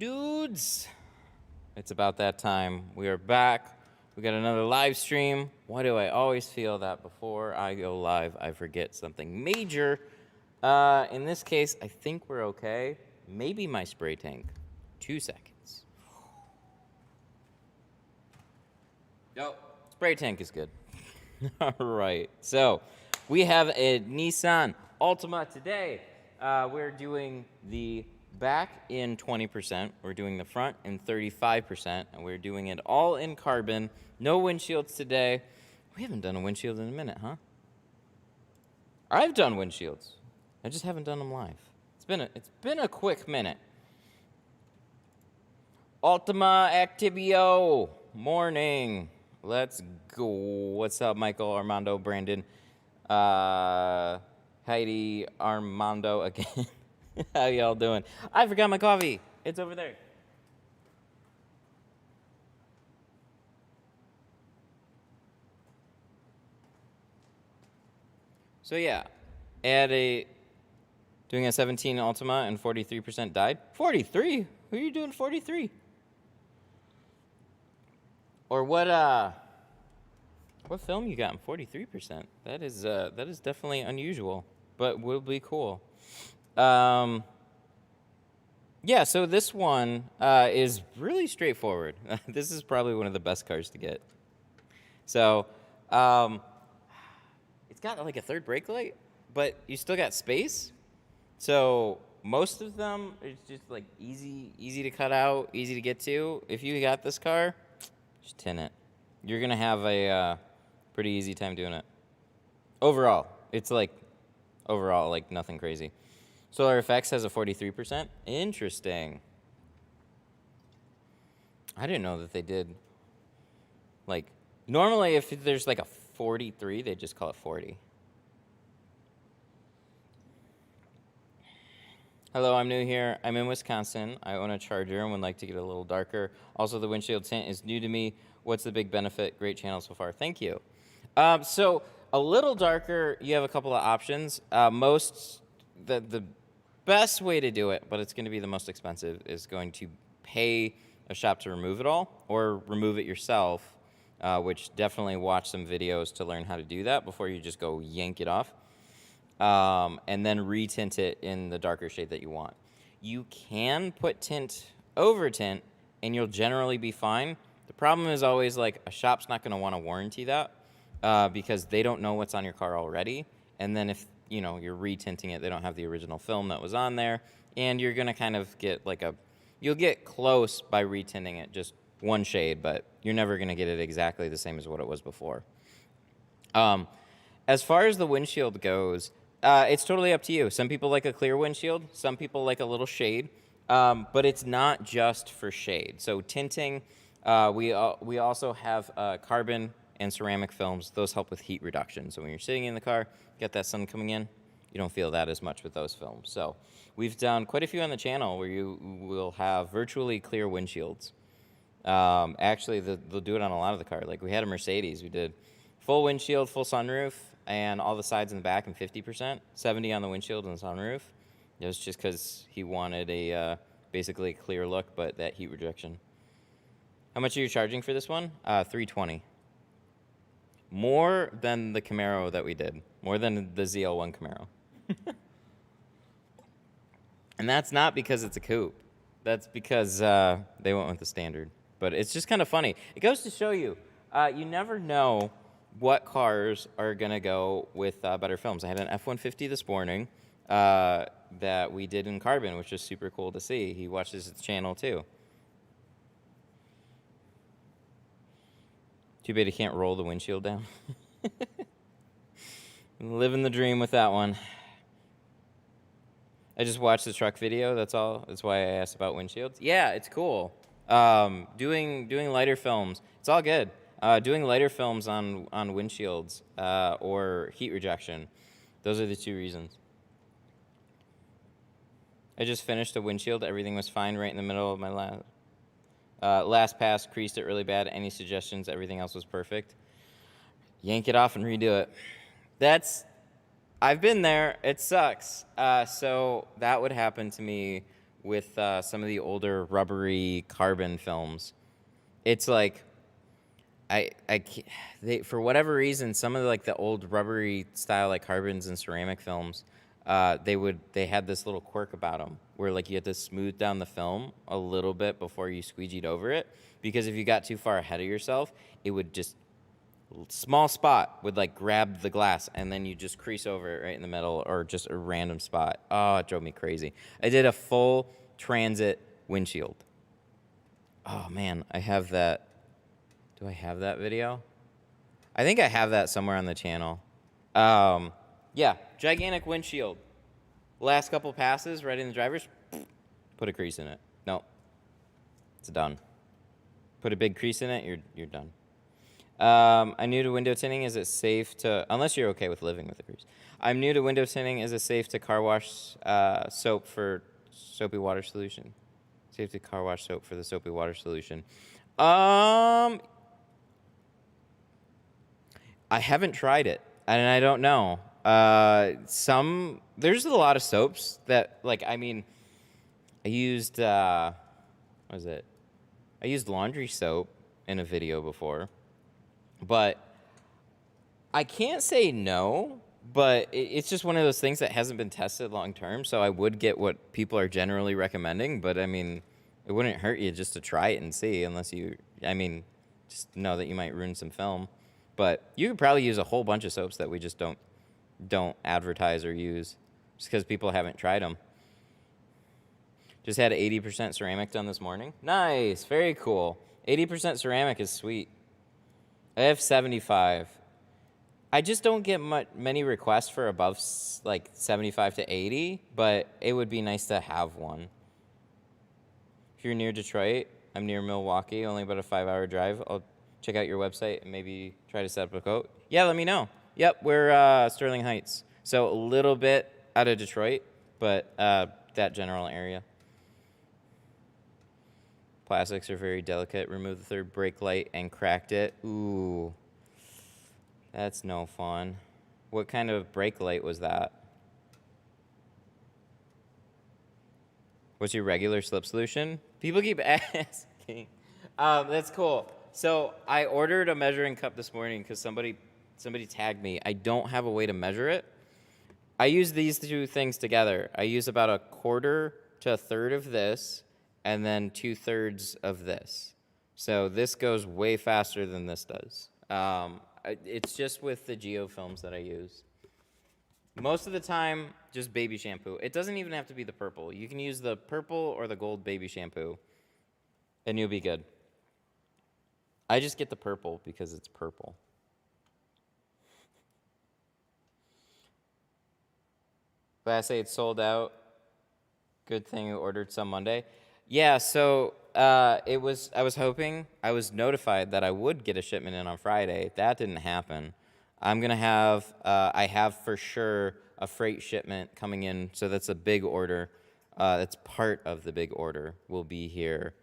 dudes? It's about that time. We are back. We got another live stream. Why do I always feel that before I go live, I forget something major? In this case, I think we're okay. Maybe my spray tank. 2 seconds. Nope. Spray tank is good. All right. So we have a Nissan Altima today. We're doing the back in 20%. We're doing the front in 35%. And we're doing it all in carbon. No windshields today. We haven't done a windshield in a minute, huh? I've done windshields. I just haven't done them live. It's been a quick minute. Altima Activio. Morning. Let's go. What's up, Michael, Armando, Brandon, Heidi, Armando again. How y'all doing? I forgot my coffee. It's over there. So yeah, doing a 17 Altima and 43% died. 43? Who are you doing 43? Or what film you got in 43%? That is definitely unusual, but will be cool. Yeah, so this one is really straightforward. This is probably one of the best cars to get. So, it's got like a third brake light, but you still got space. So most of them, it's just like easy to cut out, easy to get to. If you got this car, just tint it. You're going to have a pretty easy time doing it. Overall, it's like nothing crazy. Solar Effects has a 43%. Interesting. I didn't know that they did. Like, normally if there's like a 43, they just call it 40. Hello, I'm new here. I'm in Wisconsin. I own a Charger and would like to get a little darker. Also, the windshield tint is new to me. What's the big benefit? Great channel so far. Thank you. So a little darker, you have a couple of options. The best way to do it, but it's going to be the most expensive, is going to pay a shop to remove it all or remove it yourself, which definitely watch some videos to learn how to do that before you just go yank it off. And then retint it in the darker shade that you want. You can put tint over tint, and you'll generally be fine. The problem is always, like, a shop's not going to want to warranty that because they don't know what's on your car already. And then if, you're retinting it, they don't have the original film that was on there, and you're going to kind of get, you'll get close by retinting it just one shade, but you're never going to get it exactly the same as what it was before. As far as the windshield goes, it's totally up to you. Some people like a clear windshield. Some people like a little shade. But it's not just for shade. So tinting, we also have carbon and ceramic films. Those help with heat reduction. So when you're sitting in the car, get that sun coming in, you don't feel that as much with those films. So we've done quite a few on the channel where you will have virtually clear windshields. Actually, they'll do it on a lot of the car. Like we had a Mercedes. We did full windshield, full sunroof, and all the sides in the back in 50%, 70 on the windshield and the sunroof. It was just because he wanted a basically a clear look, but that heat rejection. How much are you charging for this one? $320. More than the Camaro that we did. More than the ZL1 Camaro. And that's not because it's a coupe. That's because they went with the standard. But it's just kind of funny. It goes to show you, you never know what cars are going to go with better films. I had an F-150 this morning that we did in carbon, which is super cool to see. He watches the channel, too. Too bad he can't roll the windshield down. Living the dream with that one. I just watched the truck video, that's all. That's why I asked about windshields. Yeah, it's cool. Doing lighter films, it's all good. Doing lighter films on windshields or heat rejection, those are the two reasons. I just finished a windshield. Everything was fine right in the middle of my last pass. Creased it really bad. Any suggestions? Everything else was perfect. Yank it off and redo it. I've been there. It sucks. So that would happen to me with some of the older rubbery carbon films. It's like for whatever reason, some of the old rubbery style like carbons and ceramic films, they had this little quirk about them where like you had to smooth down the film a little bit before you squeegeed over it, because if you got too far ahead of yourself, it would just small spot would like grab the glass and then you just crease over it right in the middle, or just a random spot. Oh, it drove me crazy. I did a full transit windshield. Oh man, I have that. Do I have that video? I think I have that somewhere on the channel. Yeah, gigantic windshield. Last couple passes, right in the driver's, put a crease in it. No, it's done. Put a big crease in it, you're done. I'm new to window tinting. Is it safe to, unless you're okay with living with a crease. I'm new to window tinting. Is it safe to car wash soap for soapy water solution? Safe to car wash soap for the soapy water solution. I haven't tried it, and I don't know. There's a lot of soaps that, like, I mean, I used, what was it? I used laundry soap in a video before, but I can't say no, but it's just one of those things that hasn't been tested long term, so I would get what people are generally recommending, but I mean, it wouldn't hurt you just to try it and see, unless you, I mean, just know that you might ruin some film. But you could probably use a whole bunch of soaps that we just don't advertise or use, just because people haven't tried them. Just had 80% ceramic done this morning. Nice, very cool. 80% ceramic is sweet. I have 75. I just don't get many requests for above like 75 to 80, but it would be nice to have one. If you're near Detroit, I'm near Milwaukee, only about a 5-hour drive. I'll check out your website and maybe try to set up a quote. Yeah, let me know. Yep, we're Sterling Heights. So a little bit out of Detroit, but that general area. Plastics are very delicate. Remove the third brake light and cracked it. Ooh, that's no fun. What kind of brake light was that? What's your regular slip solution? People keep asking. That's cool. So I ordered a measuring cup this morning because somebody tagged me. I don't have a way to measure it. I use these two things together. I use about a quarter to a third of this, and then 2/3 of this. So this goes way faster than this does. It's just with the geofilms that I use. Most of the time, just baby shampoo. It doesn't even have to be the purple. You can use the purple or the gold baby shampoo, and you'll be good. I just get the purple because it's purple. But I say it's sold out. Good thing you ordered some Monday. Yeah, so I was notified that I would get a shipment in on Friday. That didn't happen. I'm going to have, I have for sure a freight shipment coming in, so that's a big order. That's part of the big order. Will be here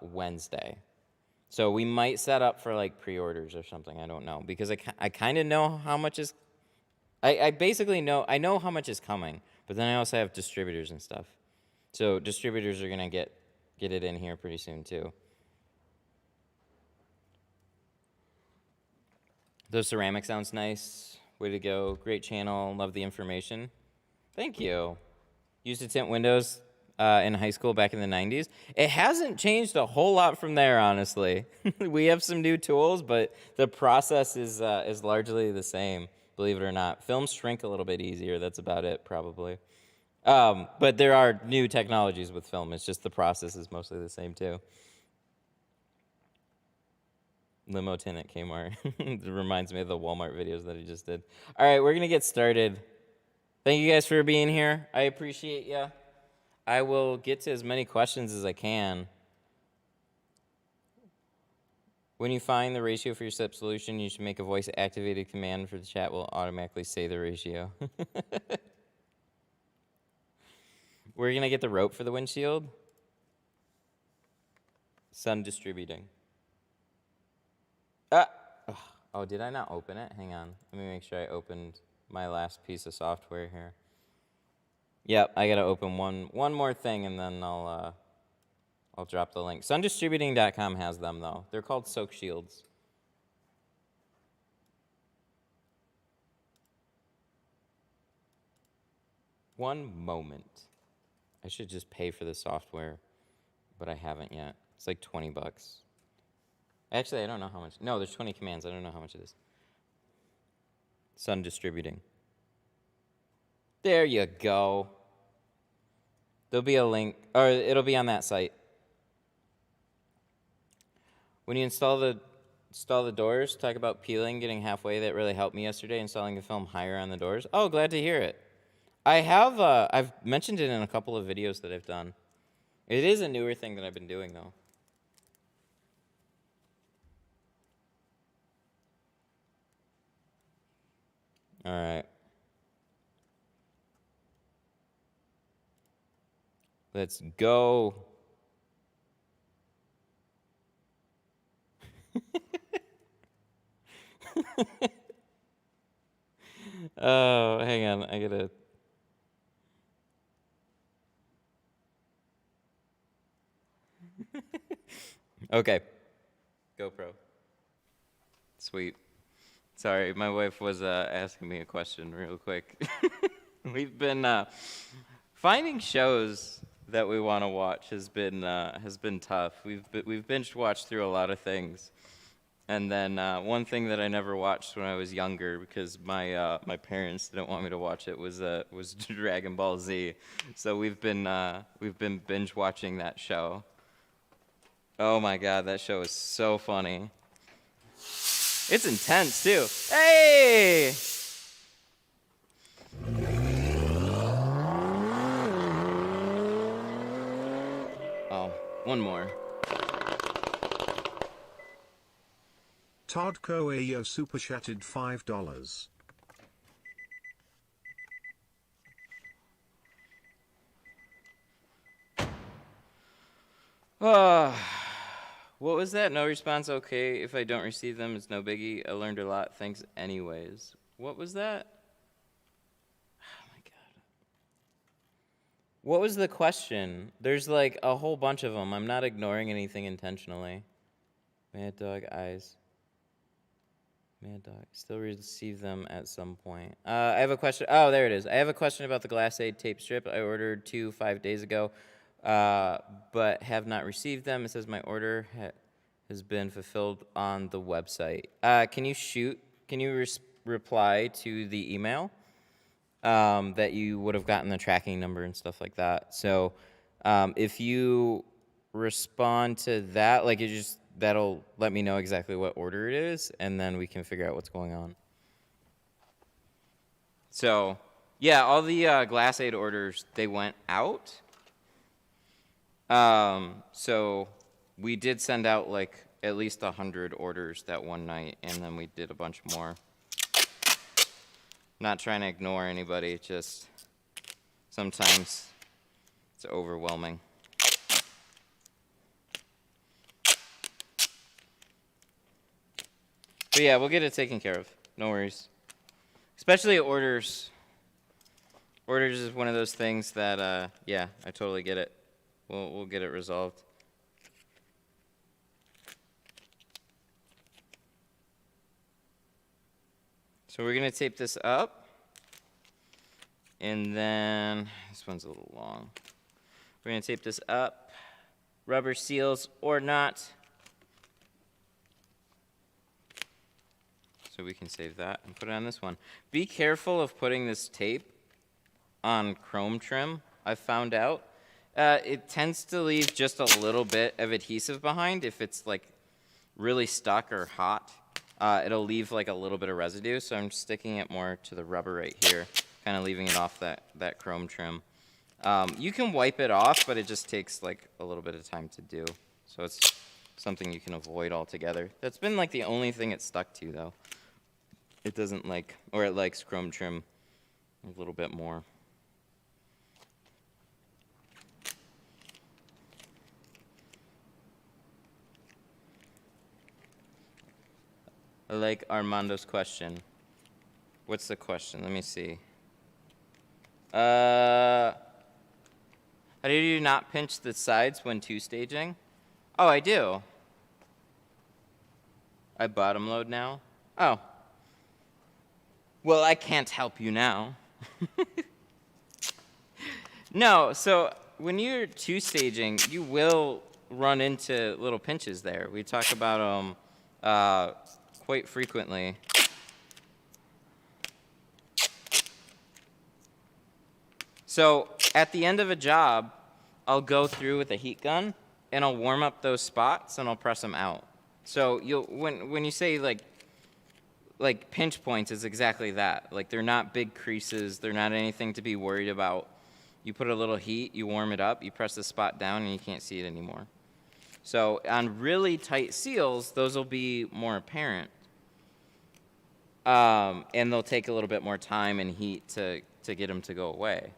Wednesday. So we might set up for like pre-orders or something. I don't know, because I kind of know how much is, I basically know, I know how much is coming, but then I also have distributors and stuff. So distributors are going to get it in here pretty soon too. Those ceramic sounds nice. Way to go. Great channel. Love the information. Thank you. Used to tint windows in high school back in the 90s. It hasn't changed a whole lot from there, honestly. We have some new tools, but the process is largely the same, believe it or not. Films shrink a little bit easier. That's about it, probably. But there are new technologies with film. It's just the process is mostly the same, too. Limo tint at Kmart. It reminds me of the Walmart videos that I just did. All right, we're going to get started. Thank you guys for being here. I appreciate you. I will get to as many questions as I can. When you find the ratio for your step solution, you should make a voice-activated command for the chat will automatically say the ratio. We're going to get the rope for the windshield. Sun distributing. Oh, did I not open it? Hang on. Let me make sure I opened my last piece of software here. Yep, I gotta open one more thing and then I'll drop the link. Sundistributing.com has them though. They're called soak shields. One moment. I should just pay for the software, but I haven't yet. It's like 20 bucks. Actually, I don't know how much. No, there's 20 commands. I don't know how much it is. Sun Distributing. There you go. There'll be a link, or it'll be on that site. When you install the doors, talk about peeling, getting halfway. That really helped me yesterday, installing the film higher on the doors. Oh, glad to hear it. I have, I've mentioned it in a couple of videos that I've done. It is a newer thing that I've been doing, though. All right. Let's go. Oh, hang on. I gotta. Okay. GoPro. Sweet. Sorry, my wife was asking me a question real quick. We've been finding shows that we want to watch has been tough. We've binge watched through a lot of things, and then one thing that I never watched when I was younger because my parents didn't want me to watch it was Dragon Ball Z. So we've been binge watching that show. Oh my God, that show is so funny. It's intense too. Hey! Oh, one more. Todd Coelho super chatted $5. What was that? No response, okay. If I don't receive them, it's no biggie. I learned a lot. Thanks anyways. What was that? Oh my God. What was the question? There's like a whole bunch of them. I'm not ignoring anything intentionally. Mad Dog eyes. Mad Dog. Still receive them at some point. I have a question. Oh, there it is. I have a question about the Glassade tape strip. I ordered 2 5 days ago, but have not received them. It says my order has been fulfilled on the website. Can you reply to the email that you would have gotten the tracking number and stuff like that? So if you respond to that, like that'll let me know exactly what order it is, and then we can figure out what's going on. So, yeah, all the Glassade orders, they went out. So we did send out like at least 100 orders that one night, and then we did a bunch more. Not trying to ignore anybody, just sometimes it's overwhelming. But yeah, we'll get it taken care of. No worries. Especially orders. Orders is one of those things that, yeah, I totally get it. We'll get it resolved. So we're going to tape this up. And then, this one's a little long. We're going to tape this up. Rubber seals or not. So we can save that and put it on this one. Be careful of putting this tape on chrome trim, I've found out. It tends to leave just a little bit of adhesive behind. If it's like really stuck or hot, it'll leave like a little bit of residue. So I'm sticking it more to the rubber right here, kind of leaving it off that chrome trim. You can wipe it off, but it just takes like a little bit of time to do. So it's something you can avoid altogether. That's been like the only thing it's stuck to though. It doesn't like, or it likes chrome trim a little bit more. I like Armando's question. What's the question? Let me see. How do you not pinch the sides when two-staging? Oh, I do. I bottom load now? Oh. Well, I can't help you now. No, so when you're two-staging, you will run into little pinches there. We talk about them quite frequently. So at the end of a job, I'll go through with a heat gun, and I'll warm up those spots, and I'll press them out. So when you say like pinch points, is exactly that. Like they're not big creases, they're not anything to be worried about. You put a little heat, you warm it up, you press the spot down, and you can't see it anymore. So on really tight seals, those will be more apparent, and they'll take a little bit more time and heat to get them to go away.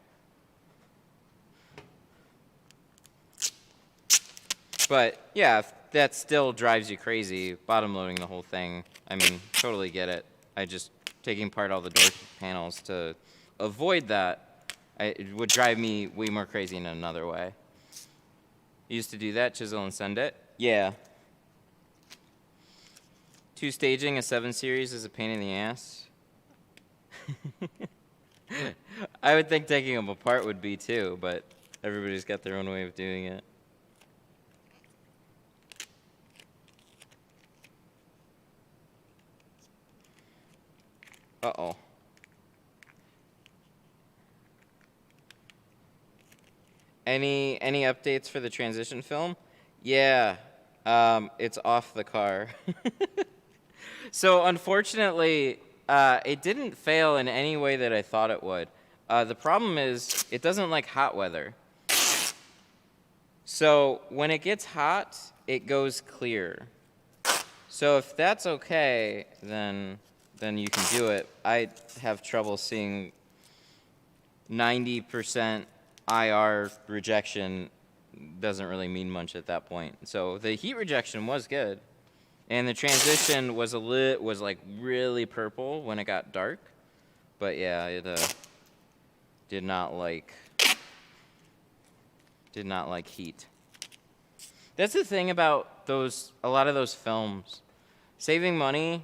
But yeah, if that still drives you crazy, bottom loading the whole thing, I mean, totally get it. I just taking apart all the door panels to avoid that, it would drive me way more crazy in another way. You used to do that, chisel and send it? Yeah. Two-staging a 7 Series is a pain in the ass. I would think taking them apart would be too, but everybody's got their own way of doing it. Uh-oh. Any updates for the transition film? Yeah, it's off the car. So unfortunately, it didn't fail in any way that I thought it would. The problem is it doesn't like hot weather. So when it gets hot, it goes clear. So if that's okay, then you can do it. I have trouble seeing 90% IR rejection doesn't really mean much at that point. So the heat rejection was good, and the transition was like really purple when it got dark. But yeah, it did not like heat. That's the thing about a lot of those films. Saving money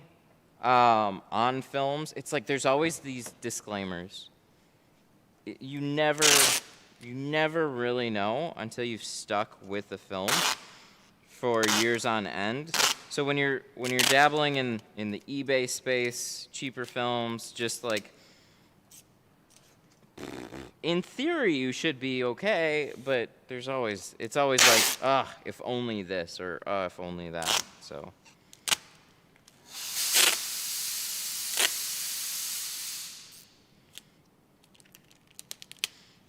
on films, it's like there's always these disclaimers. You never really know until you've stuck with the film for years on end. So when you're dabbling in the eBay space, cheaper films, just like in theory you should be okay, but it's always like, if only this or if only that. So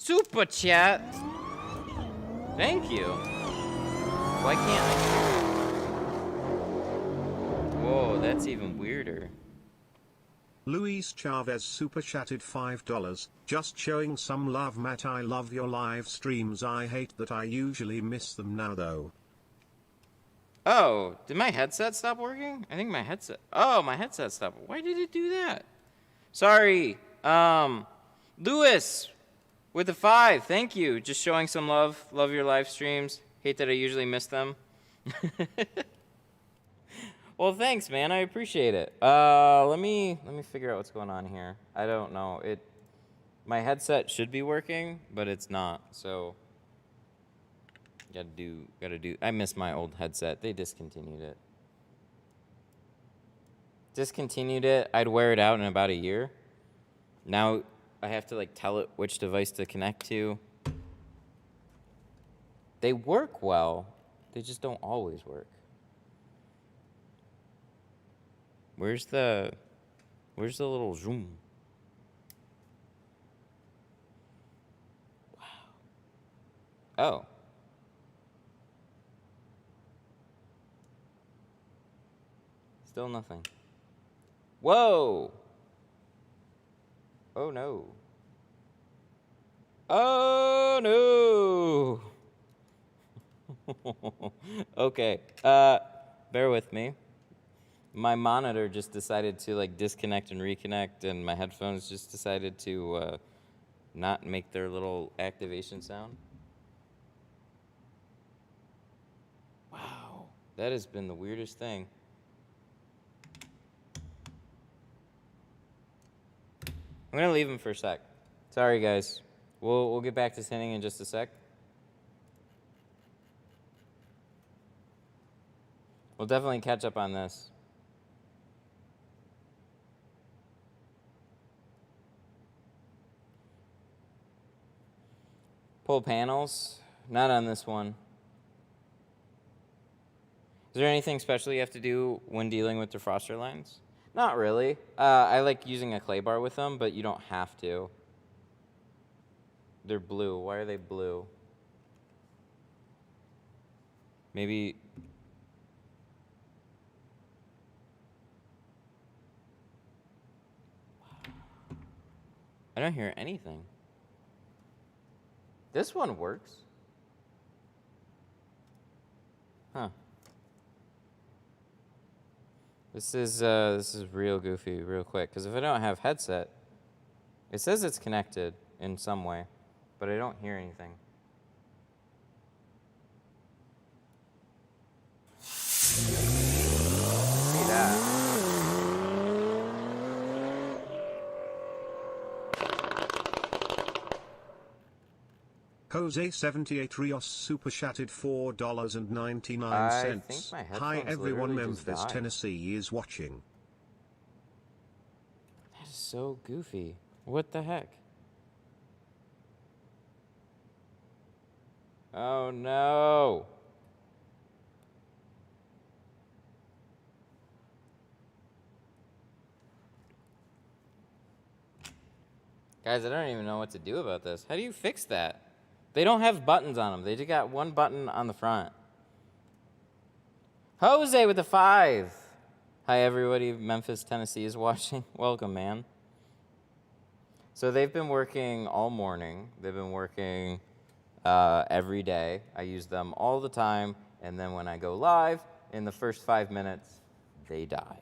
Super chat. Thank you. Why can't I? Whoa, that's even weirder. Luis Chavez super chatted $5. Just showing some love, Matt. I love your live streams. I hate that I usually miss them now though. Oh, did my headset stop working? I think my headset. Oh, my headset stopped. Why did it do that? Sorry. Lewis with the 5. Thank you. Just showing some love. Love your live streams. Hate that I usually miss them. Well, thanks, man. I appreciate it. Let me figure out what's going on here. I don't know. My headset should be working, but it's not. So gotta do. I miss my old headset. They discontinued it. I'd wear it out in about a year. Now I have to tell it which device to connect to. They work well. They just don't always work. Where's the little zoom? Wow. Oh. Still nothing. Whoa. Oh no. Oh no. Okay. Bear with me. My monitor just decided to disconnect and reconnect, and my headphones just decided to not make their little activation sound. Wow, that has been the weirdest thing. I'm gonna leave him for a sec. Sorry, guys. We'll get back to tinting in just a sec. We'll definitely catch up on this. Pull panels, not on this one. Is there anything special you have to do when dealing with defroster lines? Not really. I like using a clay bar with them, but you don't have to. They're blue. Why are they blue? Maybe... I don't hear anything. This one works. Huh. This is real goofy, real quick. Because if I don't have headset, it says it's connected in some way, but I don't hear anything. See that? Jose78 Rios super chatted $4.99. I think my headphones Hi everyone, literally just Memphis, died. Tennessee is watching. That is so goofy. What the heck? Oh no. Guys, I don't even know what to do about this. How do you fix that? They don't have buttons on them. They just got one button on the front. Jose with the 5. Hi, everybody. Memphis, Tennessee is watching. Welcome, man. So they've been working all morning. They've been working every day. I use them all the time. And then when I go live, in the first 5 minutes, they die.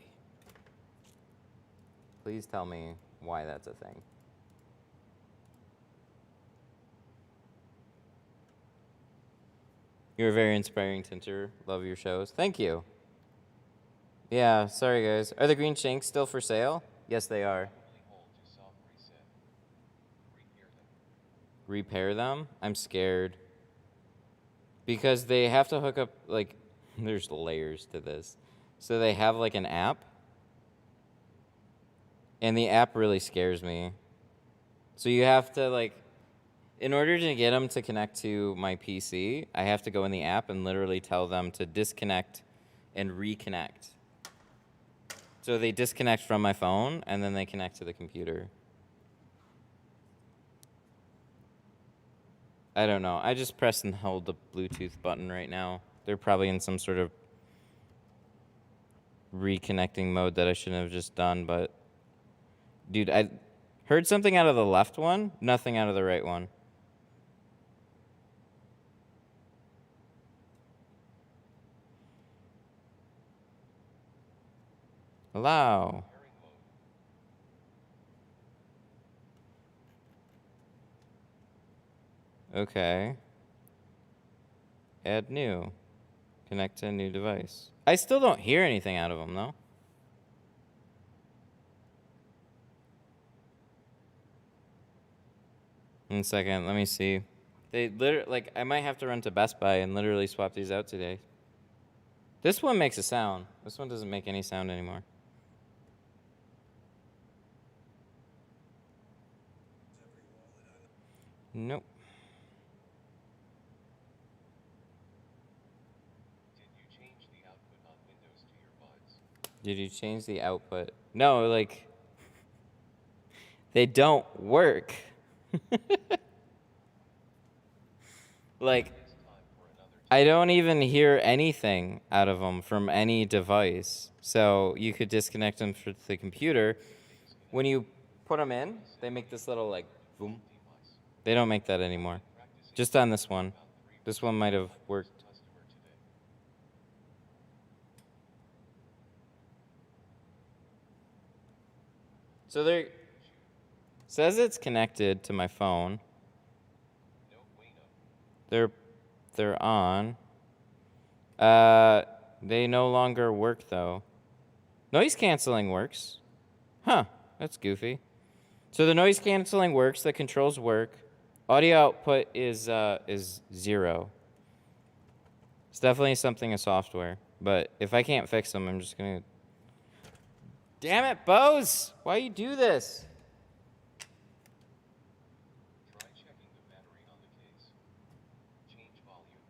Please tell me why that's a thing. You're a very inspiring tinter. Love your shows. Thank you. Yeah, sorry guys. Are the green shanks still for sale? Yes, they are. Repair them? I'm scared. Because they have to hook up, like, there's layers to this. So they have, like, an app. And the app really scares me. So you have to, like, in order to get them to connect to my PC, I have to go in the app and literally tell them to disconnect and reconnect. So they disconnect from my phone, and then they connect to the computer. I don't know. I just press and hold the Bluetooth button right now. They're probably in some sort of reconnecting mode that I shouldn't have just done, but... Dude, I heard something out of the left one, nothing out of the right one. Allow. Okay. Add new. Connect to a new device. I still don't hear anything out of them, though. One second, let me see. They literally, like, I might have to run to Best Buy and literally swap these out today. This one makes a sound. This one doesn't make any sound anymore. Nope. Did you change the output? No, like, they don't work. Like, I don't even hear anything out of them from any device. So you could disconnect them from the computer. When you put them in, they make this little, like, boom. They don't make that anymore. Just on this one. This one might have worked. Says it's connected to my phone. They're on. They no longer work though. Noise canceling works. Huh, that's goofy. So the noise canceling works, the controls work. Audio output is 0. It's definitely something in software. But if I can't fix them, I'm just gonna... Damn it, Bose! Why you do this? Try checking the battery on the case. Change volume.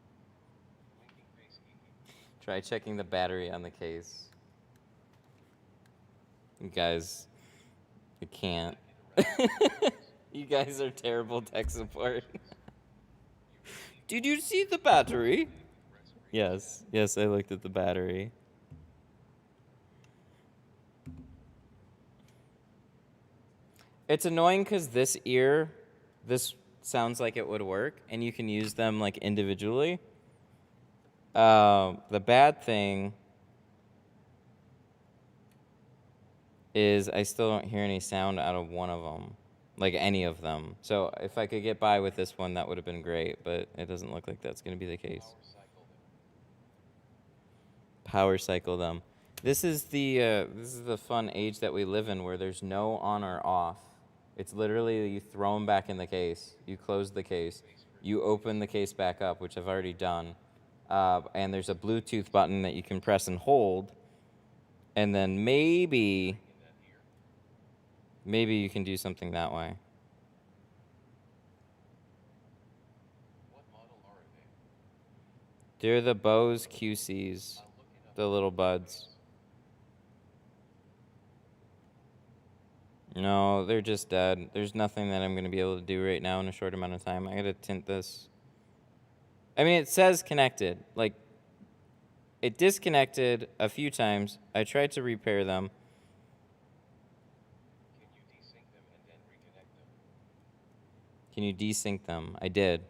Blinking face EE. Try checking the battery on the case. You guys, I can't. You guys are terrible tech support. Did you see the battery? Yes, I looked at the battery. It's annoying because this sounds like it would work, and you can use them like individually. The bad thing is I still don't hear any sound out of one of them, like any of them. So if I could get by with this one, that would have been great, but it doesn't look like that's going to be the case. Power cycle them. This is the fun age that we live in where there's no on or off. It's literally you throw them back in the case, you close the case, you open the case back up, which I've already done, and there's a Bluetooth button that you can press and hold, and then maybe you can do something that way. What model are they? They're the Bose QCs, the little buds. No, they're just dead. There's nothing that I'm going to be able to do right now in a short amount of time. I got to tint this. I mean, it says connected. Like, it disconnected a few times. I tried to repair them. Can you desync them and then reconnect them? Can you desync them? I did.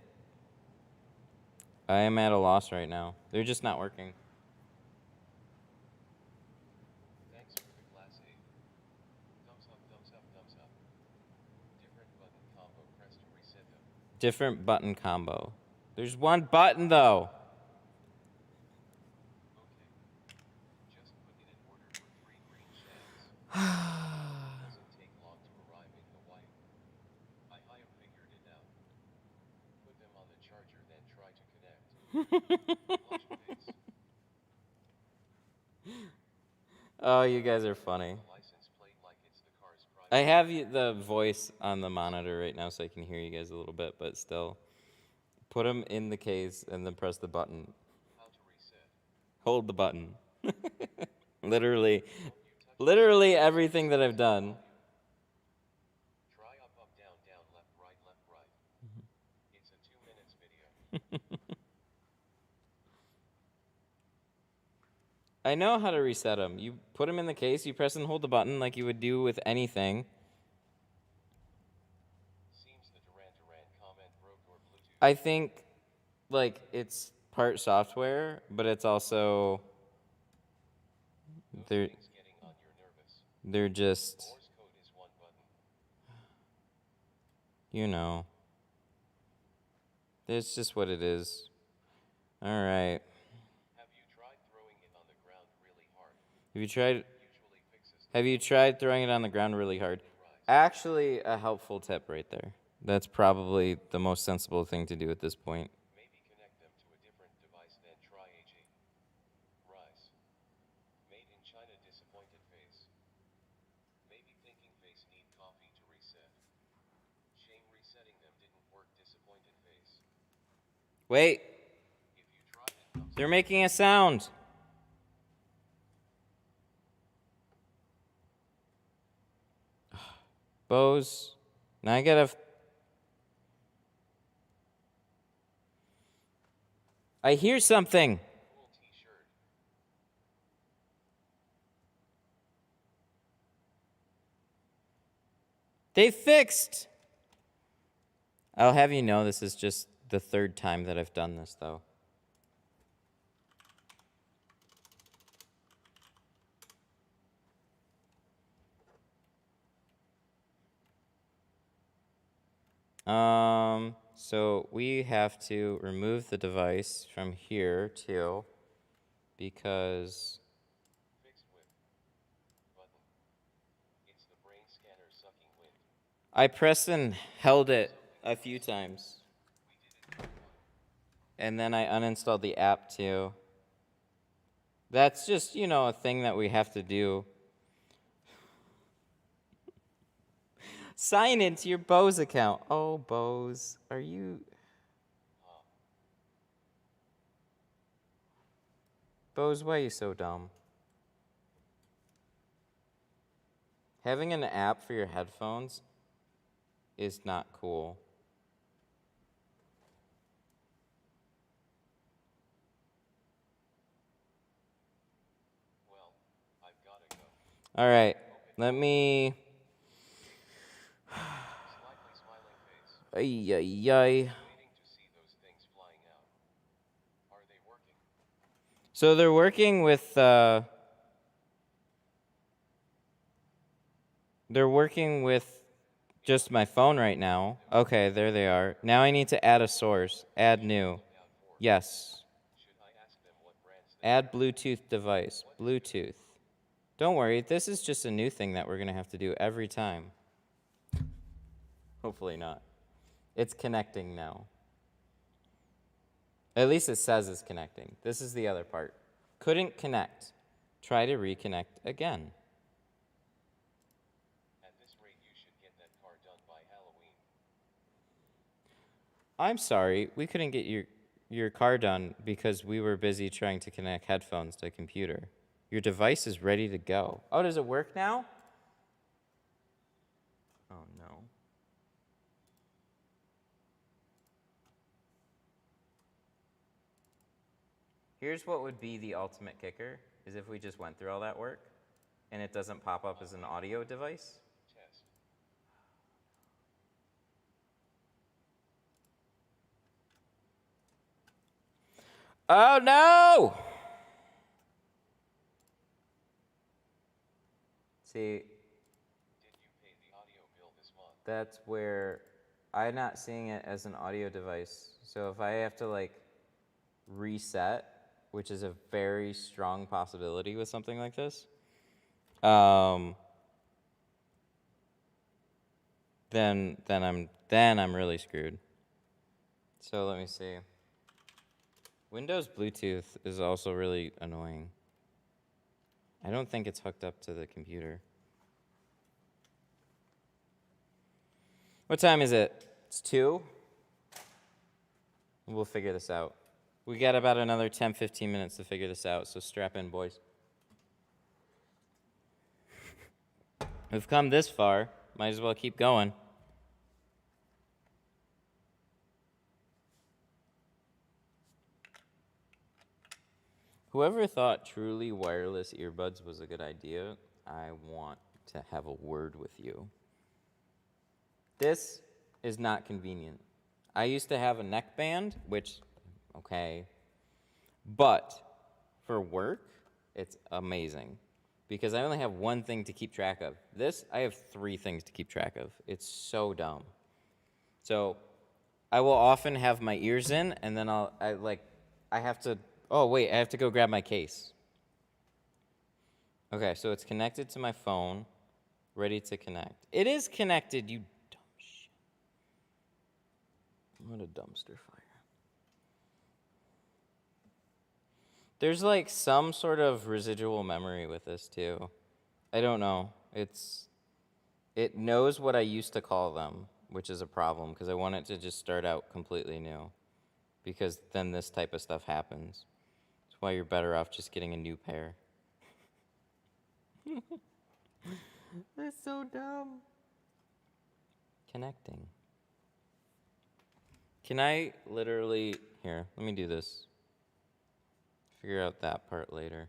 I am at a loss right now. They're just not working. Thanks for the class 8. Thumbs up, thumbs up, thumbs up. Different button combo. Press to reset them. Different button combo. There's one button, though. Okay. Just put it in order for 3 green shafts. Doesn't take long to arrive in the white. I have figured it out. Put them on the charger, then try to connect. Watch face. Oh, you guys are funny. The license plate like it's the car's private. I have the voice on the monitor right now so I can hear you guys a little bit, but still. Put them in the case and then press the button. How to reset. Hold the button. Literally everything that I've done. Try up, up, down, down, left, right. It's a 2 minutes video. I know how to reset them. You put them in the case, you press and hold the button like you would do with anything. Seems the Duran comment broke your Bluetooth. I think, like, it's part software, but it's also... Those things getting on your nervous. They're just... Morse code is 1 button. You know. It's just what it is. All right. Have you tried throwing it on the ground really hard? Have you tried throwing it on the ground really hard? Actually, a helpful tip right there. That's probably the most sensible thing to do at this point. Maybe connect them to a different device, then try AG. Rise. Made in China, disappointed face. Maybe thinking face need coffee to reset. Shame resetting them didn't work, disappointed face. Wait, If you tried it, thumbs they're making a sound. Bose, now I gotta... I hear something. cool t-shirt. They fixed. I'll have you know this is just the 3rd time that I've done this, though. So we have to remove the device from here too, because Fixed whip. Button. It's the brain scanner sucking wind. I pressed and held it a few times, We did it for fun. and then I uninstalled the app too. That's just, a thing that we have to do. Sign into your Bose account. Oh, Bose, are you... Bose, why are you so dumb? Having an app for your headphones is not cool. Well, I've gotta go. All right, let me... Slightly smiling face. Ay, ay, ay. Waiting to see those things flying out. Are they working? So they're working with... They're working with just my phone right now. Okay, there they are. Now I need to add a source. Add new. Look out for. Yes. Should I ask them what brands they Add Bluetooth device. Bluetooth. Don't worry, this is just a new thing that we're going to have to do every time. Hopefully not. It's connecting now. At least it says it's connecting. This is the other part. Couldn't connect. Try to reconnect again. At this rate, you should get that car done by Halloween. I'm sorry, we couldn't get your car done because we were busy trying to connect headphones to a computer. Your device is ready to go. Oh, does it work now? Oh, no. Here's what would be the ultimate kicker, is if we just went through all that work and it doesn't pop up as an audio device. Test. Oh, no! See, Did you pay the audio bill this month? that's where I'm not seeing it as an audio device. So if I have to like reset, which is a very strong possibility with something like this, then I'm really screwed. So let me see. Windows Bluetooth is also really annoying. I don't think it's hooked up to the computer. What time is it? It's 2? We'll figure this out. We got about another 10, 15 minutes to figure this out, so strap in, boys. We've come this far. Might as well keep going. Whoever thought truly wireless earbuds was a good idea, I want to have a word with you. This is not convenient. I used to have a neckband, which, okay, but for work, it's amazing because I only have one thing to keep track of. This, I have 3 things to keep track of. It's so dumb. So I will often have my ears in, and then I have to, oh wait, I have to go grab my case. Okay, so it's connected to my phone, ready to connect. It is connected, you dumb shit. What a dumpster fire. There's like some sort of residual memory with this too. I don't know. It knows what I used to call them, which is a problem because I want it to just start out completely new. Because then this type of stuff happens. That's why you're better off just getting a new pair. That's so dumb. Connecting. Can I literally, here, let me do this. Figure out that part later.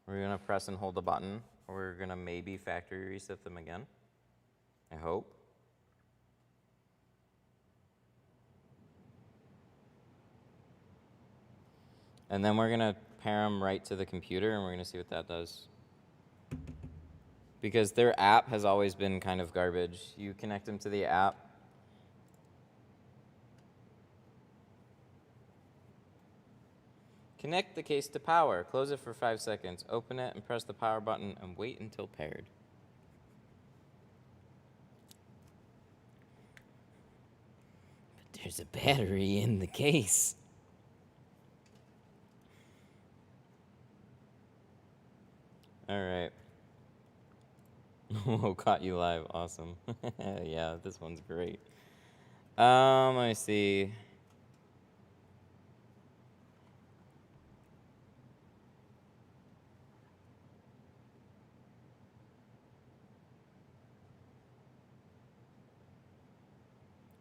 We're gonna press and hold the button, or we're gonna maybe factory reset them again. I hope. And then we're gonna pair them right to the computer, and we're gonna see what that does. because their app has always been kind of garbage. You connect them to the app. Connect the case to power. Close it for 5 seconds. Open it and press the power button and wait until paired. But there's a battery in the case. All right. Oh, caught you live. Awesome. Yeah, this one's great. Let me see.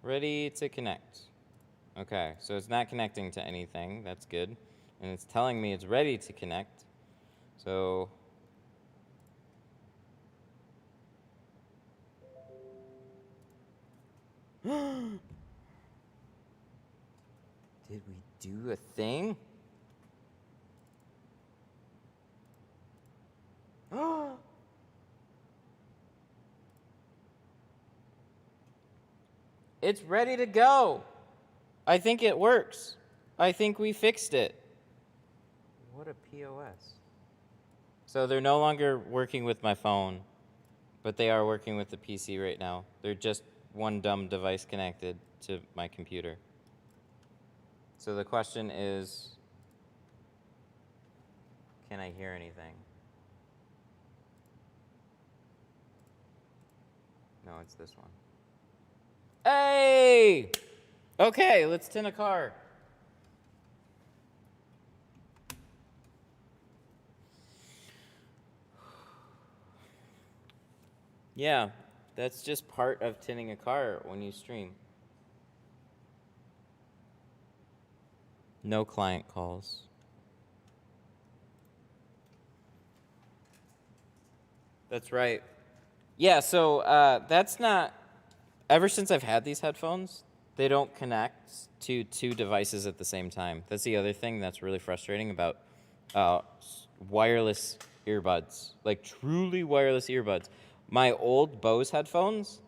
Ready to connect. Okay, so it's not connecting to anything. That's good. And it's telling me it's ready to connect. So did we do a thing? It's ready to go. I think it works. I think we fixed it. What a POS. So they're no longer working with my phone, but they are working with the PC right now. They're just one dumb device connected to my computer. So the question is, can I hear anything? No, it's this one. Hey! Okay, let's tint a car. Yeah, that's just part of tinting a car when you stream. No client calls. That's right. Yeah, so that's not... Ever since I've had these headphones, they don't connect to two devices at the same time. That's the other thing that's really frustrating about wireless earbuds, like truly wireless earbuds. My old Bose headphones,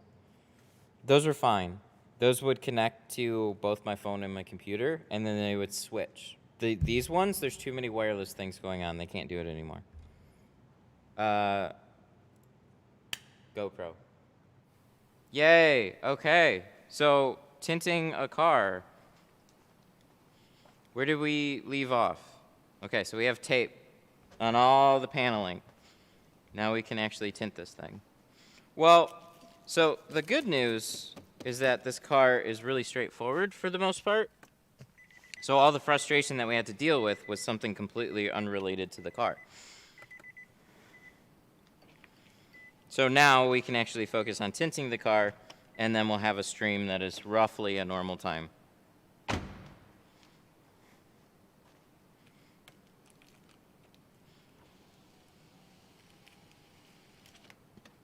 those were fine. Those would connect to both my phone and my computer, and then they would switch. These ones, there's too many wireless things going on. They can't do it anymore. GoPro. Yay, okay. So, tinting a car. Where did we leave off? Okay, so we have tape on all the paneling. Now we can actually tint this thing. Well, so the good news is that this car is really straightforward for the most part. So all the frustration that we had to deal with was something completely unrelated to the car. So now we can actually focus on tinting the car, and then we'll have a stream that is roughly a normal time.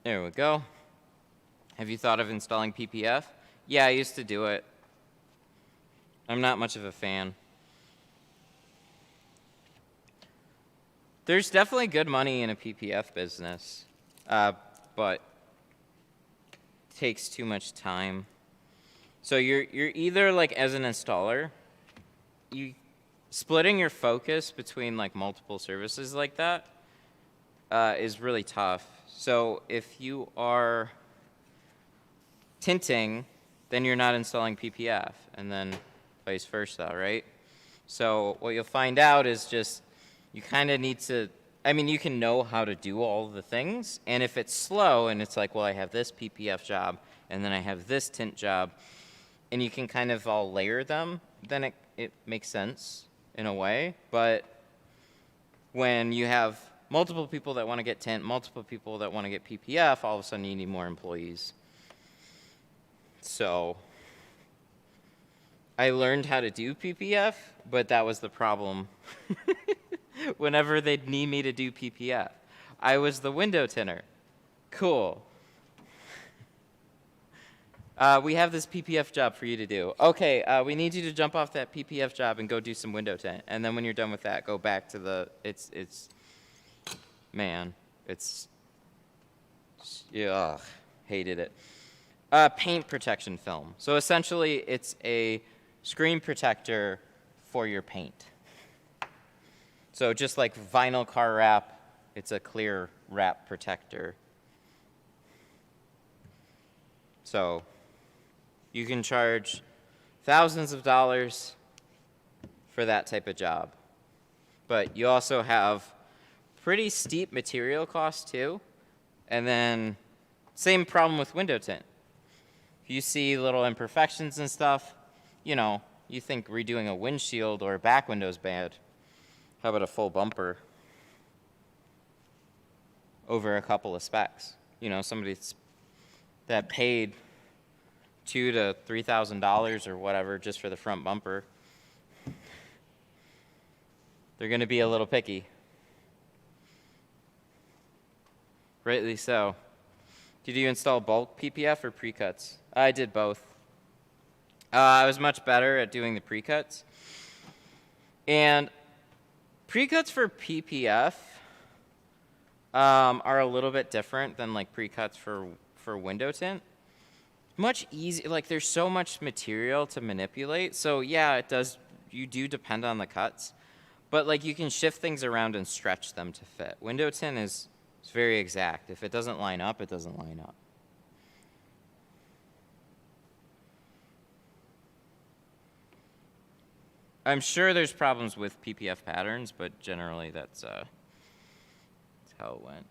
There we go. Have you thought of installing PPF? Yeah, I used to do it. I'm not much of a fan. There's definitely good money in a PPF business, but it takes too much time. So you're either like as an installer, splitting your focus between like multiple services like that is really tough. So if you are tinting, then you're not installing PPF, and then vice versa, right? So what you'll find out is just you kind of need to, I mean, you can know how to do all the things, and if it's slow and it's like, well, I have this PPF job, and then I have this tint job, and you can kind of all layer them, then it makes sense in a way. But when you have multiple people that want to get tint, multiple people that want to get PPF, all of a sudden you need more employees. So I learned how to do PPF, but that was the problem. Whenever they'd need me to do PPF, I was the window tinter. Cool. We have this PPF job for you to do. Okay, we need you to jump off that PPF job and go do some window tint. And then when you're done with that, go back to the, man, it's Ugh, hated it. Paint protection film. So essentially, it's a screen protector for your paint. So just like vinyl car wrap, it's a clear wrap protector. So you can charge thousands of dollars for that type of job. But you also have pretty steep material costs too. And then same problem with window tint. If you see little imperfections and stuff, you know, you think redoing a windshield or a back window is bad. How about a full bumper over a couple of specs? You know, somebody that paid $2,000 to $3,000 or whatever just for the front bumper, they're going to be a little picky. Rightly so. Did you install bulk PPF or pre-cuts? I did both. I was much better at doing the pre-cuts. And pre-cuts for PPF are a little bit different than like pre-cuts for window tint. Much easier, like there's so much material to manipulate. So yeah, you do depend on the cuts. But like you can shift things around and stretch them to fit. Window tint is very exact. If it doesn't line up, it doesn't line up. I'm sure there's problems with PPF patterns, but generally that's how it went.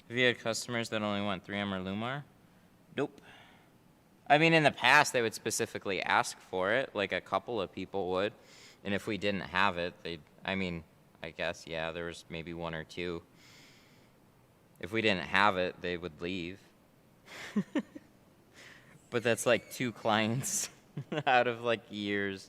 Have you had customers that only want 3M or Lumar? Nope. I mean, in the past, they would specifically ask for it, like a couple of people would. And if we didn't have it, I guess, yeah, there was maybe one or two. If we didn't have it, they would leave. But that's like 2 clients out of like years.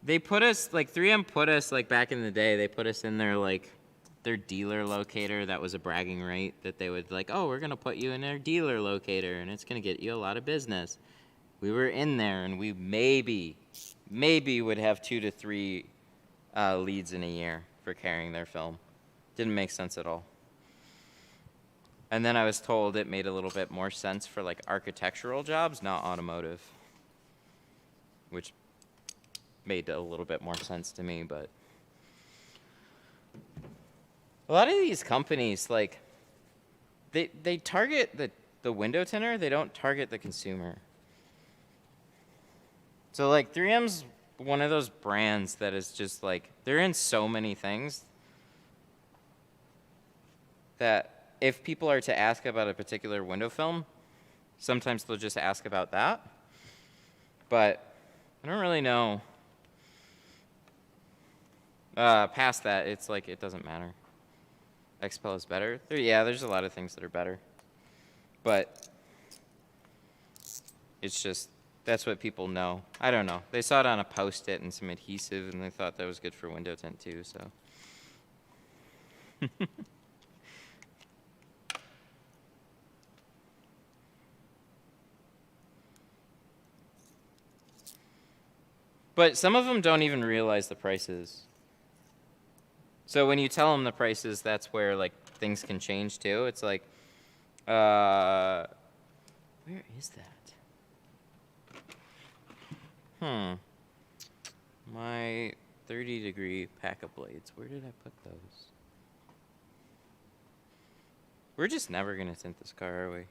They put us, like 3M put us, like back in the day, they put us in their dealer locator. That was a bragging right that they would like, oh, we're going to put you in their dealer locator and it's going to get you a lot of business. We were in there and we maybe would have 2 to 3 leads in a year for carrying their film. Didn't make sense at all. And then I was told it made a little bit more sense for like architectural jobs, not automotive, which made a little bit more sense to me. But a lot of these companies, like, they target the window tinter, they don't target the consumer. So like 3M's one of those brands that is just like, they're in so many things that if people are to ask about a particular window film, sometimes they'll just ask about that. But I don't really know. Past that, it's like, it doesn't matter. XPEL is better. There's a lot of things that are better. But it's just, that's what people know. I don't know. They saw it on a Post-it and some adhesive, and they thought that was good for window tint too, so. But some of them don't even realize the prices. So when you tell them the prices, that's where like things can change too. It's like, where is that? My 30-degree pack-up blades. Where did I put those? We're just never gonna tint this car, are we?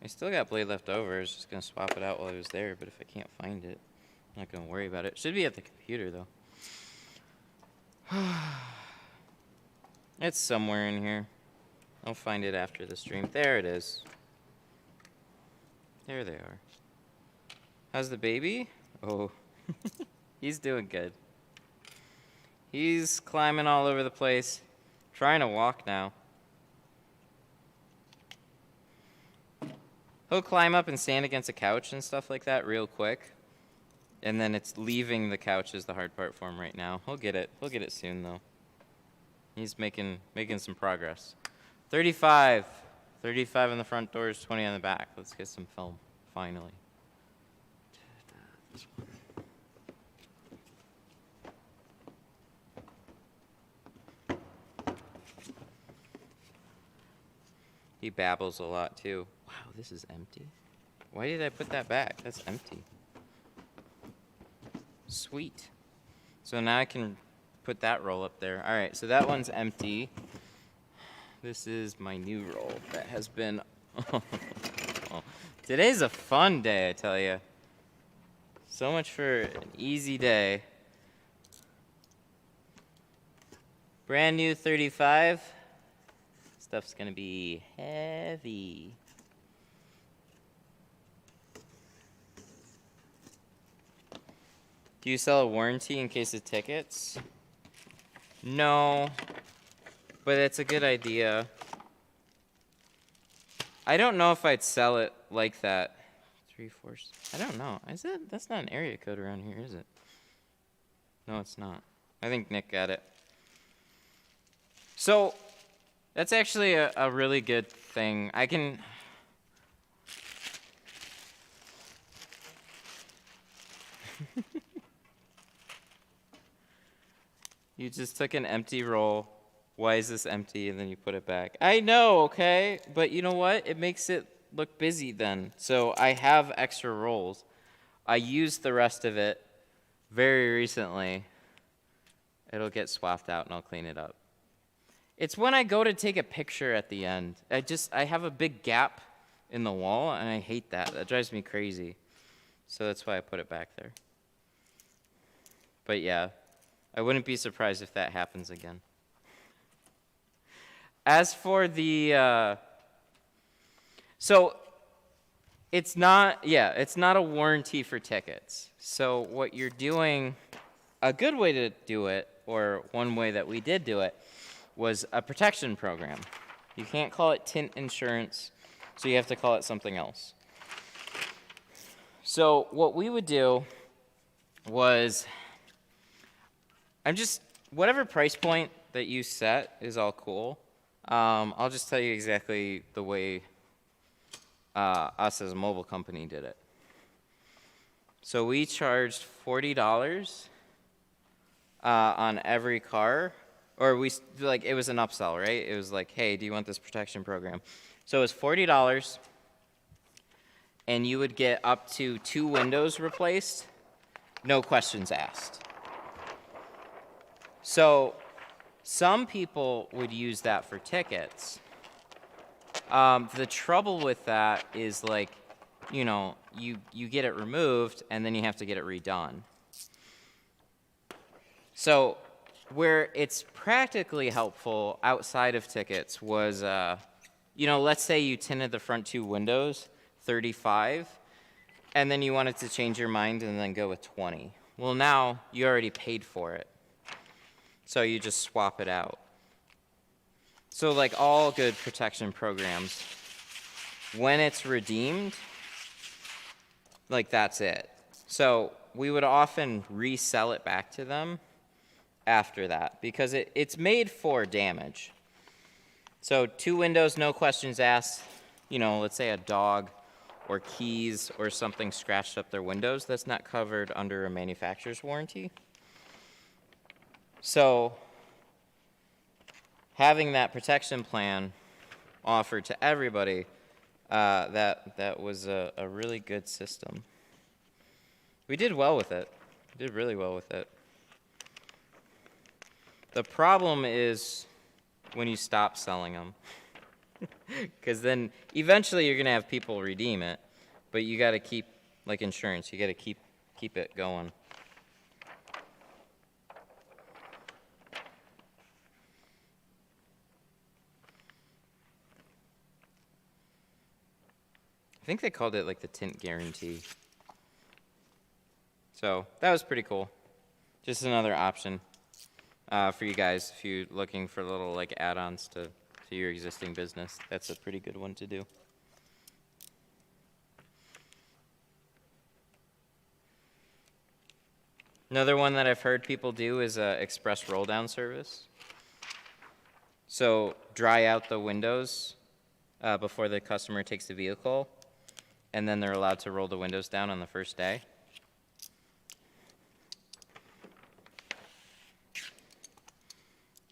I still got blade left over. I was just gonna swap it out while I was there, but if I can't find it, I'm not gonna worry about it. Should be at the computer though. It's somewhere in here. I'll find it after the stream. There it is. There they are. How's the baby? Oh, he's doing good. He's climbing all over the place, trying to walk now. He'll climb up and stand against a couch and stuff like that real quick. And then it's leaving the couch is the hard part for him right now. He'll get it. He'll get it soon though. He's making some progress. 35. 35 on the front doors, 20 on the back. Let's get some film, finally. He babbles a lot too. Wow, this is empty. Why did I put that back? That's empty. Sweet. So now I can put that roll up there. All right, so that one's empty. This is my new roll that has been... Today's a fun day, I tell you. So much for an easy day. Brand new 35. Stuff's gonna be heavy. Do you sell a warranty in case of tickets? No, but it's a good idea. I don't know if I'd sell it like that. 3/4. I don't know. Is it? That's not an area code around here, is it? No, it's not. I think Nick got it. So, that's actually a really good thing. I can... You just took an empty roll. Why is this empty? And then you put it back. I know, okay? But you know what? It makes it look busy then. So I have extra rolls. I used the rest of it very recently. It'll get swapped out and I'll clean it up. It's when I go to take a picture at the end. I have a big gap in the wall and I hate that. That drives me crazy. So that's why I put it back there. But yeah, I wouldn't be surprised if that happens again. As for the, so it's not a warranty for tickets. So what you're doing, a good way to do it, or one way that we did do it, was a protection program. You can't call it tint insurance, so you have to call it something else. So what we would do was, whatever price point that you set is all cool. I'll just tell you exactly the way us as a mobile company did it. So we charged $40 on every car, or it was an upsell, right? It was like, hey, do you want this protection program? So it was $40, and you would get up to 2 windows replaced, no questions asked. So some people would use that for tickets. The trouble with that is you get it removed and then you have to get it redone. So where it's practically helpful outside of tickets was, let's say you tinted the front 2 windows, 35, and then you wanted to change your mind and then go with 20. Well, now you already paid for it. So you just swap it out. So like all good protection programs, when it's redeemed, that's it. So we would often resell it back to them after that because it's made for damage. So 2 windows, no questions asked. Let's say a dog or keys or something scratched up their windows, that's not covered under a manufacturer's warranty. So having that protection plan offered to everybody, that was a really good system. We did well with it. We did really well with it. The problem is when you stop selling them. Because then eventually you're going to have people redeem it, but you got to keep, like insurance, you got to keep it going. I think they called it the tint guarantee. So that was pretty cool. Just another option for you guys if you're looking for little add-ons to your existing business. That's a pretty good one to do. Another one that I've heard people do is express roll-down service. So dry out the windows before the customer takes the vehicle, and then they're allowed to roll the windows down on the first day.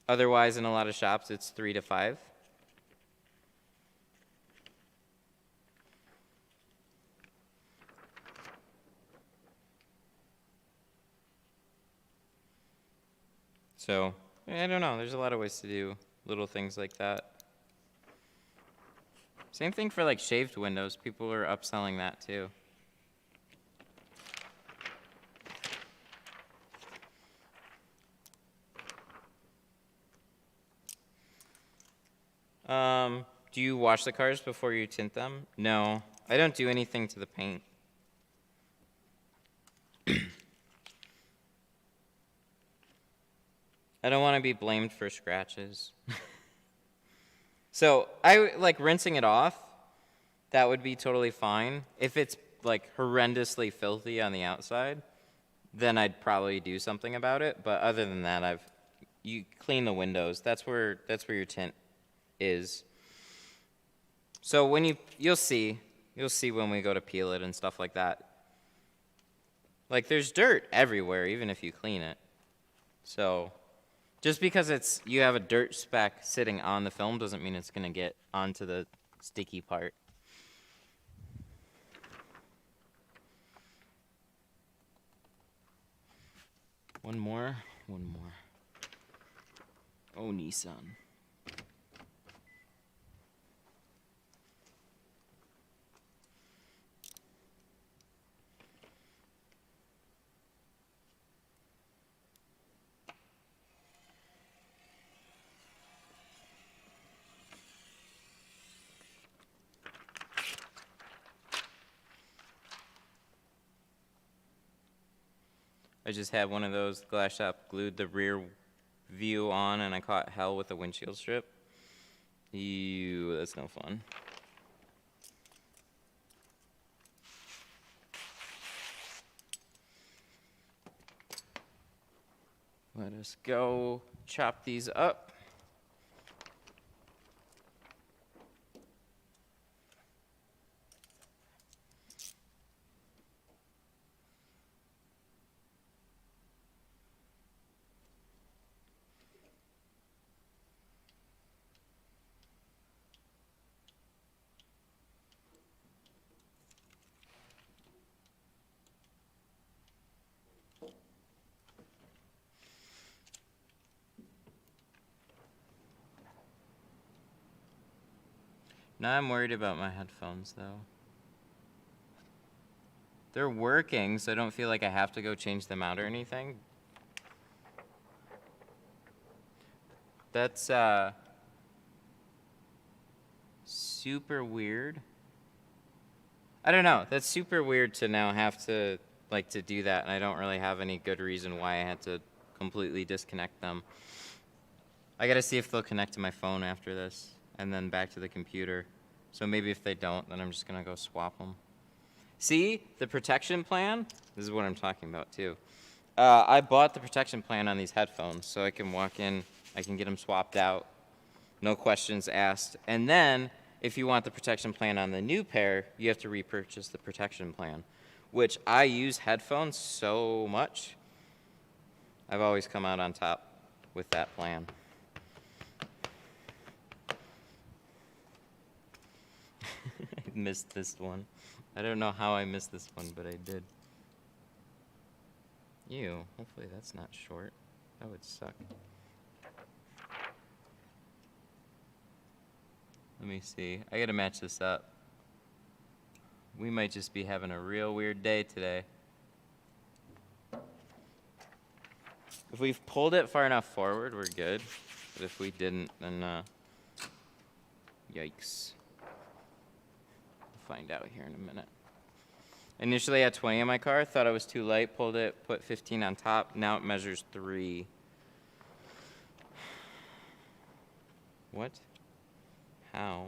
Otherwise, in a lot of shops, it's 3 to 5. So, I don't know. There's a lot of ways to do little things like that. Same thing for like shaved windows. People are upselling that too. Do you wash the cars before you tint them? No, I don't do anything to the paint. I don't want to be blamed for scratches. So I like rinsing it off. That would be totally fine. If it's like horrendously filthy on the outside, then I'd probably do something about it. But other than that, you clean the windows. That's where your tint is. So when you'll see when we go to peel it and stuff like that. Like there's dirt everywhere, even if you clean it. So just because you have a dirt speck sitting on the film doesn't mean it's gonna get onto the sticky part. One more. Oh, Nissan. I just had one of those glass shop glued the rear view on, and I caught hell with a windshield strip. Ew, that's no fun. Let us go chop these up. Now I'm worried about my headphones, though. They're working, so I don't feel like I have to go change them out or anything. That's super weird. I don't know. That's super weird to now have to do that, and I don't really have any good reason why I had to completely disconnect them. I gotta see if they'll connect to my phone after this, and then back to the computer. So maybe if they don't, then I'm just gonna go swap them. See, the protection plan, this is what I'm talking about too. I bought the protection plan on these headphones, so I can walk in, I can get them swapped out, no questions asked. And then, if you want the protection plan on the new pair, you have to repurchase the protection plan, which I use headphones so much, I've always come out on top with that plan. I missed this one. I don't know how I missed this one, but I did. Ew, hopefully that's not short. That would suck. Let me see. I gotta match this up. We might just be having a real weird day today. If we've pulled it far enough forward, we're good. But if we didn't, then yikes. We'll find out here in a minute. Initially I had 20 on my car, thought it was too light, pulled it, put 15 on top. Now it measures 3. What? How?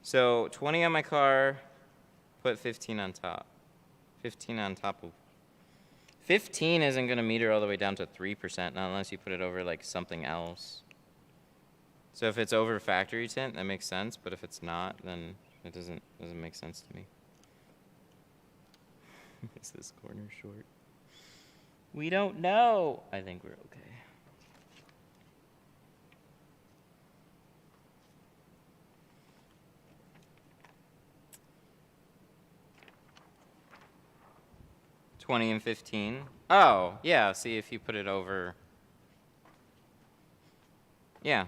So 20 on my car, put 15 on top. 15 on top of 15 isn't going to meter all the way down to 3%, not unless you put it over like something else. So if it's over factory tint, that makes sense, but if it's not, then it doesn't make sense to me. Is this corner short? We don't know. I think we're okay. $20 and $15. Oh, yeah. See if you put it over. Yeah.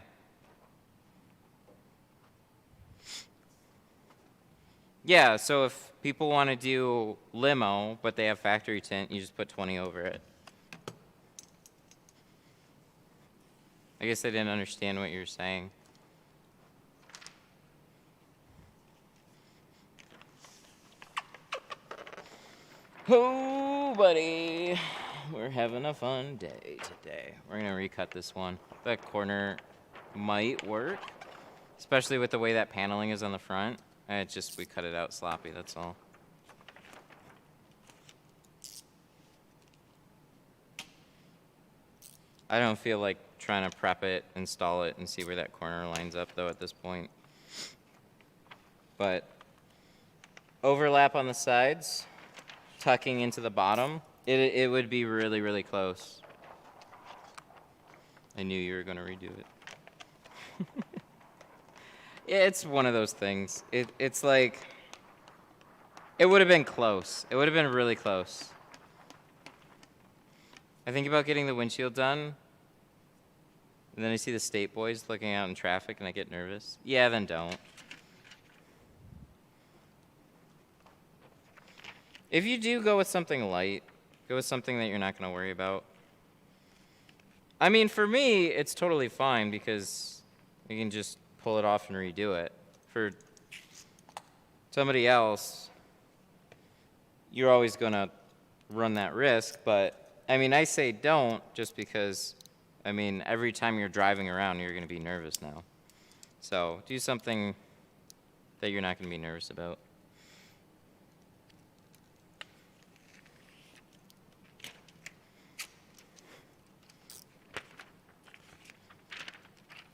Yeah, so if people want to do limo, but they have factory tint, you just put 20 over it. I guess I didn't understand what you were saying. Oh, buddy. We're having a fun day today. We're going to recut this one. That corner might work, especially with the way that paneling is on the front. It's just we cut it out sloppy, that's all. I don't feel like trying to prep it, install it, and see where that corner lines up, though, at this point. But overlap on the sides, tucking into the bottom, it would be really, really close. I knew you were going to redo it. It's one of those things. It's like, it would have been close. It would have been really close. I think about getting the windshield done, and then I see the state boys looking out in traffic, and I get nervous. Yeah, then don't. If you do go with something light, go with something that you're not going to worry about. I mean, for me, it's totally fine because you can just pull it off and redo it. For somebody else, you're always going to run that risk, but I mean, I say don't just because, I mean, every time you're driving around, you're going to be nervous now. So do something that you're not going to be nervous about.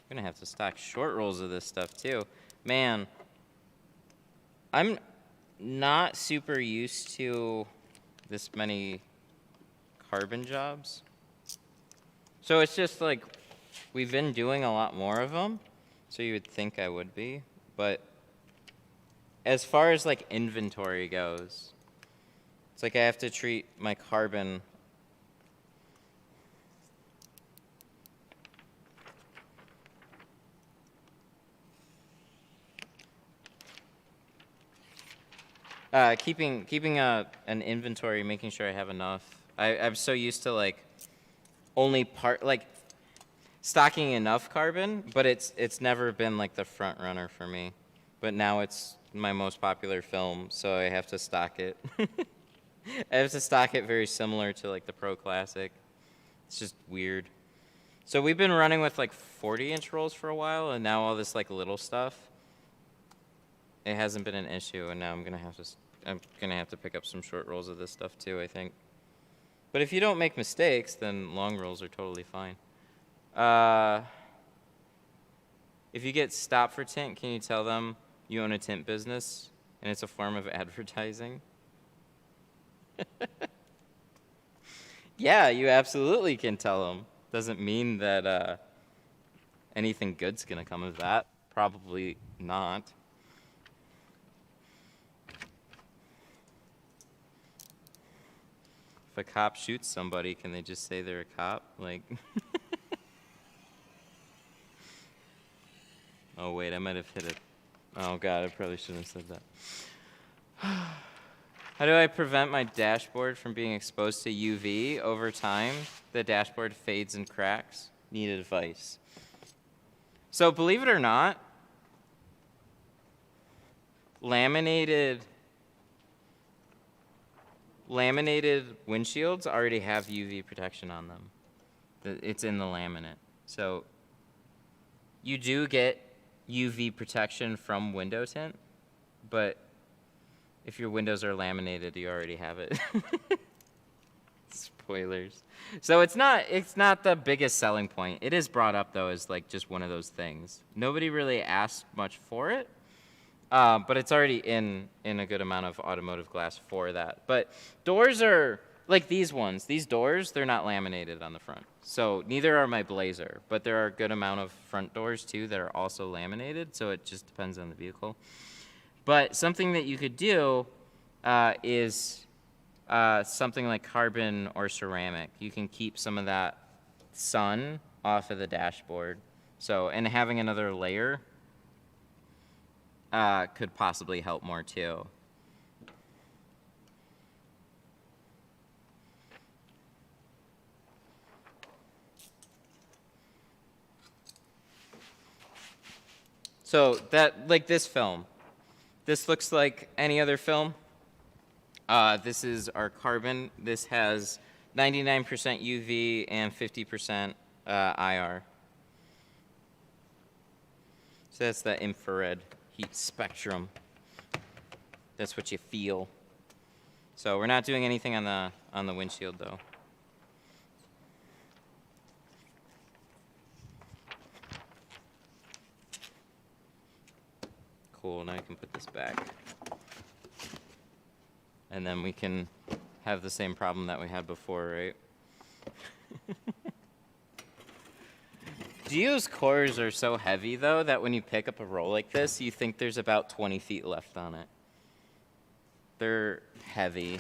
I'm going to have to stock short rolls of this stuff too. Man, I'm not super used to this many carbon jobs. So it's just like, we've been doing a lot more of them, so you would think I would be. But as far as like inventory goes, it's like I have to treat my carbon keeping an inventory, making sure I have enough. I'm so used to like only stocking enough carbon, but it's never been like the front runner for me. But now it's my most popular film, so I have to stock it. I have to stock it very similar to like the Pro Classic. It's just weird. So we've been running with like 40-inch rolls for a while, and now all this like little stuff. It hasn't been an issue, and now I'm gonna have to pick up some short rolls of this stuff too, I think. But if you don't make mistakes, then long rolls are totally fine. If you get stopped for tint, can you tell them you own a tint business and it's a form of advertising? Yeah, you absolutely can tell them. Doesn't mean that anything good's gonna come of that. Probably not. If a cop shoots somebody, can they just say they're a cop? Like, oh wait, I might have hit it. Oh God, I probably shouldn't have said that. How do I prevent my dashboard from being exposed to UV over time? The dashboard fades and cracks. Need advice. So believe it or not, laminated windshields already have UV protection on them. It's in the laminate. So you do get UV protection from window tint, but if your windows are laminated, you already have it. Spoilers. So it's not the biggest selling point. It is brought up though as like just one of those things. Nobody really asked much for it, but it's already in a good amount of automotive glass for that. But doors are like these ones. These doors, they're not laminated on the front. So neither are my Blazer, but there are a good amount of front doors too that are also laminated. So it just depends on the vehicle. But something that you could do is something like carbon or ceramic. You can keep some of that sun off of the dashboard. So, and having another layer could possibly help more too. So that, like this film, this looks like any other film. This is our carbon. This has 99% UV and 50% IR. So that's the infrared heat spectrum. That's what you feel. So we're not doing anything on the windshield though. Cool, now I can put this back. And then we can have the same problem that we had before, right? Geo's cores are so heavy though that when you pick up a roll like this, you think there's about 20 feet left on it. They're heavy.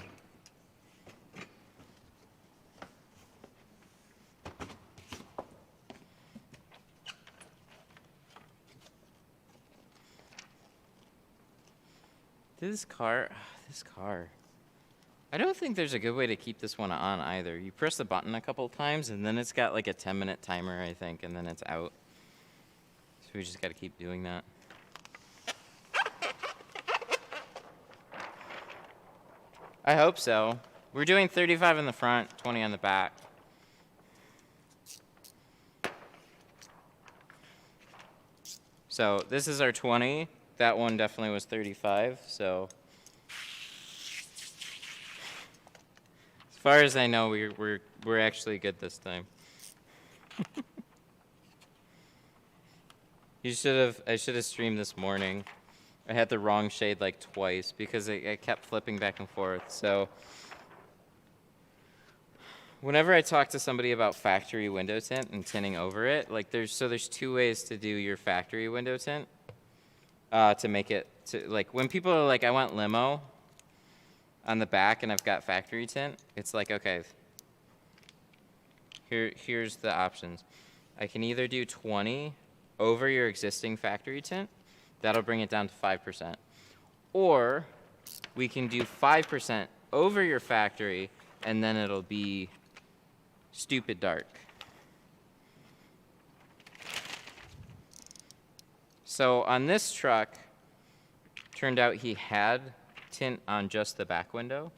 This car. I don't think there's a good way to keep this one on either. You press the button a couple times and then it's got like a 10-minute timer, I think, and then it's out. So we just got to keep doing that. I hope so. We're doing 35 in the front, 20 on the back. So this is our 20. That one definitely was 35, so as far as I know, we're actually good this time. I should have streamed this morning. I had the wrong shade like twice because I kept flipping back and forth. So whenever I talk to somebody about factory window tint and tinting over it, like there's two ways to do your factory window tint to make it to, like, when people are like, I want limo on the back and I've got factory tint, it's like, okay, here's the options. I can either do 20 over your existing factory tint, that'll bring it down to 5%. Or we can do 5% over your factory and then it'll be stupid dark. So on this truck, turned out he had tint on just the back window.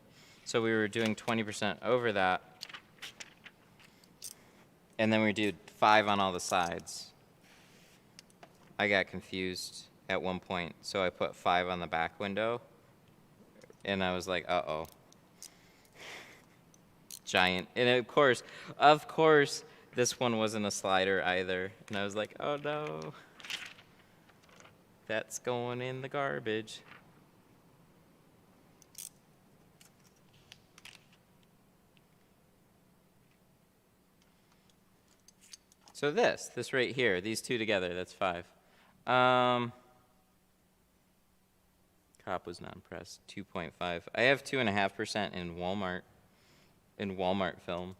So we were doing 20% over that. And then we did 5 on all the sides. I got confused at one point, so I put 5 on the back window. And I was like, uh-oh. Giant. And of course, this one wasn't a slider either. And I was like, oh no. That's going in the garbage. So this right here, these two together, that's 5. Cop was non-pressed, 2.5. I have 2.5% in Walmart film.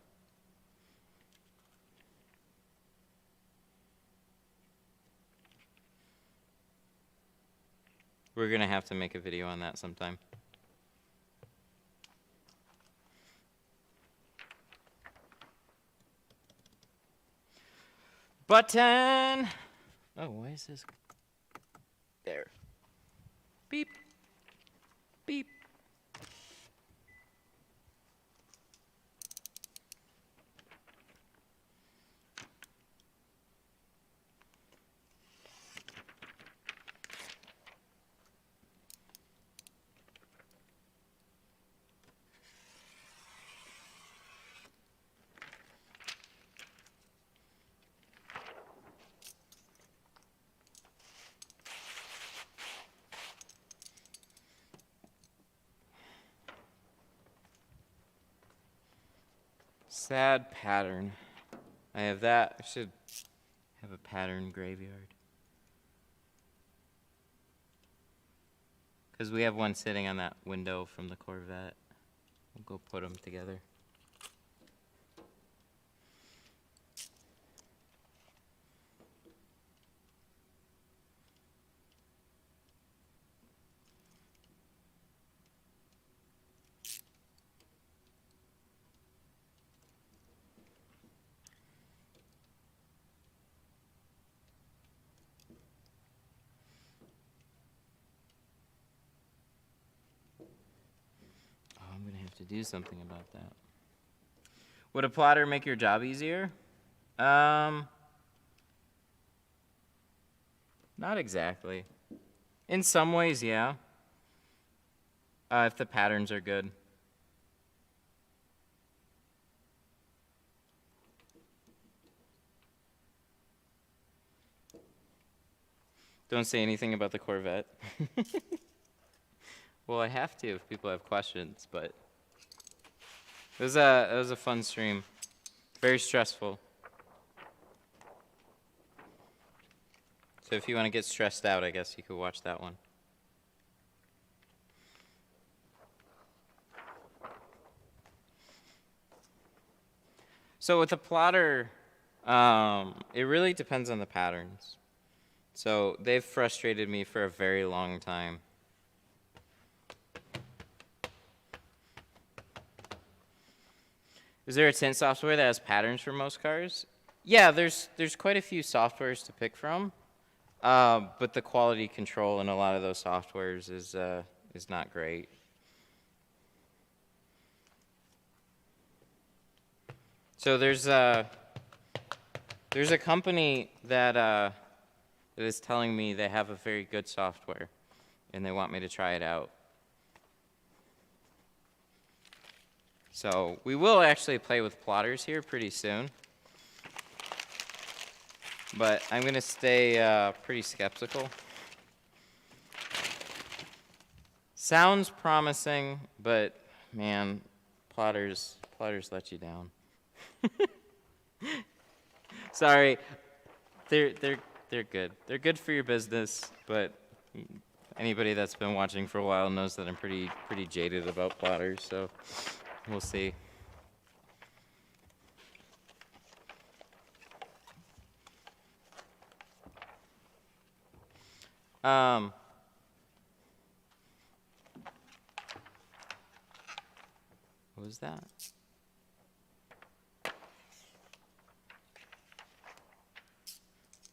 We're gonna have to make a video on that sometime. Button! Oh, why is this? There. Beep. Beep. Sad pattern. I have that. I should have a pattern graveyard. Because we have one sitting on that window from the Corvette. We'll go put them together. I'm going to have to do something about that. Would a plotter make your job easier? Not exactly. In some ways, yeah. If the patterns are good. Don't say anything about the Corvette. Well, I have to if people have questions, but it was a fun stream. Very stressful. So if you want to get stressed out, I guess you could watch that one. So with a plotter, it really depends on the patterns. So they've frustrated me for a very long time. Is there a tint software that has patterns for most cars? Yeah, there's quite a few softwares to pick from, but the quality control in a lot of those softwares is not great. So there's a company that is telling me they have a very good software, and they want me to try it out. So we will actually play with plotters here pretty soon. But I'm going to stay pretty skeptical. Sounds promising, but man, plotters let you down. Sorry. They're good. They're good for your business, but anybody that's been watching for a while knows that I'm pretty jaded about plotters, so we'll see. What was that?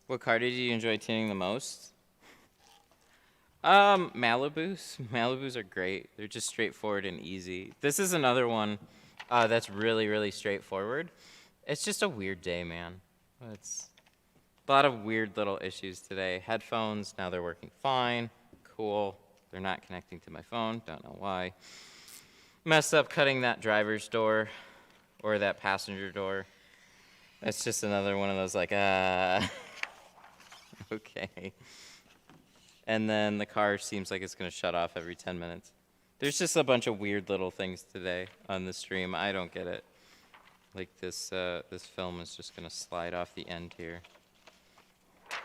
What car did you enjoy tinting the most? Malibus. Malibus are great. They're just straightforward and easy. This is another one that's really straightforward. It's just a weird day, man. It's a lot of weird little issues today. Headphones, now they're working fine. Cool. They're not connecting to my phone. Don't know why. Messed up cutting that driver's door or that passenger door. That's just another one of those like, okay. And then the car seems like it's going to shut off every 10 minutes. There's just a bunch of weird little things today on the stream. I don't get it. Like this film is just going to slide off the end here. So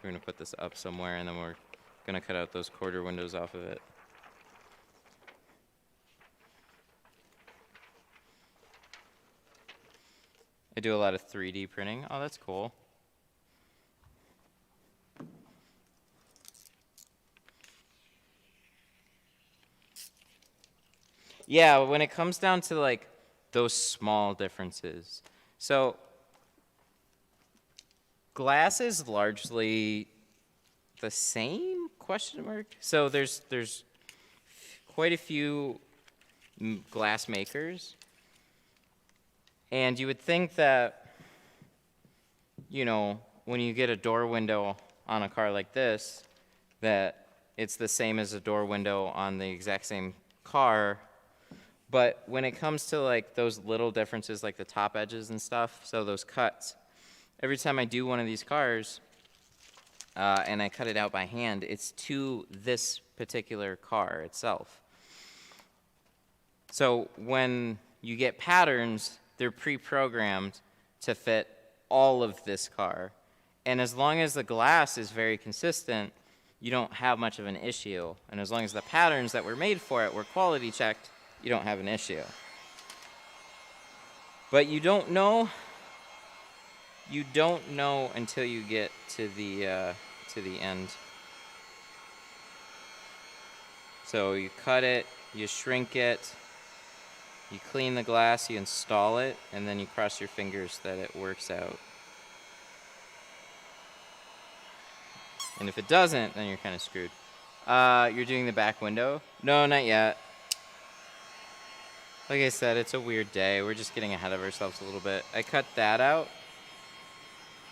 we're going to put this up somewhere, and then we're going to cut out those quarter windows off of it. I do a lot of 3D printing. Oh, that's cool. Yeah, when it comes down to like those small differences. So glass is largely the same, question mark? So there's quite a few glass makers. And you would think that, you know, when you get a door window on a car like this, that it's the same as a door window on the exact same car. But when it comes to like those little differences, like the top edges and stuff, so those cuts, every time I do one of these cars and I cut it out by hand, it's to this particular car itself. So when you get patterns, they're pre-programmed to fit all of this car. And as long as the glass is very consistent, you don't have much of an issue. And as long as the patterns that were made for it were quality checked, you don't have an issue. But you don't know until you get to the end. So you cut it, you shrink it, you clean the glass, you install it, and then you cross your fingers that it works out. And if it doesn't, then you're kind of screwed. You're doing the back window? No, not yet. Like I said, it's a weird day. We're just getting ahead of ourselves a little bit. I cut that out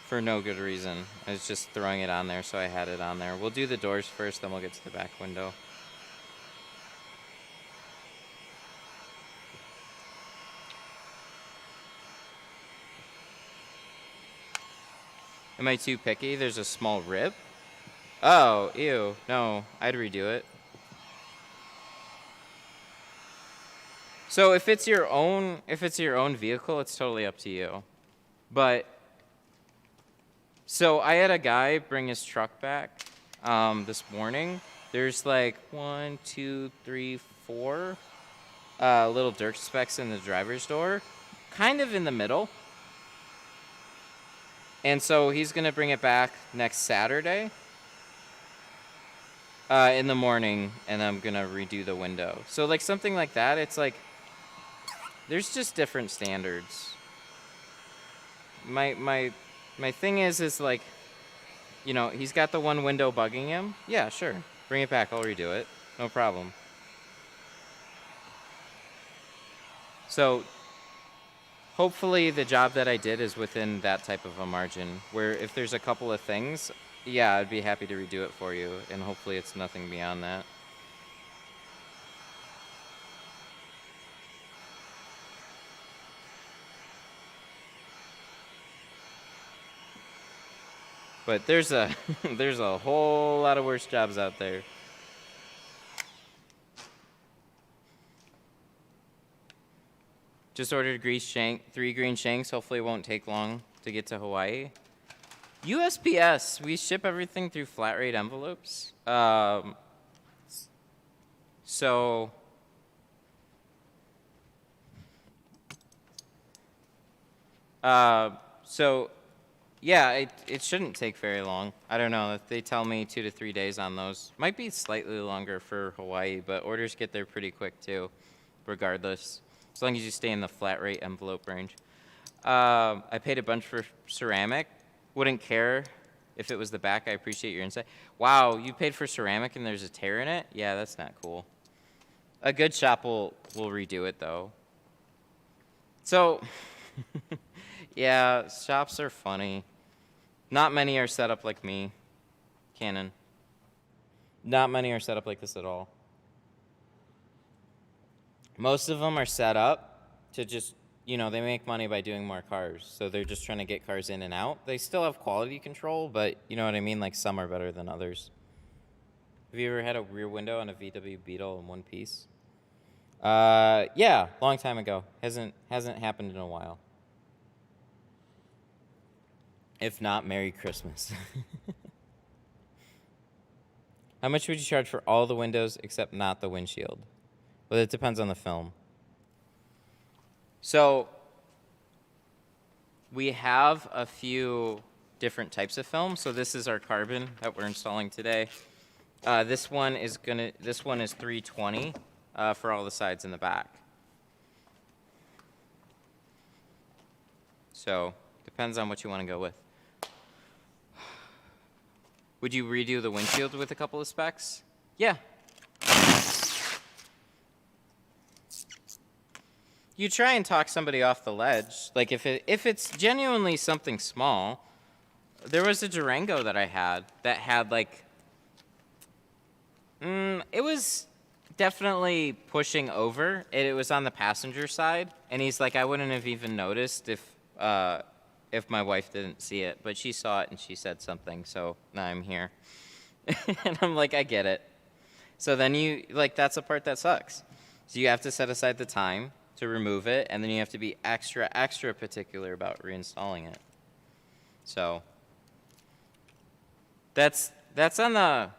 for no good reason. I was just throwing it on there, so I had it on there. We'll do the doors first, then we'll get to the back window. Am I too picky? There's a small rip. Oh, ew. No, I'd redo it. So if it's your own vehicle, it's totally up to you. But so I had a guy bring his truck back this morning. There's like 1, 2, 3, 4 little dirt specks in the driver's door, kind of in the middle. And so he's going to bring it back next Saturday in the morning, and I'm going to redo the window. So like something like that, it's like there's just different standards. My thing is like, you know, he's got the one window bugging him. Yeah, sure. Bring it back. I'll redo it. No problem. So hopefully the job that I did is within that type of a margin, where if there's a couple of things, yeah, I'd be happy to redo it for you, and hopefully it's nothing beyond that. But there's a there's a whole lot of worse jobs out there. Just ordered 3 green shanks. Hopefully it won't take long to get to Hawaii. USPS, we ship everything through flat rate envelopes. So yeah, it shouldn't take very long. I don't know. They tell me 2 to 3 days on those. Might be slightly longer for Hawaii, but orders get there pretty quick too, regardless. As long as you stay in the flat rate envelope range. I paid a bunch for ceramic. Wouldn't care if it was the back. I appreciate your insight. Wow, you paid for ceramic and there's a tear in it? Yeah, that's not cool. A good shop will redo it though. So, yeah, shops are funny. Not many are set up like me, Canon. Not many are set up like this at all. Most of them are set up to just, you know, they make money by doing more cars. So they're just trying to get cars in and out. They still have quality control, but you know what I mean? Like some are better than others. Have you ever had a rear window on a VW Beetle in one piece? Yeah, long time ago. Hasn't happened in a while. If not, Merry Christmas. How much would you charge for all the windows except not the windshield? Well, it depends on the film. So we have a few different types of film. So this is our carbon that we're installing today. This one is 320 for all the sides and the back. So depends on what you want to go with. Would you redo the windshield with a couple of specs? Yeah. You try and talk somebody off the ledge. Like if it's genuinely something small, there was a Durango that I had that had like, it was definitely pushing over. It was on the passenger side, and he's like, I wouldn't have even noticed if my wife didn't see it, but she saw it and she said something, so now I'm here. And I'm like, I get it. So then that's the part that sucks. So you have to set aside the time to remove it, and then you have to be extra, extra particular about reinstalling it. So that's on the,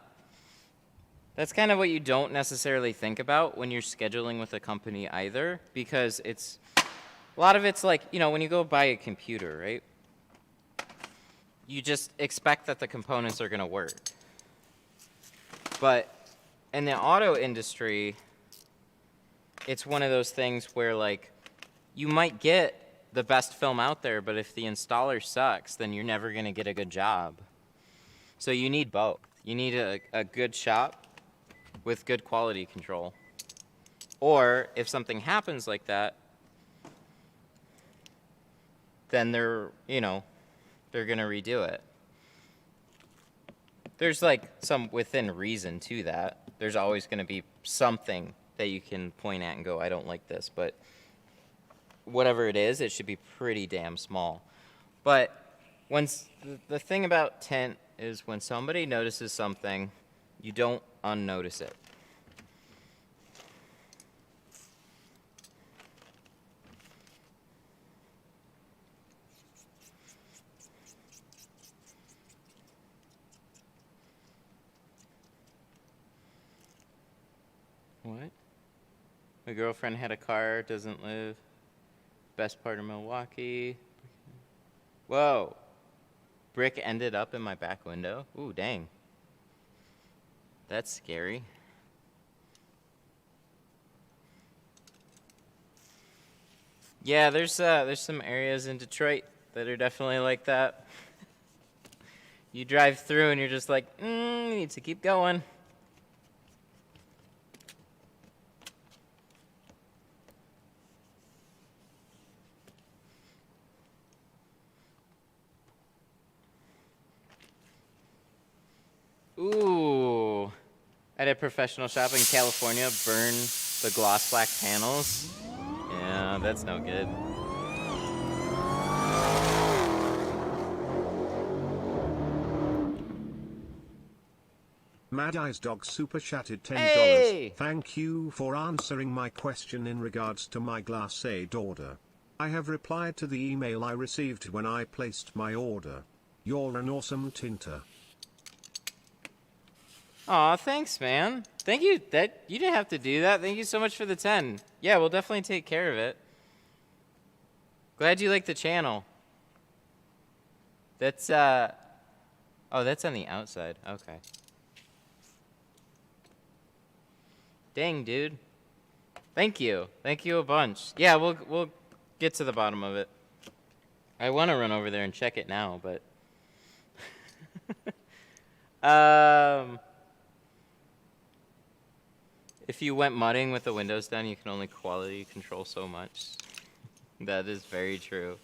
that's kind of what you don't necessarily think about when you're scheduling with a company either, because it's, a lot of it's like, you know, when you go buy a computer, right? You just expect that the components are going to work. But in the auto industry, it's one of those things where, like, you might get the best film out there, but if the installer sucks, then you're never going to get a good job. So you need both. You need a good shop with good quality control. Or if something happens like that, then they're, you know, they're going to redo it. There's like some within reason to that. There's always going to be something that you can point at and go, I don't like this, but whatever it is, it should be pretty damn small. But the thing about tint is when somebody notices something, you don't unnotice it. What? My girlfriend had a car, doesn't live. Best part of Milwaukee. Whoa. Brick ended up in my back window? Ooh, dang. That's scary. Yeah, there's some areas in Detroit that are definitely like that. You drive through and you're just like, you need to keep going. Ooh, at a professional shop in California, burn the gloss black panels. Yeah, that's no good. Mad Eyes Dog super chatted $10. Hey! Thank you for answering my question in regards to my Glass Aid order. I have replied to the email I received when I placed my order. You're an awesome tinter. Aw, thanks, man. Thank you. That you didn't have to do that. Thank you so much for the 10. Yeah, we'll definitely take care of it. Glad you like the channel. That's oh, that's on the outside. Okay. Dang, dude. Thank you. Thank you a bunch. Yeah, we'll get to the bottom of it. I want to run over there and check it now, but if you went mudding with the windows down, you can only quality control so much. That is very true.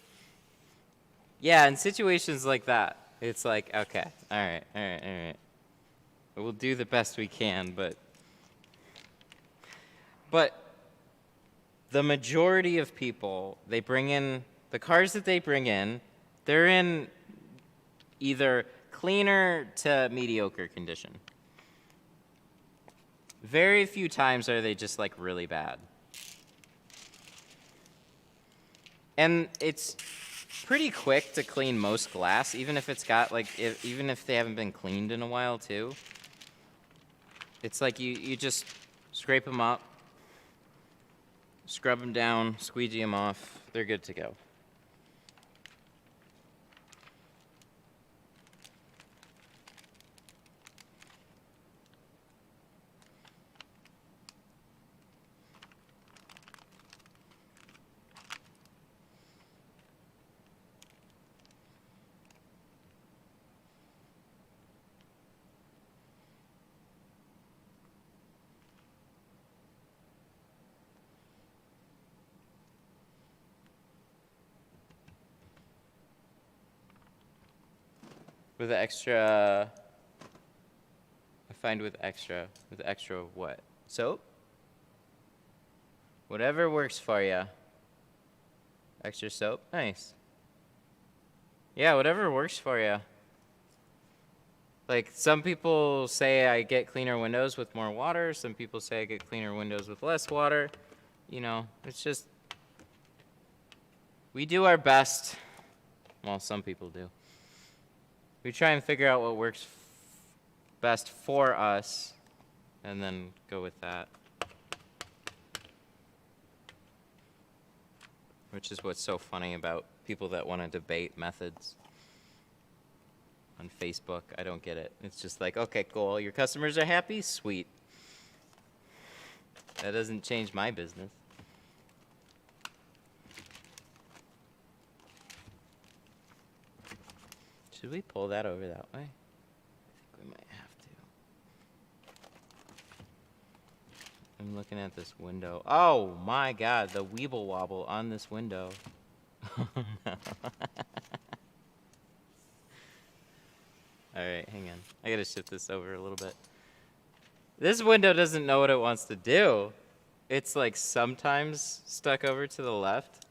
Yeah, in situations like that, it's like, okay, all right. We'll do the best we can, but the majority of people, they bring in, the cars that they bring in, they're in either cleaner to mediocre condition. Very few times are they just like really bad. And it's pretty quick to clean most glass, even if it's got like, even if they haven't been cleaned in a while too. It's like you just scrape them up, scrub them down, squeegee them off, they're good to go. With extra, I find with extra what? Soap? Whatever works for you. Extra soap? Nice. Yeah, whatever works for you. Like, some people say I get cleaner windows with more water. Some people say I get cleaner windows with less water. You know, it's just We do our best. Well, some people do. We try and figure out what works best for us, and then go with that. Which is what's so funny about people that want to debate methods on Facebook. I don't get it. It's just like, okay, cool. Your customers are happy? Sweet. That doesn't change my business. Should we pull that over that way? I think we might have to. I'm looking at this window. Oh my god, the weeble wobble on this window. Oh no. Alright, hang on. I gotta shift this over a little bit. This window doesn't know what it wants to do. It's like sometimes stuck over to the left.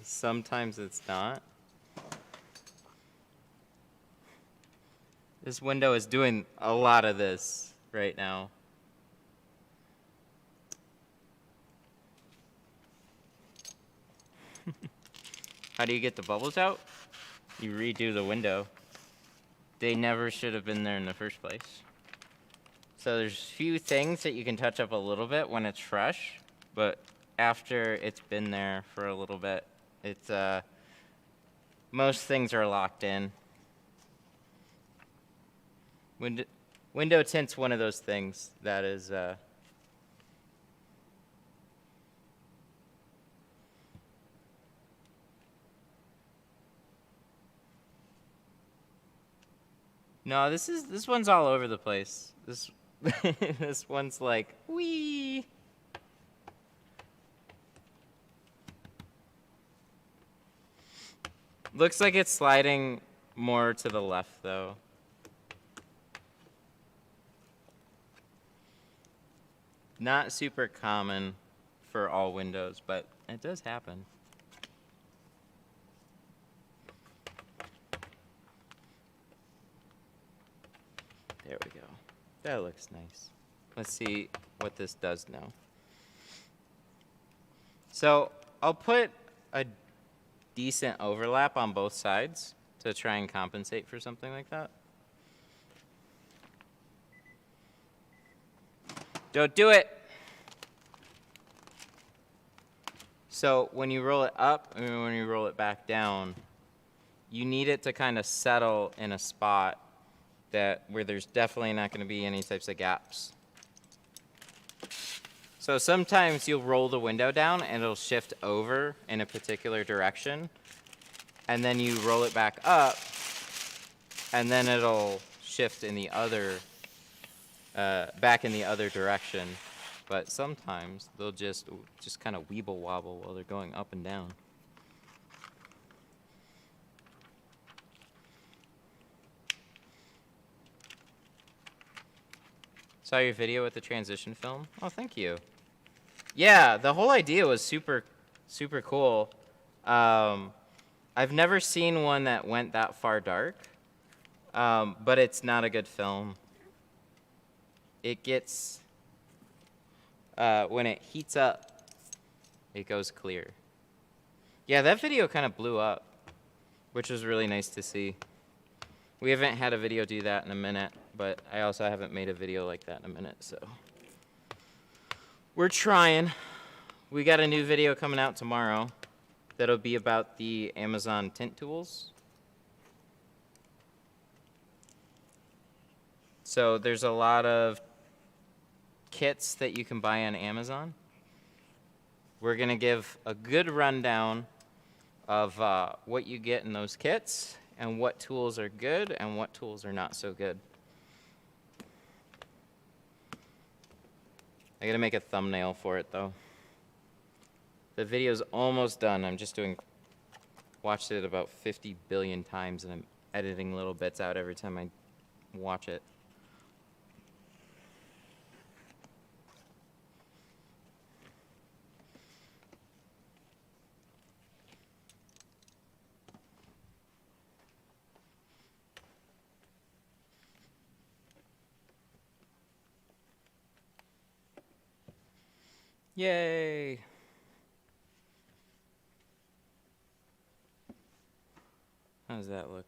Sometimes it's not. This window is doing a lot of this right now. How do you get the bubbles out? You redo the window. They never should have been there in the first place. So there's few things that you can touch up a little bit when it's fresh, but after it's been there for a little bit, it's most things are locked in. Window tint's one of those things that is no, this one's all over the place. This this one's like wee. Looks like it's sliding more to the left though. Not super common for all windows, but it does happen. There we go. That looks nice. Let's see what this does now. So I'll put a decent overlap on both sides to try and compensate for something like that. Don't do it. So when you roll it up and when you roll it back down, you need it to kind of settle in a spot that where there's definitely not going to be any types of gaps. So sometimes you'll roll the window down and it'll shift over in a particular direction, and then you roll it back up and then it'll shift in the other back in the other direction. But sometimes they'll just kind of weeble wobble while they're going up and down. Saw your video with the transition film. Oh, thank you. Yeah, the whole idea was super cool. I've never seen one that went that far dark, but it's not a good film. It gets, when it heats up, it goes clear. Yeah, that video kind of blew up, which was really nice to see. We haven't had a video do that in a minute, but I also haven't made a video like that in a minute, so. We're trying. We got a new video coming out tomorrow that'll be about the Amazon tint tools. So there's a lot of kits that you can buy on Amazon. We're gonna give a good rundown of what you get in those kits and what tools are good and what tools are not so good. I gotta make a thumbnail for it though. The video's almost done. I'm just watched it about 50 billion times and I'm editing little bits out every time I watch it. Yay! How does that look?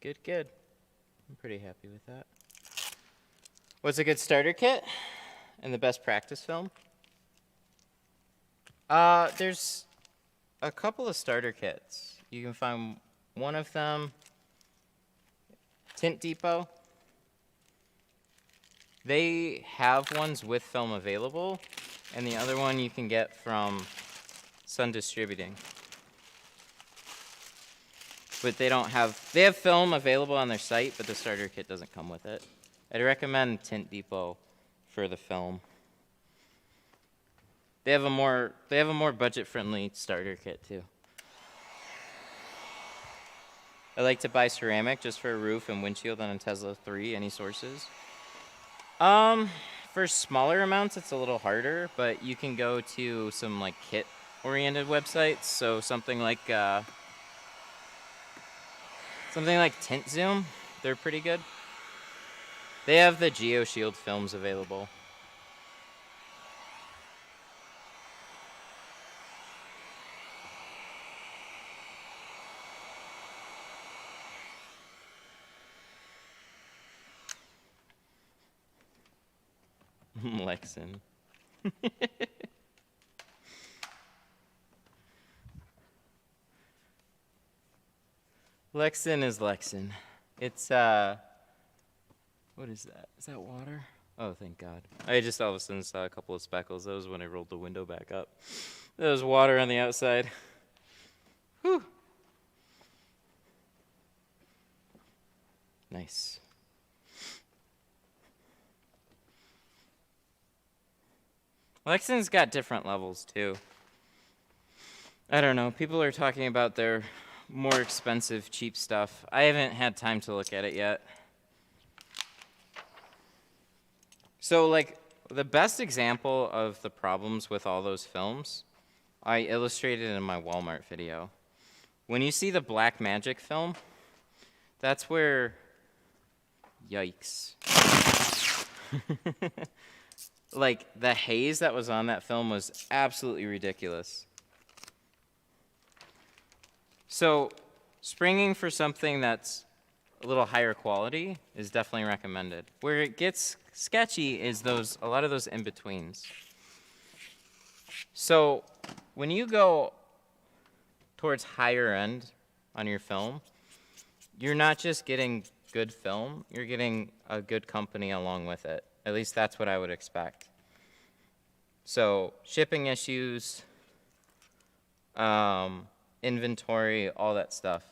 Good. Good. I'm pretty happy with that. What's a good starter kit and the best practice film? There's a couple of starter kits. You can find one of them, Tint Depot. They have ones with film available, and the other one you can get from Sun Distributing. But they have film available on their site, but the starter kit doesn't come with it. I'd recommend Tint Depot for the film. They have a more budget-friendly starter kit too. I like to buy ceramic just for a roof and windshield on a Tesla 3. Any sources? For smaller amounts, it's a little harder, but you can go to some like kit-oriented websites. So something like Tint Zoom, they're pretty good. They have the GeoShield films available. Lexan. Lexan is Lexan. It's, what is that? Is that water? Oh, thank God. I just all of a sudden saw a couple of speckles. That was when I rolled the window back up. There was water on the outside. Whew. Nice. Lexan's got different levels, too. I don't know. People are talking about their more expensive, cheap stuff. I haven't had time to look at it yet. So, like, the best example of the problems with all those films, I illustrated in my Walmart video. When you see the Black Magic film, that's where, yikes. Like, the haze that was on that film was absolutely ridiculous. So, springing for something that's a little higher quality is definitely recommended. Where it gets sketchy is a lot of those in-betweens. So, when you go towards higher end on your film, you're not just getting good film, you're getting a good company along with it. At least that's what I would expect. So, shipping issues, inventory, all that stuff,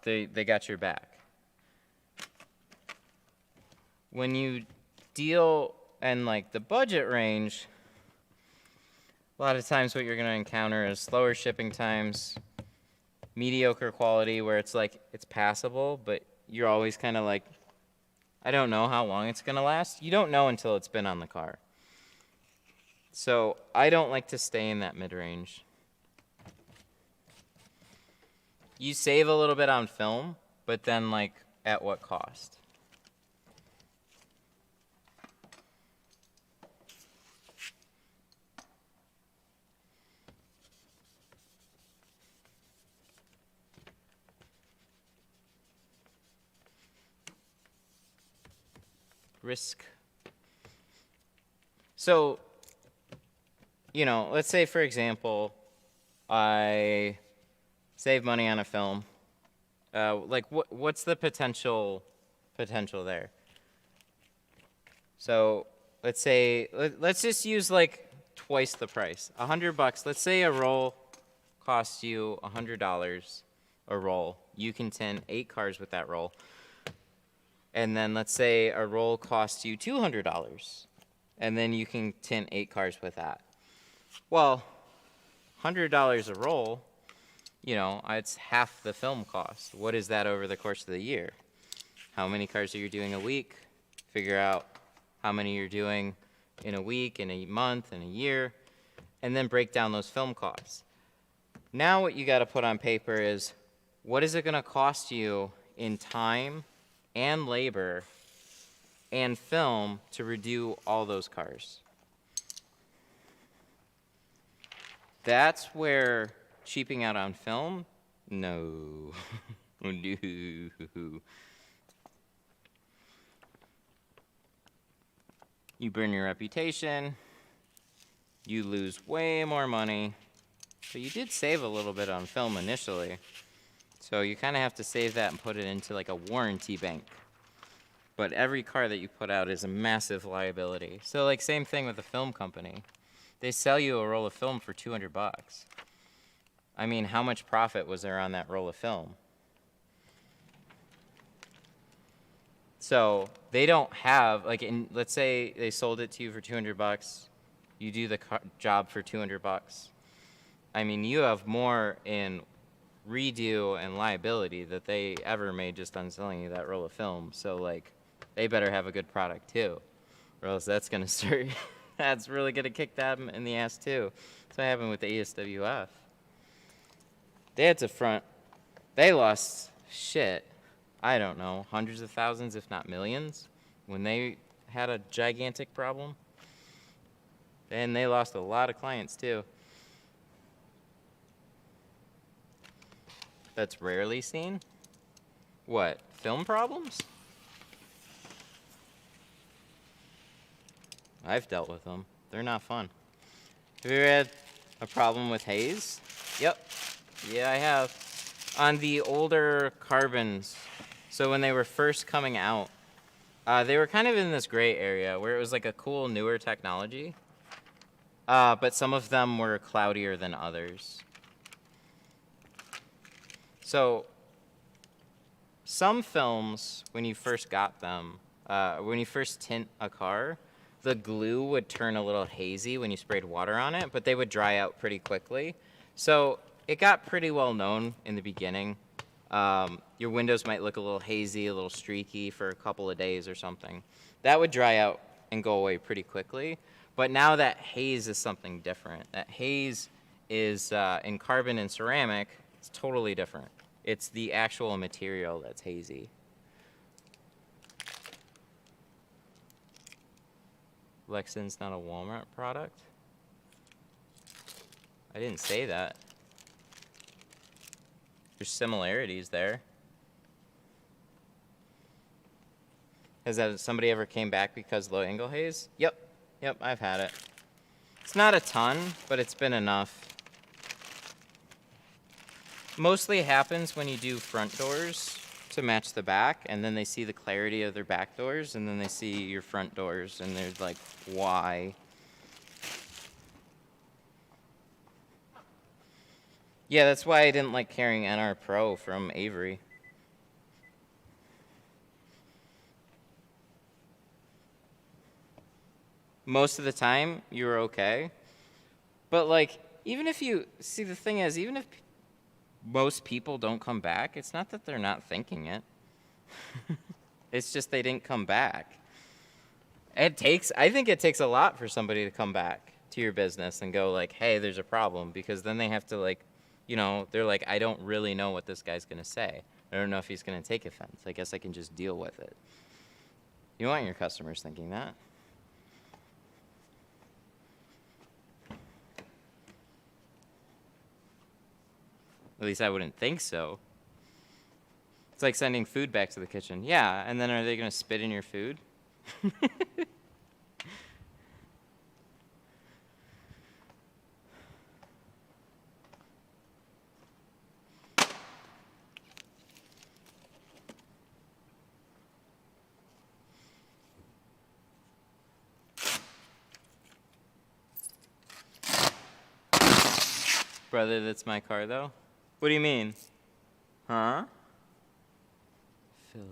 they got your back. When you deal in like the budget range, a lot of times what you're going to encounter is slower shipping times, mediocre quality where it's like it's passable, but you're always kind of like, I don't know how long it's going to last. You don't know until it's been on the car. So I don't like to stay in that mid-range. You save a little bit on film, but then like at what cost? Risk. So, you know, let's say, for example, I save money on a film. Like, what's the potential there? So, let's say, let's just use, like, twice the price. $100. Let's say a roll costs you $100 a roll. You can tint 8 cars with that roll. And then let's say a roll costs you $200. And then you can tint 8 cars with that. Well, $100 a roll, you know, it's half the film cost. What is that over the course of the year? How many cars are you doing a week? Figure out how many you're doing in a week, in a month, in a year, and then break down those film costs. Now what you got to put on paper is, what is it going to cost you in time and labor and film to redo all those cars. That's where cheaping out on film, no. No. You burn your reputation, you lose way more money, but you did save a little bit on film initially. So you kind of have to save that and put it into like a warranty bank. But every car that you put out is a massive liability. So like same thing with the film company. They sell you a roll of film for $200. I mean, how much profit was there on that roll of film? So they don't have, like, let's say they sold it to you for $200. You do the job for $200. I mean, you have more in redo and liability that they ever made just on selling you that roll of film. So, like, they better have a good product too, or else that's gonna start. That's really gonna kick them in the ass too. That's what happened with the ASWF. They had to front. They lost shit. I don't know, hundreds of thousands, if not millions, when they had a gigantic problem. And they lost a lot of clients too. That's rarely seen. What, film problems? I've dealt with them. They're not fun. Have you ever had a problem with haze? Yep. Yeah, I have. On the older carbons, so when they were first coming out, they were kind of in this gray area where it was like a cool newer technology, but some of them were cloudier than others. So some films, when you first got them, when you first tint a car, the glue would turn a little hazy when you sprayed water on it, but they would dry out pretty quickly. So it got pretty well known in the beginning. Your windows might look a little hazy, a little streaky for a couple of days or something. That would dry out and go away pretty quickly. But now that haze is something different. That haze is in carbon and ceramic, it's totally different. It's the actual material that's hazy. Lexin's not a Walmart product? I didn't say that. There's similarities there. Has somebody ever came back because low angle haze? Yep, I've had it. It's not a ton, but it's been enough. Mostly happens when you do front doors to match the back, and then they see the clarity of their back doors, and then they see your front doors, and they're like, why? Yeah, that's why I didn't like carrying NR Pro from Avery. Most of the time, you were okay. But like, even if you, see the thing is, even if most people don't come back, it's not that they're not thinking it. It's just they didn't come back. I think it takes a lot for somebody to come back to your business and go like, hey, there's a problem, because then they have to like, you know, they're like, I don't really know what this guy's gonna say. I don't know if he's gonna take offense. I guess I can just deal with it. You want your customers thinking that. At least I wouldn't think so. It's like sending food back to the kitchen. Yeah, and then are they gonna spit in your food? Brother, that's my car though? What do you mean? Huh? Philip.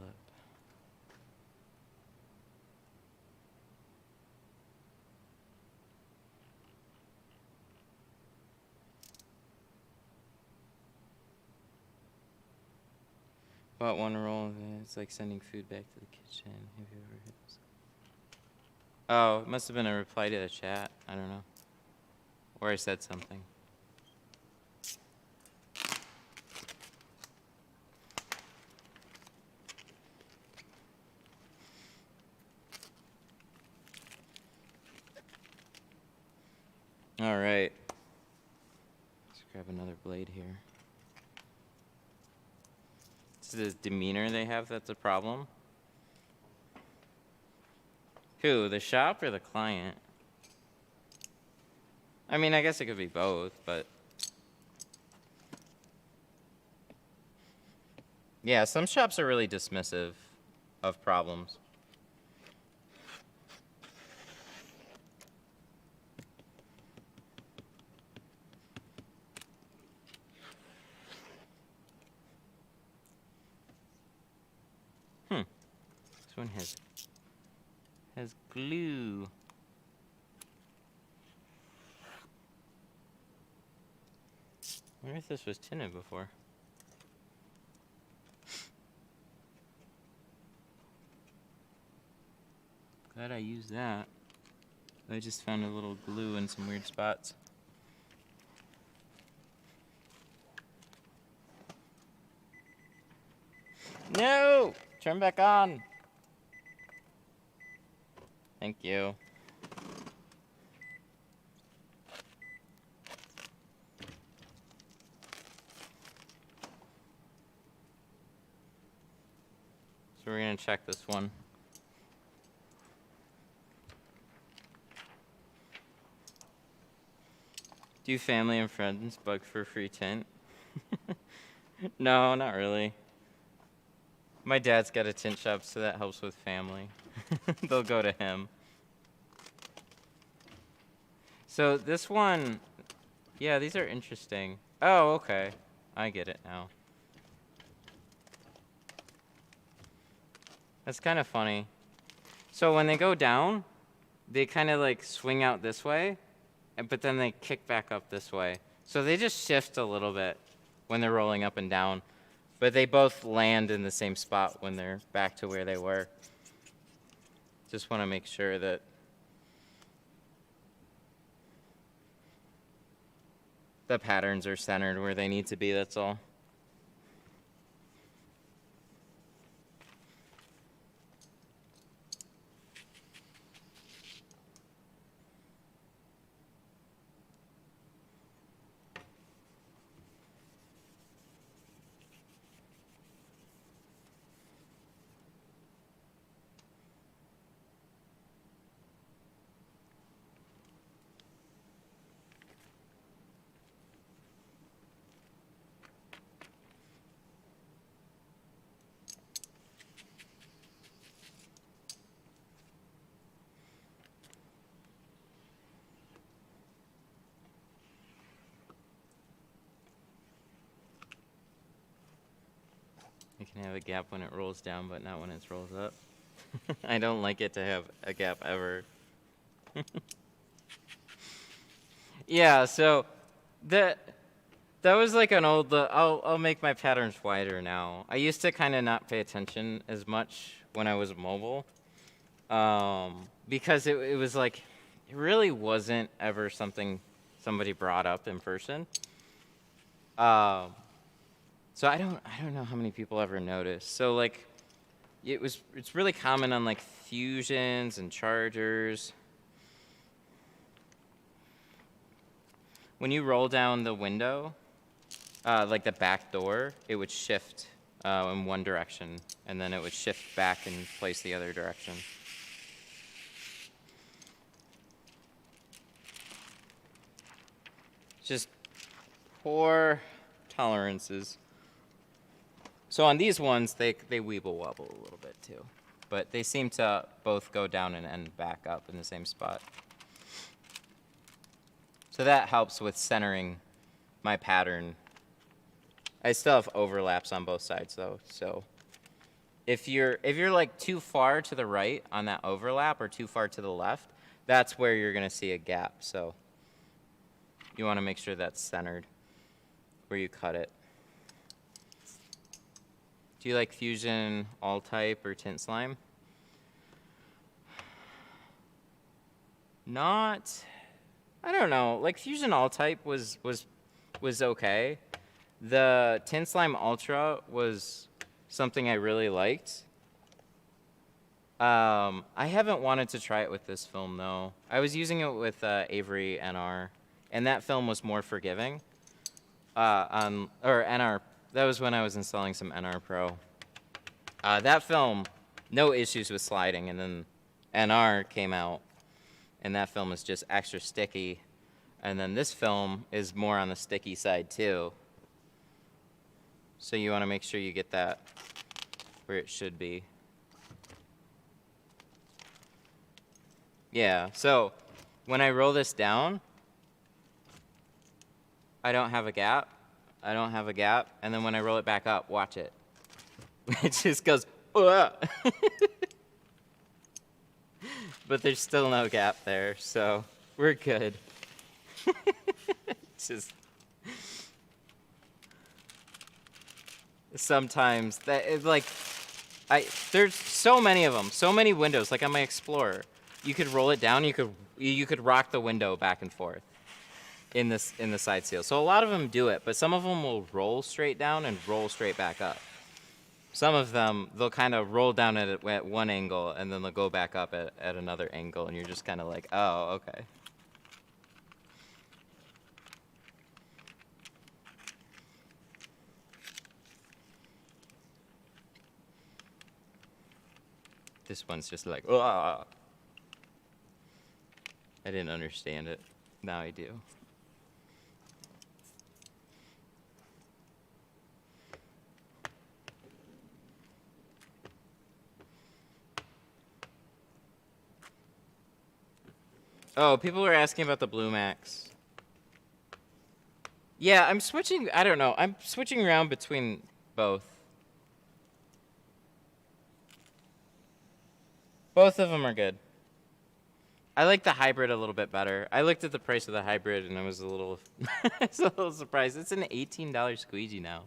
Bought one roll of it. It's like sending food back to the kitchen. Have you ever heard this? Oh, it must have been a reply to the chat. I don't know. Or I said something. All right. Let's grab another blade here. It's the demeanor they have that's a problem. Who, the shop or the client? I mean, I guess it could be both, but... Yeah, some shops are really dismissive of problems. This one has glue. I wonder if this was tinted before. Glad I used that. I just found a little glue in some weird spots. No! Turn back on. Thank you. So we're gonna check this one. Do family and friends bug for free tint? No, not really. My dad's got a tint shop, so that helps with family. They'll go to him. So this one, yeah, these are interesting. Oh, okay. I get it now. That's kind of funny. So when they go down, they kind of like swing out this way, but then they kick back up this way. So they just shift a little bit when they're rolling up and down, but they both land in the same spot when they're back to where they were. Just want to make sure that the patterns are centered where they need to be, that's all. It can have a gap when it rolls down, but not when it rolls up. I don't like it to have a gap ever. Yeah, so that was like an old, I'll make my patterns wider now. I used to kind of not pay attention as much when I was mobile, because it was like, it really wasn't ever something somebody brought up in person. So I don't know how many people ever noticed. So like, it's really common on like fusions and chargers. When you roll down the window, like the back door, it would shift in one direction, and then it would shift back and place the other direction. Just poor tolerances. So on these ones, they weeble wobble a little bit too, but they seem to both go down and end back up in the same spot. So that helps with centering my pattern. I still have overlaps on both sides though, so if you're like too far to the right on that overlap or too far to the left, that's where you're gonna see a gap. So you wanna make sure that's centered where you cut it. Do you like Fusion All-Type or Tint Slime? Not, I don't know. Like Fusion All-Type was okay. The Tint Slime Ultra was something I really liked. I haven't wanted to try it with this film though. I was using it with Avery NR, and that film was more forgiving. Or NR. That was when I was installing some NR Pro. That film, no issues with sliding, and then NR came out, and that film is just extra sticky. And then this film is more on the sticky side too. So you want to make sure you get that where it should be. Yeah, so when I roll this down, I don't have a gap. I don't have a gap. And then when I roll it back up, watch it. It just goes, "Ugh." But there's still no gap there, so we're good. Just sometimes that is like, there's so many of them, so many windows. Like on my Explorer, you could roll it down, you could rock the window back and forth in the side seal. So a lot of them do it, but some of them will roll straight down and roll straight back up. Some of them, they'll kind of roll down at one angle, and then they'll go back up at another angle, and you're just kind of like, oh, okay. This one's just like, ugh. I didn't understand it. Now I do. Oh, people were asking about the Blue Max. Yeah, I'm switching, I don't know. I'm switching around between both. Both of them are good. I like the hybrid a little bit better. I looked at the price of the hybrid and I was a little, surprised. It's an $18 squeegee now.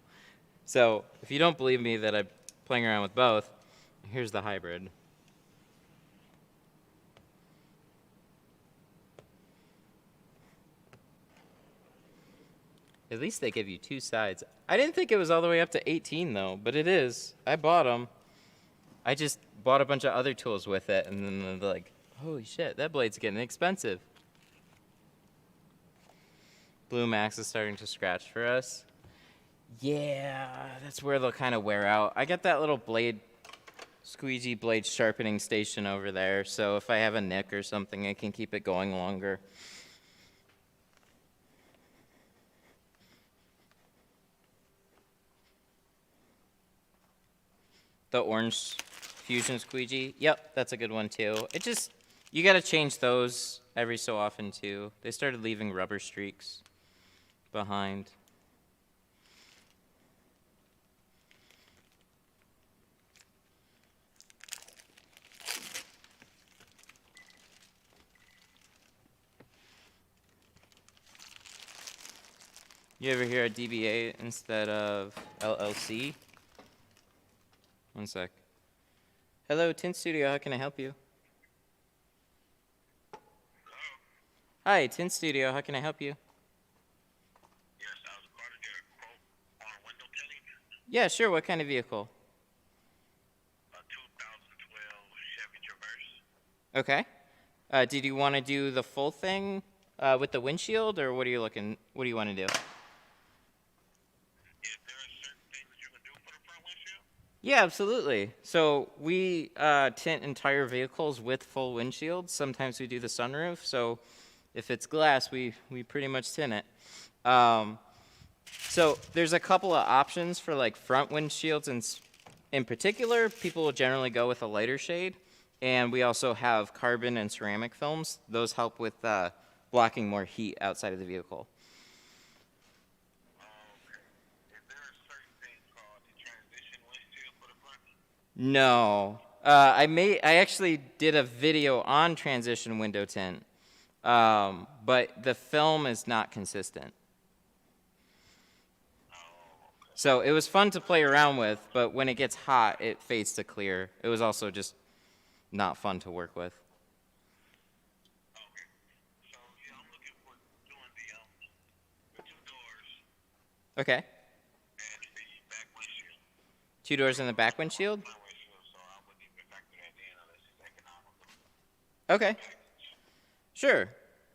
So if you don't believe me that I'm playing around with both, here's the hybrid. At least they give you two sides. I didn't think it was all the way up to 18 though, but it is. I bought them. I just bought a bunch of other tools with it, and then they're like, holy shit, that blade's getting expensive. Blue Max is starting to scratch for us. Yeah, that's where they'll kind of wear out. I got that little squeegee blade sharpening station over there, so if I have a nick or something, I can keep it going longer. The orange Fusion squeegee. Yep, that's a good one too. It just, you gotta change those every so often too. They started leaving rubber streaks behind. You ever hear a DBA instead of LLC? One sec. Hello, Tint Studio, how can I help you? Hello? Hi, Tint Studio, how can I help you? Yes, I was calling to get a quote on window tinting. Yeah, sure, what kind of vehicle? A 2012 Chevy Traverse. Okay. Did you want to do the full thing with the windshield, or what do you want to do? Is there a certain thing that you can do for the front windshield? Yeah, absolutely. So we tint entire vehicles with full windshields. Sometimes we do the sunroof, so if it's glass, we pretty much tint it. So there's a couple of options for like front windshields, and in particular, people will generally go with a lighter shade. And we also have carbon and ceramic films. Those help with blocking more heat outside of the vehicle. Okay. Is there a certain thing called the transition windshield for the front? No. I actually did a video on transition window tint, but the film is not consistent. So it was fun to play around with, but when it gets hot, it fades to clear. It was also just not fun to work with. Okay. So, yeah, I'm looking for doing the 2 doors Okay. and the back windshield. 2 doors in the back windshield? Front windshield, so I wouldn't even factor that in unless it's economical. Okay. Sure.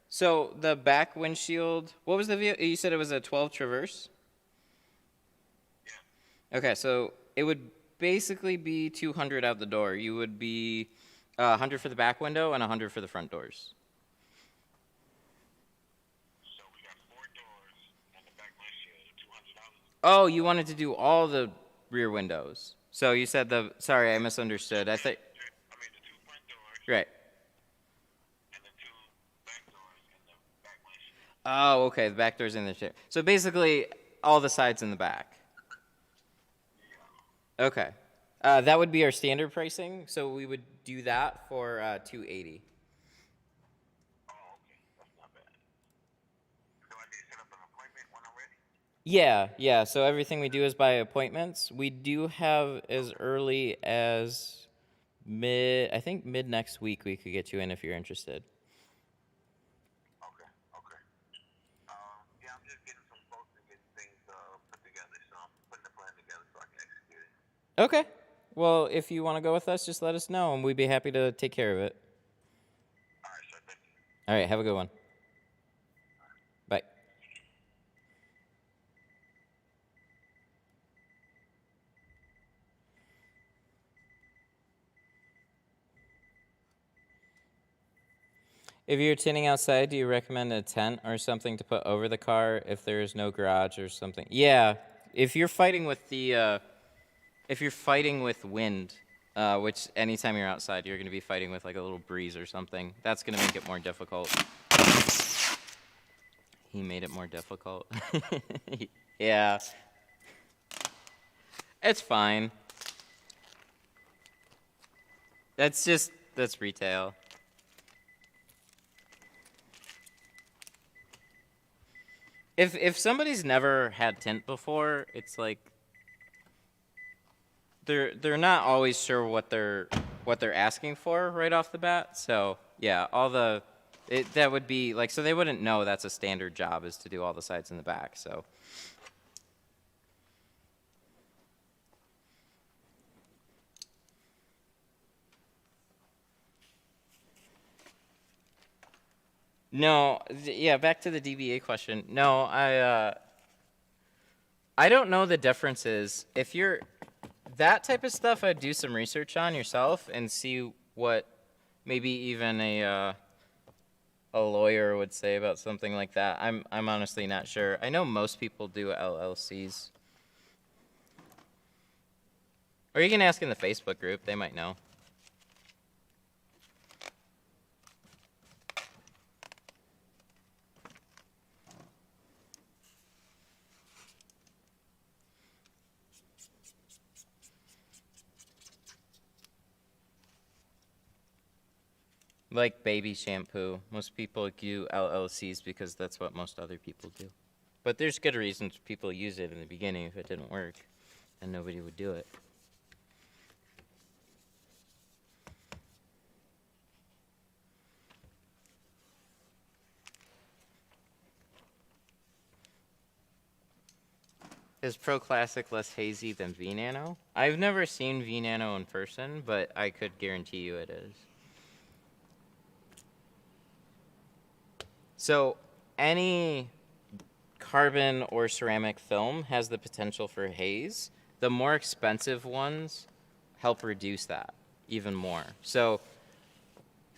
So the back windshield, what was the vehicle? You said it was a 12 Traverse? Yeah. Okay, so it would basically be 200 out the door. You would be 100 for the back window and 100 for the front doors. So we got 4 doors and the back windshield, $200. Oh, you wanted to do all the rear windows. So you said sorry, I misunderstood. I thought, I mean, the 2 front doors right. and the 2 back doors and the back windshield. Oh, okay, the back door's in the chair. So basically, all the sides in the back. Okay. That would be our standard pricing, so we would do that for $280. Oh, okay. That's not bad. Do I need to set up an appointment when I'm ready? Yeah. So everything we do is by appointments. We do have as early as I think mid next week we could get you in if you're interested. Okay. Yeah, I'm just getting some quotes and getting things put together, so I'm putting the plan together so I can execute it. Okay. Well, if you want to go with us, just let us know, and we'd be happy to take care of it. All right, sure, thank you. All right, have a good one. Bye. If you're tinting outside, do you recommend a tent or something to put over the car if there is no garage or something? Yeah, if you're fighting with wind, which anytime you're outside, you're going to be fighting with like a little breeze or something. That's going to make it more difficult. He made it more difficult. Yeah. It's fine. That's retail. If somebody's never had tint before, it's like they're not always sure what they're asking for right off the bat. So yeah, that would be like, so they wouldn't know that's a standard job is to do all the sides in the back. So no, yeah, back to the DBA question. No, I don't know the differences. If you're that type of stuff, I'd do some research on yourself and see what maybe even a lawyer would say about something like that. I'm honestly not sure. I know most people do LLCs. Or you can ask in the Facebook group. They might know. Like baby shampoo. Most people do LLCs because that's what most other people do. But there's good reasons people use it in the beginning if it didn't work, and nobody would do it. Is Pro Classic less hazy than V Nano? I've never seen V Nano in person, but I could guarantee you it is. So any carbon or ceramic film has the potential for haze. The more expensive ones help reduce that even more. So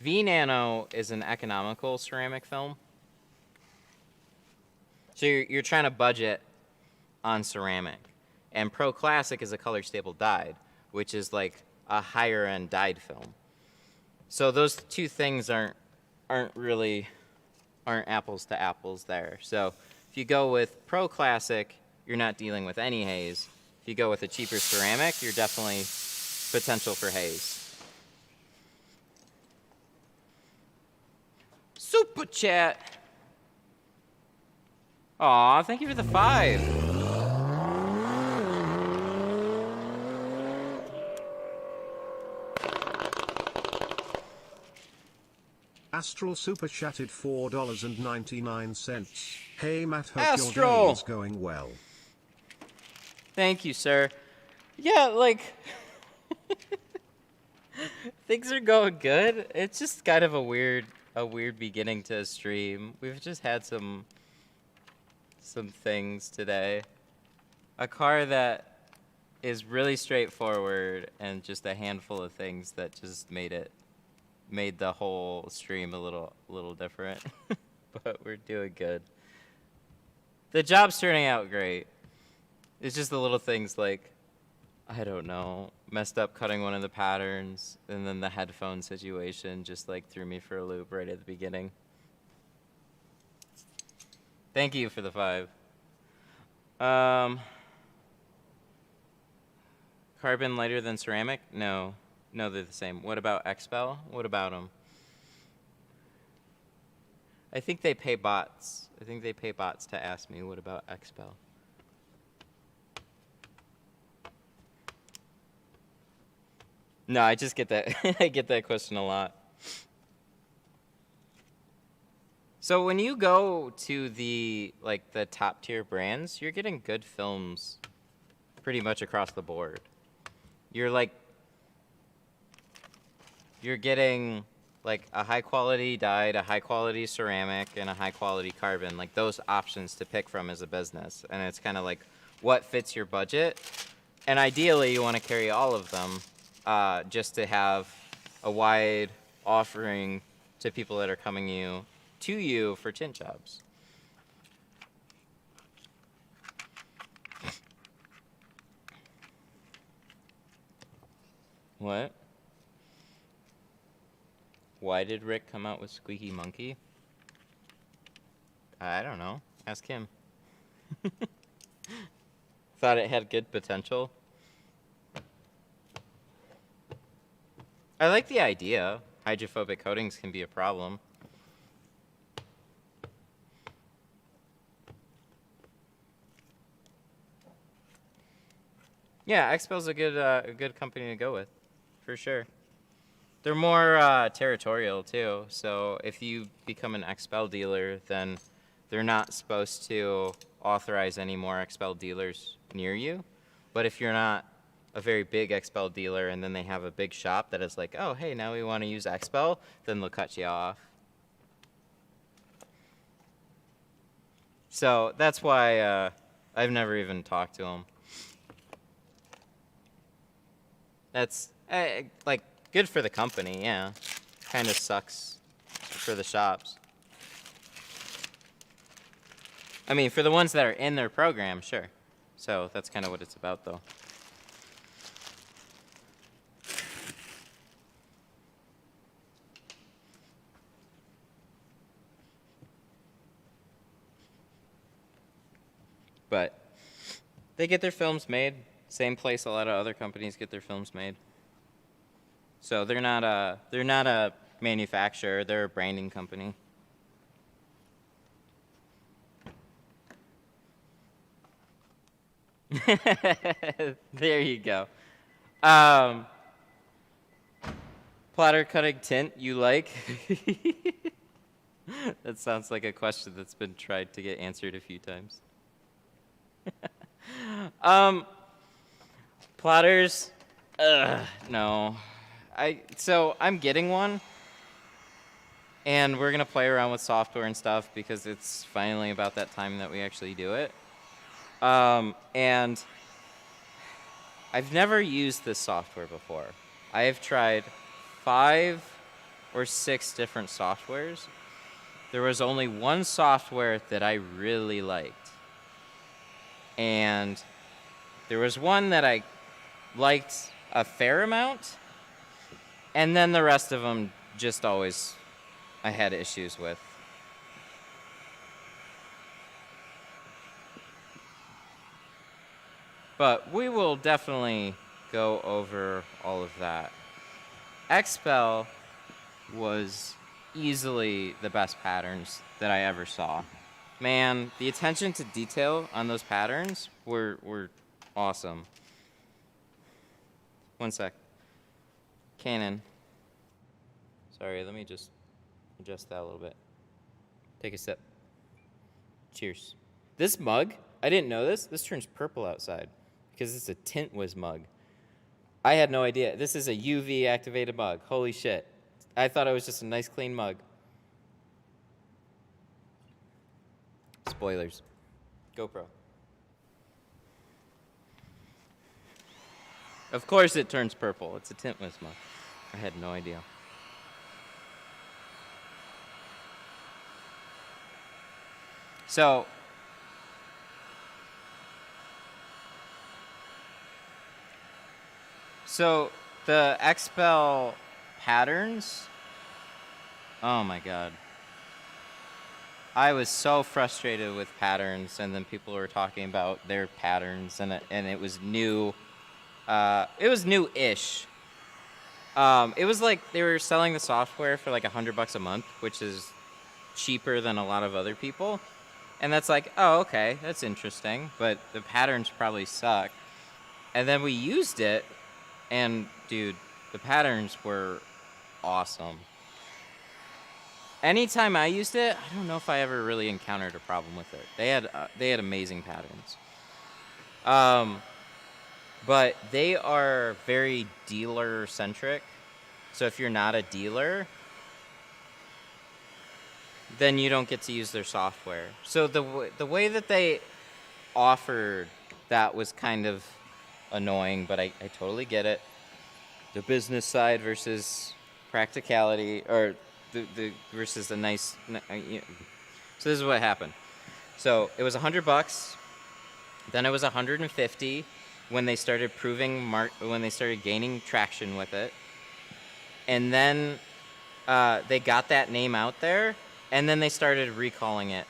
V Nano is an economical ceramic film. So you're trying to budget on ceramic. And Pro Classic is a color stable dyed, which is like a higher end dyed film. So those two things aren't apples to apples there. So if you go with Pro Classic, you're not dealing with any haze. If you go with a cheaper ceramic, you're definitely potential for haze. Super chat. Aw, thank you for the 5. Astral Super chatted $4.99. Hey Matt, hope Astral! your day is going well. Thank you, sir. Yeah, like, things are going good. It's just kind of a weird a weird beginning to a stream. We've just had some things today. A car that is really straightforward and just a handful of things that just made the whole stream a little different. But we're doing good. The job's turning out great. It's just the little things like, I don't know, messed up cutting one of the patterns, and then the headphone situation just like threw me for a loop right at the beginning. Thank you for the 5. Carbon lighter than ceramic? No, they're the same. What about XPEL? What about them? I think they pay bots. I think they pay bots to ask me, what about XPEL? No, I just get that. I get that question a lot. So when you go to the top tier brands, you're getting good films pretty much across the board. You're getting like a high quality dyed, a high quality ceramic, and a high quality carbon, like those options to pick from as a business. And it's kind of like what fits your budget. And ideally you want to carry all of them just to have a wide offering to people that are coming to you for tint jobs. What? Why did Rick come out with Squeaky Monkey? I don't know. Ask him. Thought it had good potential. I like the idea. Hydrophobic coatings can be a problem. Yeah, XPEL's a good company to go with, for sure. They're more territorial too. So if you become an XPEL dealer, then they're not supposed to authorize any more XPEL dealers near you. But if you're not a very big XPEL dealer and then they have a big shop that is like, oh, hey, now we want to use XPEL, then they'll cut you off. So that's why I've never even talked to them. That's like good for the company, yeah. Kind of sucks for the shops. I mean, for the ones that are in their program, sure. So that's kind of what it's about, though. But they get their films made. Same place a lot of other companies get their films made. So they're not a manufacturer, they're a branding company. There you go. Platter cutting tint you like? That sounds like a question that's been tried to get answered a few times. Plotters, no. So I'm getting one, and we're gonna play around with software and stuff because it's finally about that time that we actually do it. And I've never used this software before. I have tried 5 or 6 different softwares. There was only one software that I really liked. And there was one that I liked a fair amount, and then the rest of them just always I had issues with. But we will definitely go over all of that. XPEL was easily the best patterns that I ever saw. Man, the attention to detail on those patterns were awesome. One sec. Canon. Sorry, let me just adjust that a little bit. Take a sip. Cheers. This mug, I didn't know this. This turns purple outside because it's a Tint Wiz mug. I had no idea. This is a UV activated mug. Holy shit. I thought it was just a nice clean mug. spoilers. GoPro. Of course it turns purple. It's a tint wisma. I had no idea. So the XPEL patterns, oh my god. I was so frustrated with patterns, and then people were talking about their patterns, and it was new. It was new-ish. It was like they were selling the software for like $100 a month, which is cheaper than a lot of other people. And that's like, oh, okay, that's interesting, but the patterns probably suck. And then we used it, and dude, the patterns were awesome. Anytime I used it, I don't know if I ever really encountered a problem with it. They had amazing patterns. But they are very dealer-centric. So if you're not a dealer, then you don't get to use their software. So the way that they offered that was kind of annoying, but I totally get it. The business side versus practicality, or the versus the nice. So this is what happened. So it was $100. Then it was $150 when they started when they started gaining traction with it, and then they got that name out there, and then they started recalling it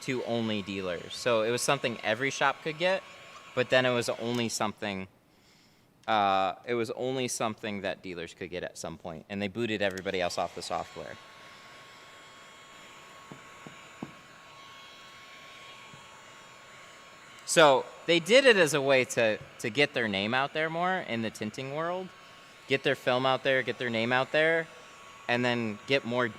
to only dealers. So it was something every shop could get, but then it was only something. It was only something that dealers could get at some point, and they booted everybody else off the software. So they did it as a way to get their name out there more in the tinting world, get their film out there, get their name out there, and then get more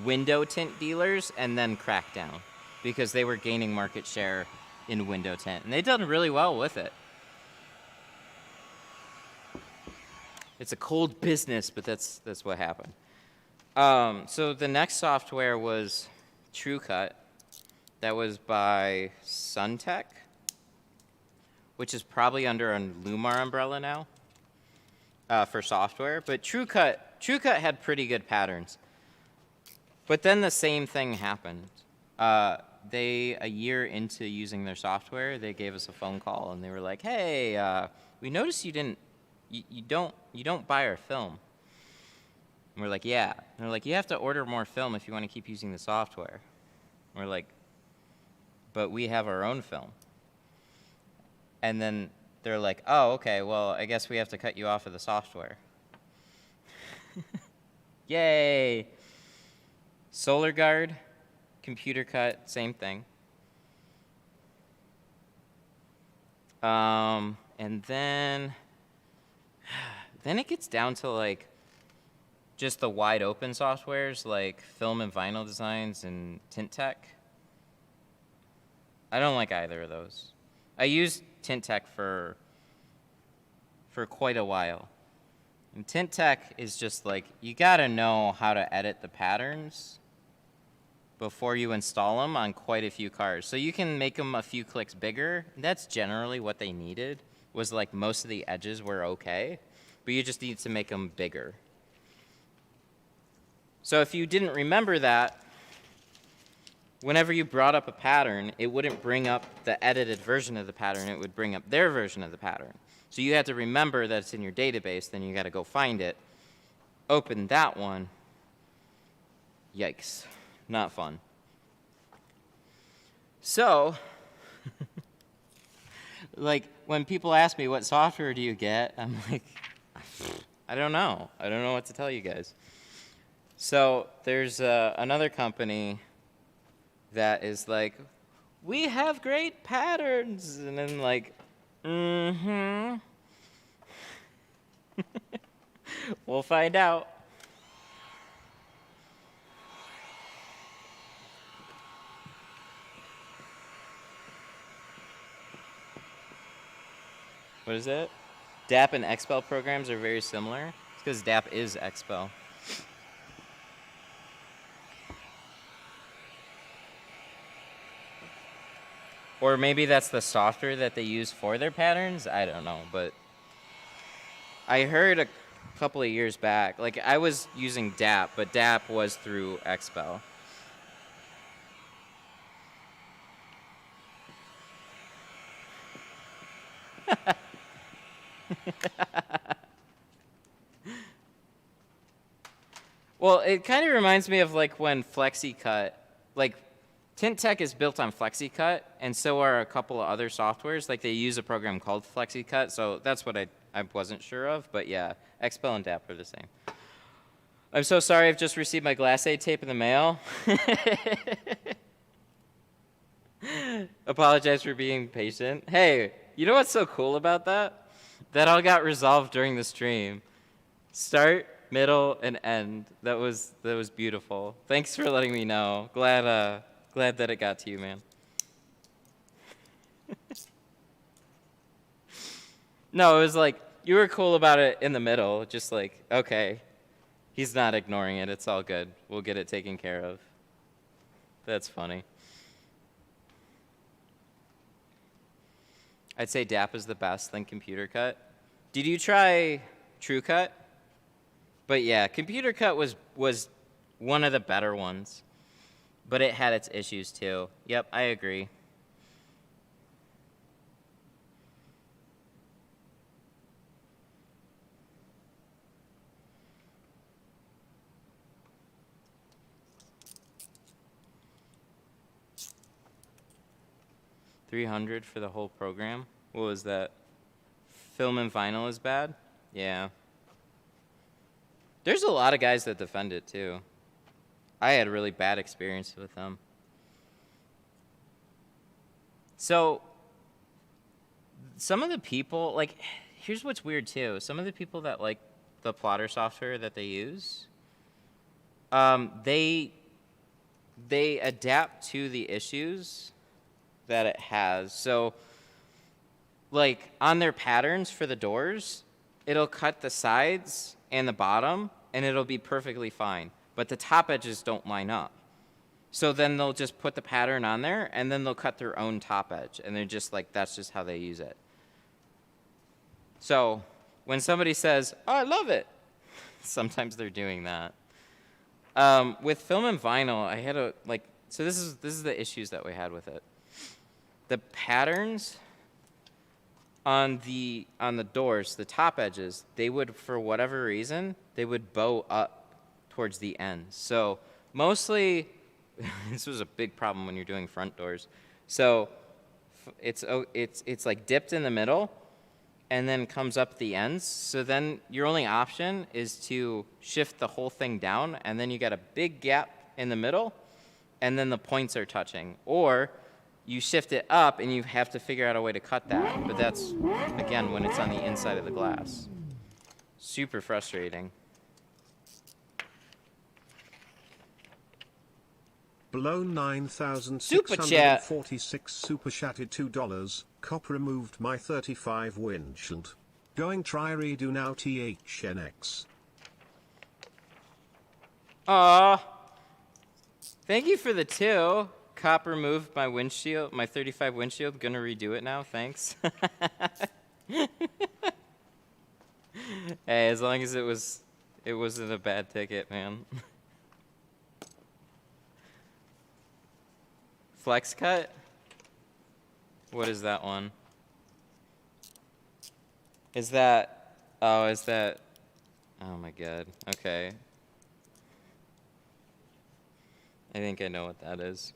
window tint dealers, and then crack down, because they were gaining market share in window tint, and they've done really well with it. It's a cold business, but that's what happened. So the next software was TrueCut. That was by Suntech, which is probably under a Lumar umbrella now for software. But TrueCut had pretty good patterns. But then the same thing happened. A year into using their software, they gave us a phone call, and they were like, "Hey, we noticed you don't buy our film." And we're like, "Yeah." And they're like, "You have to order more film if you want to keep using the software." And we're like, "But we have our own film." And then they're like, "Oh, okay, well, I guess we have to cut you off of the software." Yay! Solar Guard, Computer Cut, same thing. And then it gets down to like just the wide open softwares like Film and Vinyl Designs and Tint Tech. I don't like either of those. I used Tint Tech for quite a while. And Tint Tech is just like, you gotta know how to edit the patterns before you install them on quite a few cars. So you can make them a few clicks bigger. That's generally what they needed, was like most of the edges were okay, but you just need to make them bigger. So if you didn't remember that, whenever you brought up a pattern, it wouldn't bring up the edited version of the pattern, it would bring up their version of the pattern. So you had to remember that it's in your database, then you gotta go find it, open that one. Yikes, not fun. So, like, when people ask me, what software do you get? I'm like, I don't know. I don't know what to tell you guys. So there's another company that is like, we have great patterns. And then like, mm-hmm. We'll find out. What is it? DAP and XPEL programs are very similar. It's because DAP is XPEL. Or maybe that's the software that they use for their patterns. I don't know, but I heard a couple of years back, like I was using DAP, but DAP was through Expel. Well, it kind of reminds me of like when FlexiCut, like Tint Tech is built on FlexiCut, and so are a couple of other softwares. Like they use a program called FlexiCut, so that's what I wasn't sure of. But yeah, Expel and DAP are the same. I'm so sorry. I've just received my Glass A tape in the mail. Apologize for being patient. Hey, you know what's so cool about that? That all got resolved during the stream. Start, middle, and end. That was beautiful. Thanks for letting me know. Glad that it got to you, man. No, it was like you were cool about it in the middle. Just like, okay, he's not ignoring it. It's all good. We'll get it taken care of. That's funny. I'd say DAP is the best, then Computer Cut. Did you try TrueCut? But yeah, Computer Cut was one of the better ones. But it had its issues too. Yep, I agree. $300 for the whole program? What was that? Film and vinyl is bad? Yeah. There's a lot of guys that defend it too. I had a really bad experience with them. So, some of the people, like, here's what's weird too. Some of the people that like the plotter software that they use, they adapt to the issues that it has. So, like, on their patterns for the doors, it'll cut the sides and the bottom, and it'll be perfectly fine. But the top edges don't line up. So then they'll just put the pattern on there, and then they'll cut their own top edge. And they're just like, that's just how they use it. So when somebody says, oh, I love it, sometimes they're doing that. With film and vinyl, I had a, like, so this is the issues that we had with it. The patterns on the doors, the top edges, they would, for whatever reason, they would bow up towards the ends. So mostly, this was a big problem when you're doing front doors. So it's like dipped in the middle and then comes up the ends. So then your only option is to shift the whole thing down, and then you got a big gap in the middle, and then the points are touching. Or you shift it up and you have to figure out a way to cut that. But that's, again, when it's on the inside of the glass. Super frustrating. Below 9,646 super chatted $2. Cop removed my 35 windshield. Going try redo now THNX. Aw. Thank you for the 2. Cop removed my windshield, my 35 windshield. Gonna redo it now. Thanks. Hey, as long as it wasn't a bad ticket, man. Flex cut? What is that one? Is that, oh my god, okay. I think I know what that is.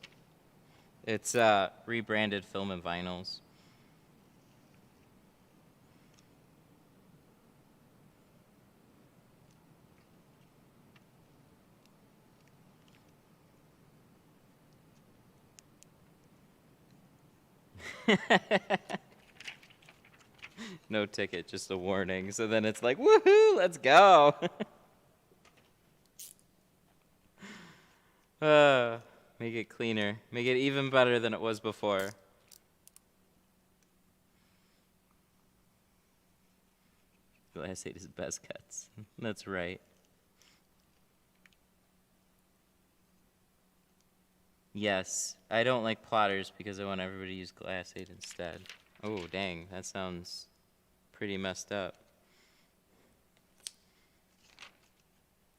It's rebranded film and vinyls. No ticket, just a warning. So then it's like, woohoo, let's go. Make it cleaner. Make it even better than it was before. Glass 8 is best cuts. That's right. Yes, I don't like plotters because I want everybody to use Glass 8 instead. Oh, dang, that sounds pretty messed up.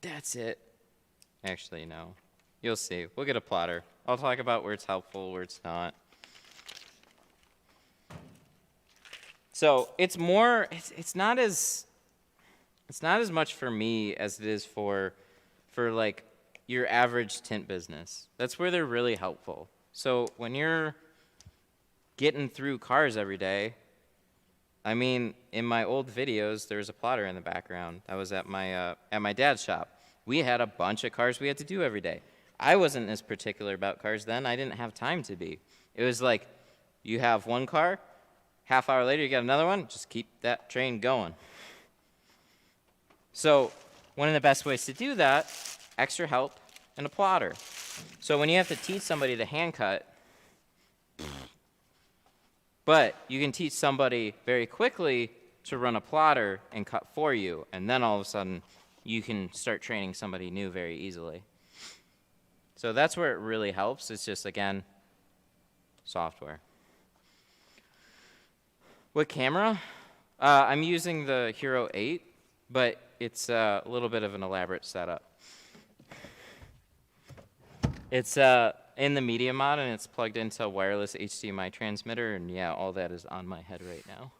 That's it. Actually, no. You'll see. We'll get a plotter. I'll talk about where it's helpful, where it's not. So it's more. It's not as much for me as it is for like your average tint business. That's where they're really helpful. So when you're getting through cars every day, I mean, in my old videos, there's a plotter in the background. I was at my dad's shop. We had a bunch of cars we had to do every day. I wasn't as particular about cars then. I didn't have time to be. It was like, you have one car, half hour later you got another one, just keep that train going. So one of the best ways to do that, extra help and a plotter. So when you have to teach somebody to hand cut, but you can teach somebody very quickly to run a plotter and cut for you, and then all of a sudden you can start training somebody new very easily. So that's where it really helps. It's just, again, software. What camera? I'm using the Hero 8, but it's a little bit of an elaborate setup. It's in the media mod, and it's plugged into a wireless HDMI transmitter, and yeah, all that is on my head right now.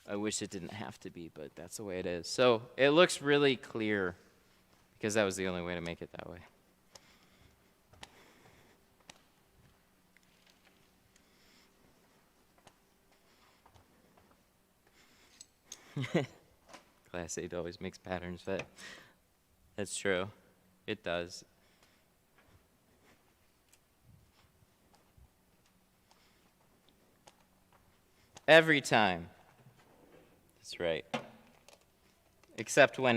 I wish it didn't have to be, but that's the way it is. So it looks really clear because that was the only way to make it that way. Glass 8 always makes patterns fit. That's true. It does. Every time. That's right. Except when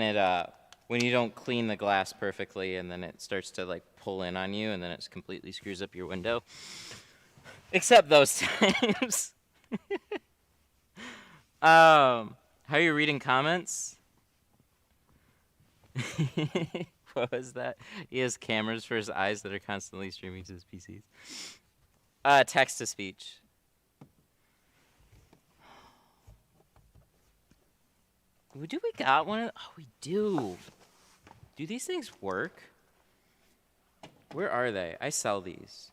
when you don't clean the glass perfectly and then it starts to like pull in on you and then it completely screws up your window. Except those times. How are you reading comments? What was that? He has cameras for his eyes that are constantly streaming to his PCs. Text to speech. Do we got one? Oh, we do. Do these things work? Where are they? I sell these.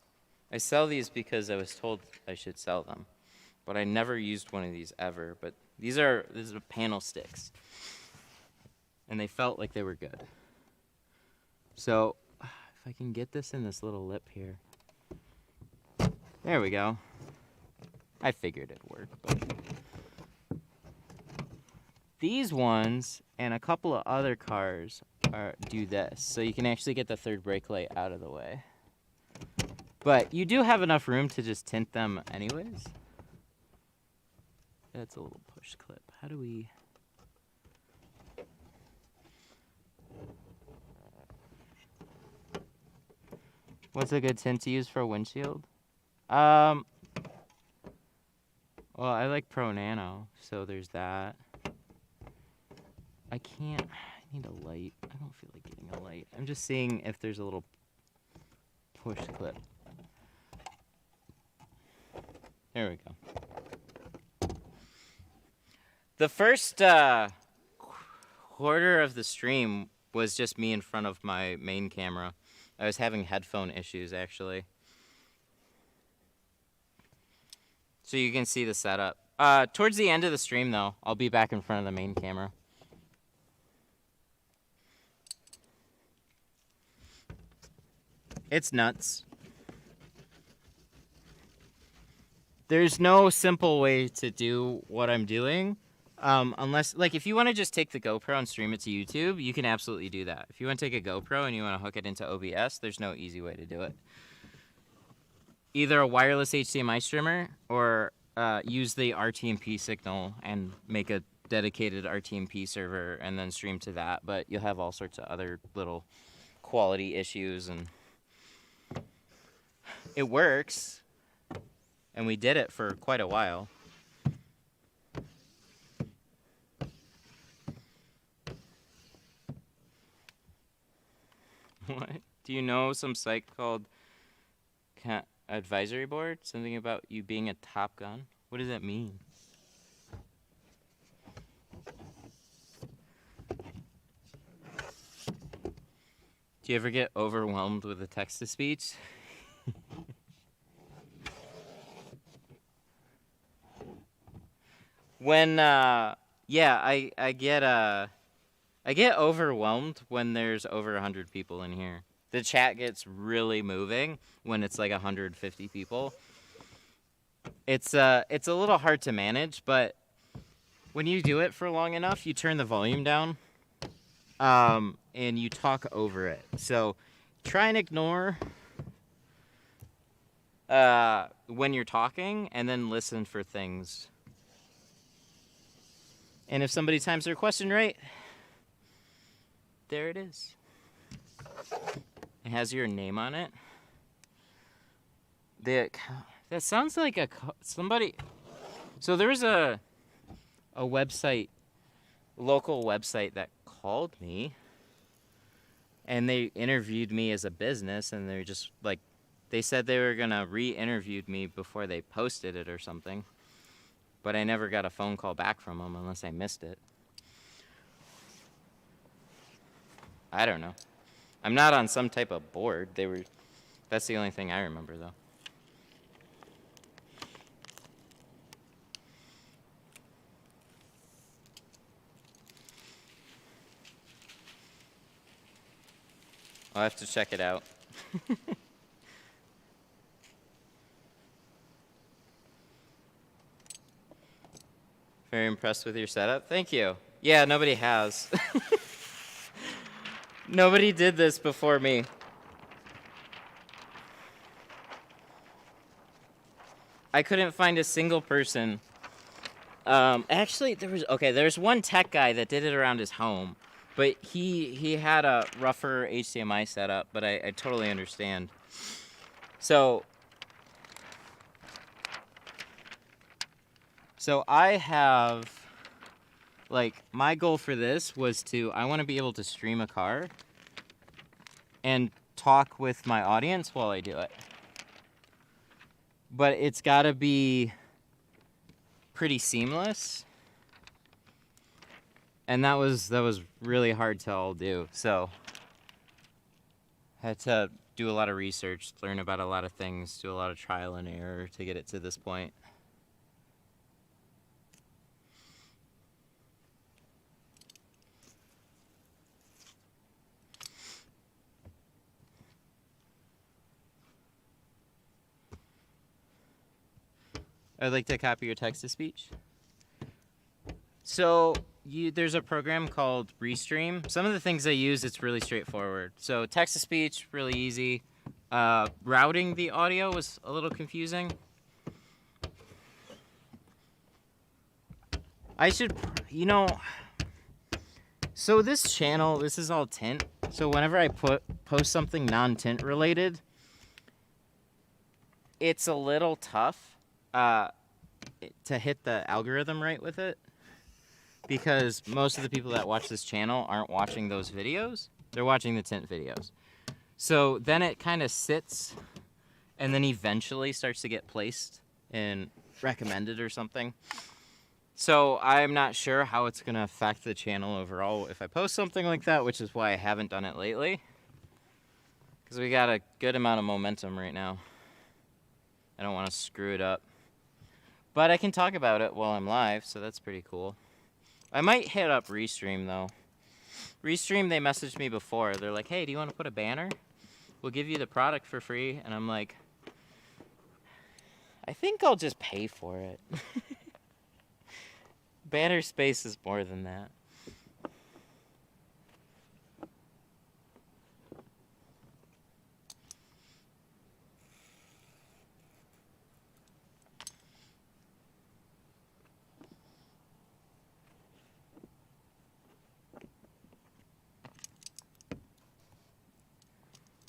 I sell these because I was told I should sell them. But I never used one of these ever. But these are panel sticks. And they felt like they were good. So, if I can get this in this little lip here. There we go. I figured it'd work, but... These ones and a couple of other cars do this. So you can actually get the third brake light out of the way. But you do have enough room to just tint them anyways. That's a little push clip. How do we... What's a good tint to use for a windshield? Well, I like Pro Nano, so there's that. I need a light. I don't feel like getting a light. I'm just seeing if there's a little push clip. There we go. The first quarter of the stream was just me in front of my main camera. I was having headphone issues, actually. So you can see the setup. Towards the end of the stream, though, I'll be back in front of the main camera. It's nuts. There's no simple way to do what I'm doing. Unless, like, if you want to just take the GoPro and stream it to YouTube, you can absolutely do that. If you want to take a GoPro and you want to hook it into OBS, there's no easy way to do it. Either a wireless HDMI streamer or use the RTMP signal and make a dedicated RTMP server and then stream to that. But you'll have all sorts of other little quality issues, and it works. And we did it for quite a while. What? Do you know some site called Advisory board? Something about you being a Top Gun? What does that mean? Do you ever get overwhelmed with the text-to-speech? When, yeah, I get overwhelmed when there's over 100 people in here. The chat gets really moving when it's like 150 people. It's a little hard to manage, but when you do it for long enough, you turn the volume down, and you talk over it. So try and ignore when you're talking, and then listen for things. And if somebody times their question right, there it is. It has your name on it. That sounds like somebody. So there was a website, local website that called me, and they interviewed me as a business, and they're just like, they said they were gonna re-interview me before they posted it or something. But I never got a phone call back from them unless I missed it. I don't know. I'm not on some type of board. That's the only thing I remember, though. I'll have to check it out. Very impressed with your setup. Thank you. Yeah, nobody has. Nobody did this before me. I couldn't find a single person. Actually, there's one tech guy that did it around his home, but he had a rougher HDMI setup, but I totally understand. So I have, like, my goal for this was I want to be able to stream a car and talk with my audience while I do it. But it's got to be pretty seamless. And that was really hard to all do. So I had to do a lot of research, learn about a lot of things, do a lot of trial and error to get it to this point. I'd like to copy your text-to-speech. So there's a program called Restream. Some of the things I use, it's really straightforward. So text-to-speech, really easy. Routing the audio was a little confusing. So this channel, this is all tint. So whenever I post something non-tint related, it's a little tough to hit the algorithm right with it, because most of the people that watch this channel aren't watching those videos. They're watching the tint videos. So then it kind of sits and then eventually starts to get placed and recommended or something. So I'm not sure how it's going to affect the channel overall if I post something like that, which is why I haven't done it lately. Because we got a good amount of momentum right now. I don't want to screw it up. But I can talk about it while I'm live, so that's pretty cool. I might hit up Restream, though. Restream, they messaged me before. They're like, hey, do you want to put a banner? We'll give you the product for free. And I'm like, I think I'll just pay for it. Banner space is more than that.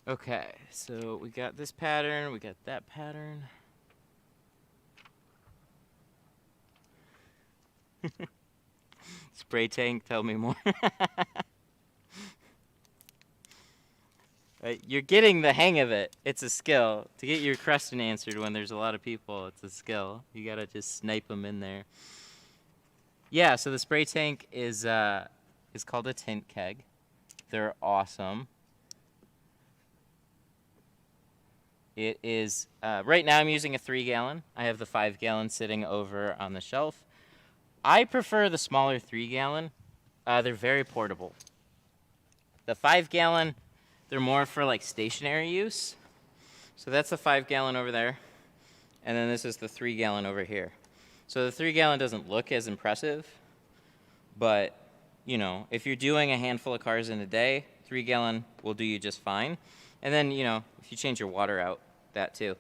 Okay, so we got this pattern, we got that pattern. Spray tank, tell me more. You're getting the hang of it. It's a skill. To get your question answered when there's a lot of people, it's a skill. You gotta just snipe them in there. Yeah, so the spray tank is called a tint keg. They're awesome. It is, right now I'm using a 3-gallon. I have the 5-gallon sitting over on the shelf. I prefer the smaller 3-gallon. They're very portable. The 5-gallon, they're more for like stationary use. So that's the 5-gallon over there. And then this is the 3-gallon over here. So the 3-gallon doesn't look as impressive, but you know, if you're doing a handful of cars in a day, 3-gallon will do you just fine. And then, you know, if you change your water out, that too.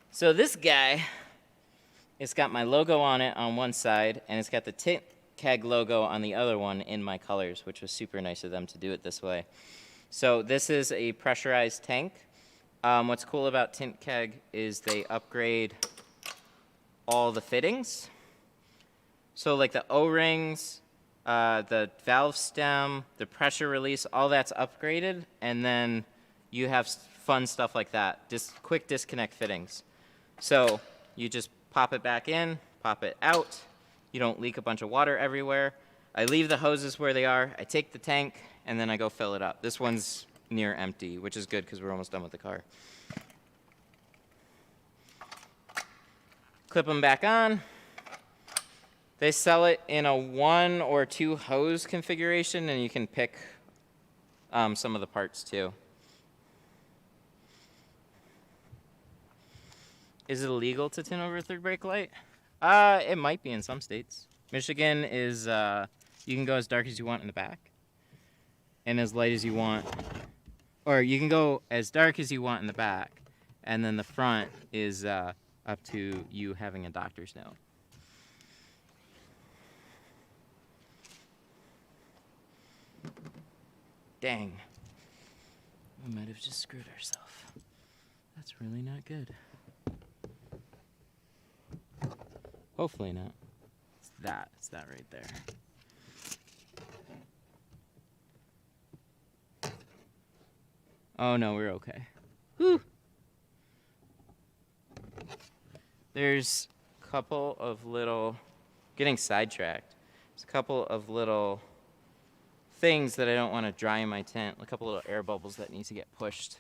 So this guy, it's got my logo on it on one side, and it's got the tint keg logo on the other one in my colors, which was super nice of them to do it this way. So this is a pressurized tank. What's cool about tint keg is they upgrade all the fittings. So like the O-rings, the valve stem, the pressure release, all that's upgraded, and then you have fun stuff like that, just quick disconnect fittings. So you just pop it back in, pop it out. You don't leak a bunch of water everywhere. I leave the hoses where they are. I take the tank, and then I go fill it up. This one's near empty, which is good because we're almost done with the car. Clip them back on. They sell it in a 1 or 2 hose configuration, and you can pick some of the parts too. Is it illegal to tint over a third brake light? It might be in some states. Michigan is, you can go as dark as you want in the back and as light as you want. Or you can go as dark as you want in the back, and then the front is up to you having a doctor's note. Dang. We might have just screwed ourselves. That's really not good. Hopefully not. It's that right there. Oh no, we're okay. Whew. There's a couple of little, getting sidetracked. There's a couple of little things that I don't want to dry in my tent. A couple little air bubbles that need to get pushed.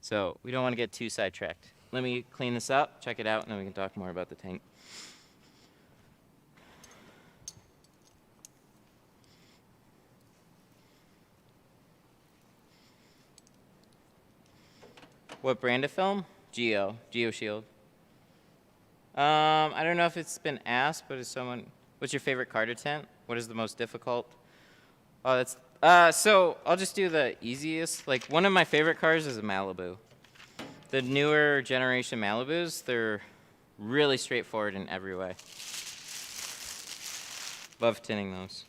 So we don't want to get too sidetracked. Let me clean this up, check it out, and then we can talk more about the tank. What brand of film? GeoShield. I don't know if it's been asked, but is someone, what's your favorite car to tint? What is the most difficult? Oh, that's, so I'll just do the easiest. Like, one of my favorite cars is a Malibu. The newer generation Malibus, they're really straightforward in every way. Love tinting those.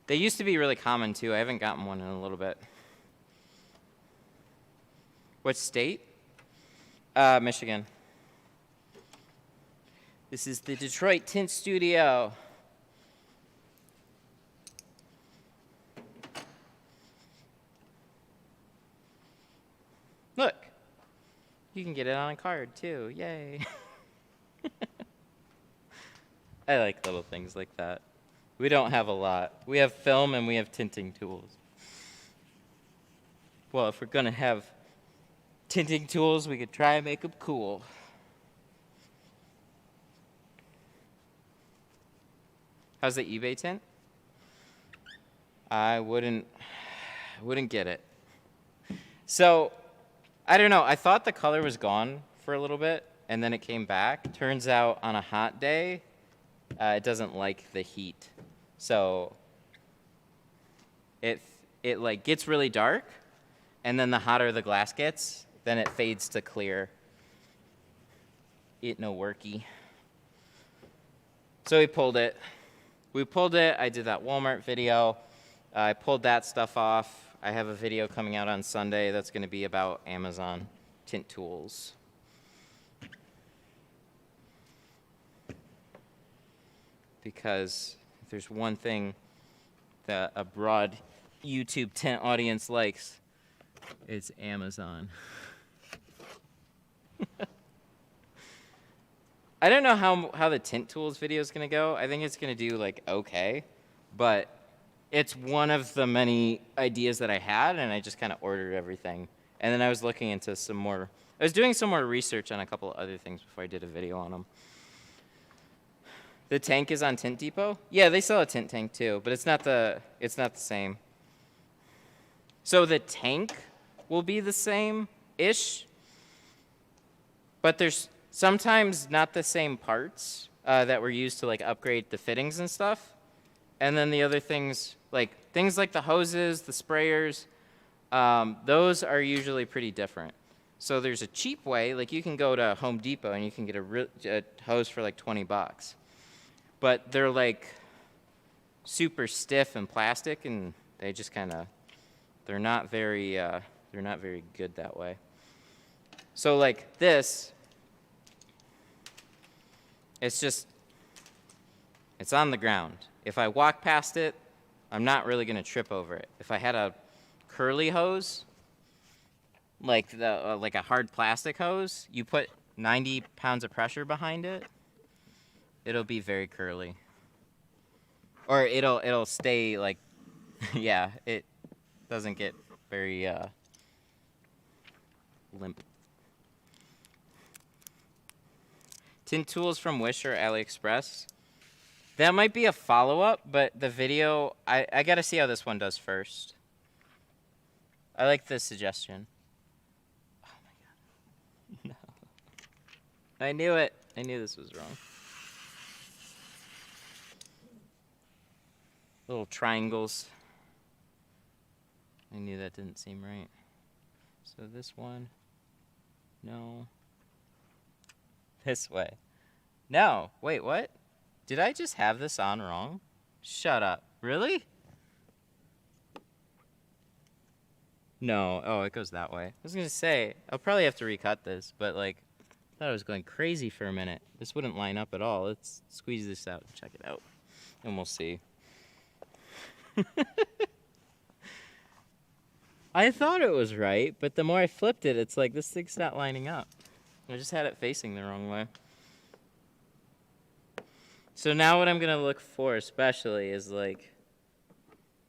They used to be really common too. I haven't gotten one in a little bit. What state? Michigan. This is the Detroit Tint Studio. Look, you can get it on a card too. Yay. I like little things like that. We don't have a lot. We have film and we have tinting tools. Well, if we're going to have tinting tools, we could try and make them cool. How's the eBay tint? I wouldn't get it. So, I don't know. I thought the color was gone for a little bit, and then it came back. Turns out on a hot day, it doesn't like the heat. So it like gets really dark, and then the hotter the glass gets, then it fades to clear. It no worky. So we pulled it. I did that Walmart video. I pulled that stuff off. I have a video coming out on Sunday that's going to be about Amazon tint tools. Because if there's one thing that a broad YouTube tint audience likes. It's Amazon. I don't know how the tint tools video is going to go. I think it's going to do like okay, but it's one of the many ideas that I had, and I just kind of ordered everything. And then I was looking into some more. I was doing some more research on a couple of other things before I did a video on them. The tank is on Tint Depot. Yeah, they sell a tint tank too, but it's not the same. So the tank will be the same-ish, but there's sometimes not the same parts that were used to like upgrade the fittings and stuff. And then the other things like the hoses, the sprayers, those are usually pretty different. So there's a cheap way, like you can go to Home Depot and you can get a hose for like $20. But they're like super stiff and plastic, and they just kind of, they're not very good that way. So like this, it's on the ground. If I walk past it, I'm not really gonna trip over it. If I had a curly hose, like a hard plastic hose, you put 90 pounds of pressure behind it, it'll be very curly. Or it'll stay like, yeah, it doesn't get very limp. Tint tools from Wish or AliExpress. That might be a follow-up, but the video, I gotta see how this one does first. I like this suggestion. Oh my god. No. I knew it. I knew this was wrong. Little triangles. I knew that didn't seem right. So this one. No. This way. No. Wait, what? Did I just have this on wrong? Shut up. Really? No. Oh, it goes that way. I was going to say, I'll probably have to recut this, but like, I thought I was going crazy for a minute. This wouldn't line up at all. Let's squeeze this out and check it out, and we'll see. I thought it was right, but the more I flipped it, it's like this thing's not lining up. I just had it facing the wrong way. So now what I'm going to look for especially is like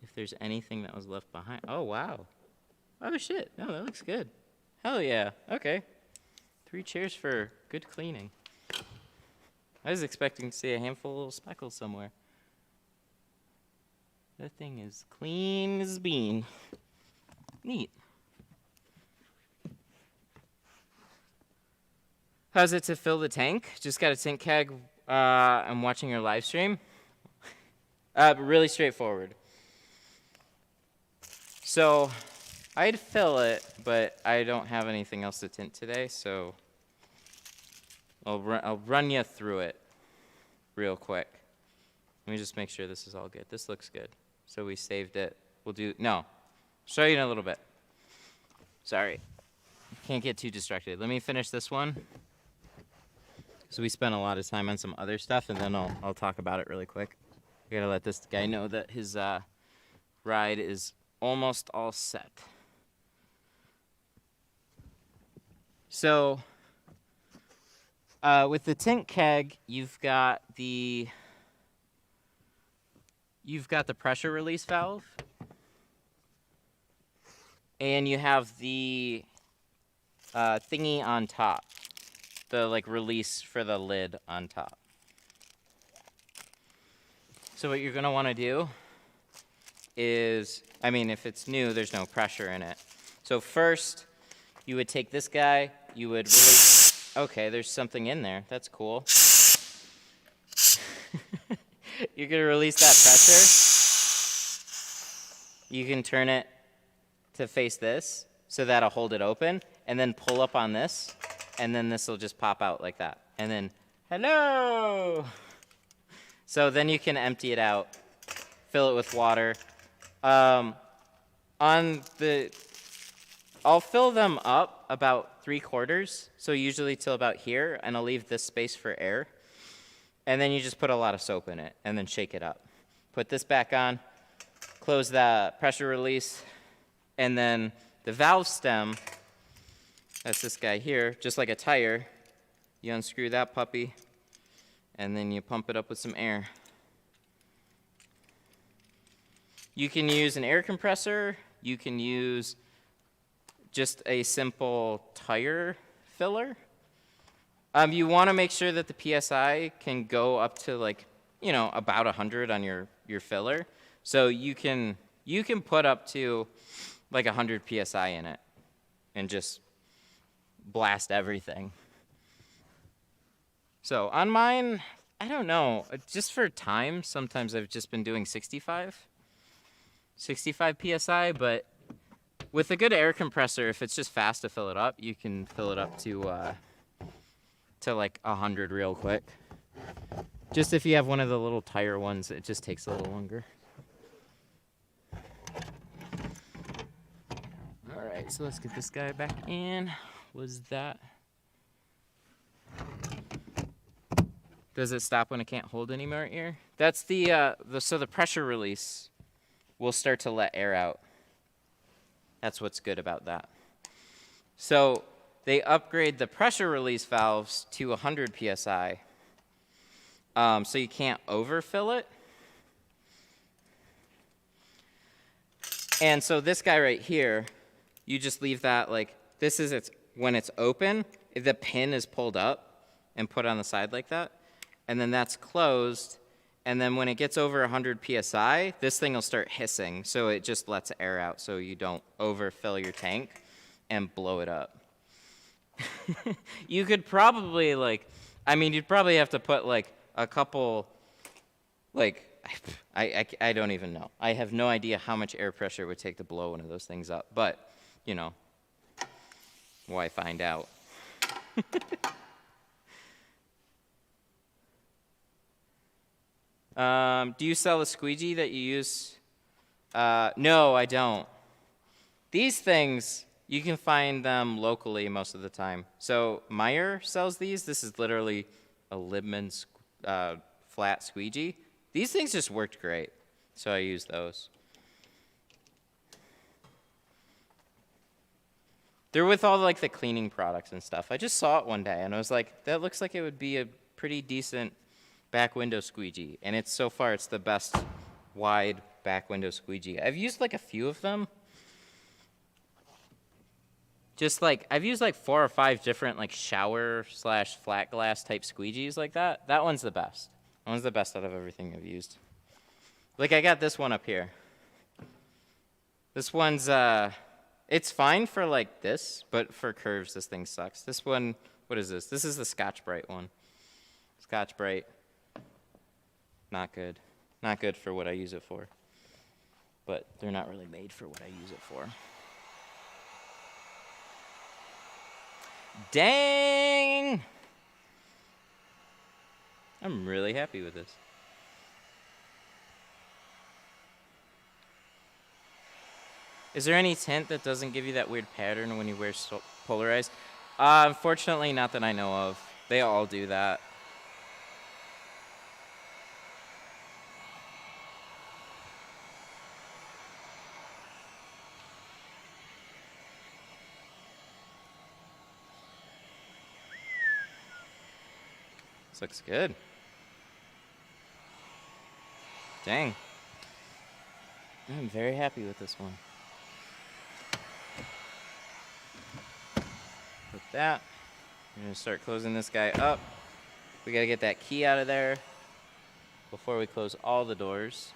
if there's anything that was left behind. Oh, wow. Oh, shit. No, that looks good. Hell yeah. Okay. 3 cheers for good cleaning. I was expecting to see a handful of little speckles somewhere. That thing is clean as a bean. Neat. How's it to fill the tank? Just got a tint keg. I'm watching your live stream. Really straightforward. So I'd fill it, but I don't have anything else to tint today, so I'll run you through it real quick. Let me just make sure this is all good. This looks good. So we saved it. Show you in a little bit. Sorry. Can't get too distracted. Let me finish this one. So we spent a lot of time on some other stuff, and then I'll talk about it really quick. I gotta let this guy know that his ride is almost all set. So with the tint keg, you've got the pressure release valve, and you have the thingy on top, the like release for the lid on top. So what you're gonna want to do is, if it's new, there's no pressure in it. So first, you would take this guy, you would release. Okay, there's something in there. That's cool. You're gonna release that pressure. You can turn it to face this, so that'll hold it open, and then pull up on this, and then this will just pop out like that. And then, hello! So then you can empty it out, fill it with water. I'll fill them up about 3/4, so usually till about here, and I'll leave this space for air. And then you just put a lot of soap in it, and then shake it up. Put this back on, close that pressure release, and then the valve stem, that's this guy here, just like a tire. You unscrew that puppy, and then you pump it up with some air. You can use an air compressor. You can use just a simple tire filler. You want to make sure that the PSI can go up to like, you know, about 100 on your filler. So you can put up to like 100 PSI in it and just blast everything. So on mine, I don't know, just for time, sometimes I've just been doing 65 PSI, but with a good air compressor, if it's just fast to fill it up, you can fill it up to like 100 real quick. Just if you have one of the little tire ones, it just takes a little longer. All right, so let's get this guy back in. Was that? Does it stop when it can't hold any more air? That's so the pressure release will start to let air out. That's what's good about that. So they upgrade the pressure release valves to 100 PSI. So you can't overfill it. And so this guy right here, you just leave that like, this is when it's open, the pin is pulled up and put on the side like that. And then that's closed. And then when it gets over 100 PSI, this thing will start hissing. So it just lets air out so you don't overfill your tank and blow it up. You could probably you'd probably have to put like a couple, like, I don't even know. I have no idea how much air pressure it would take to blow one of those things up. But, you know, why find out? Do you sell a squeegee that you use? No, I don't. These things, you can find them locally most of the time. So Meyer sells these. This is literally a Libman flat squeegee. These things just worked great, so I use those. They're with all like the cleaning products and stuff. I just saw it one day, and I was like, that looks like it would be a pretty decent back window squeegee. And so far, it's the best wide back window squeegee. I've used like a few of them. Just like, I've used like 4 or 5 different like shower / flat glass type squeegees like that. That one's the best. That one's the best out of everything I've used. Like I got this one up here. This one's, it's fine for like this, but for curves, this thing sucks. This one, what is this? This is the Scotch-Brite one. Scotch-Brite, not good. Not good for what I use it for. But they're not really made for what I use it for. Dang! I'm really happy with this. Is there any tint that doesn't give you that weird pattern when you wear polarized? Unfortunately, not that I know of. They all do that. This looks good. Dang. I'm very happy with this one. With that, we're going to start closing this guy up. We got to get that key out of there before we close all the doors.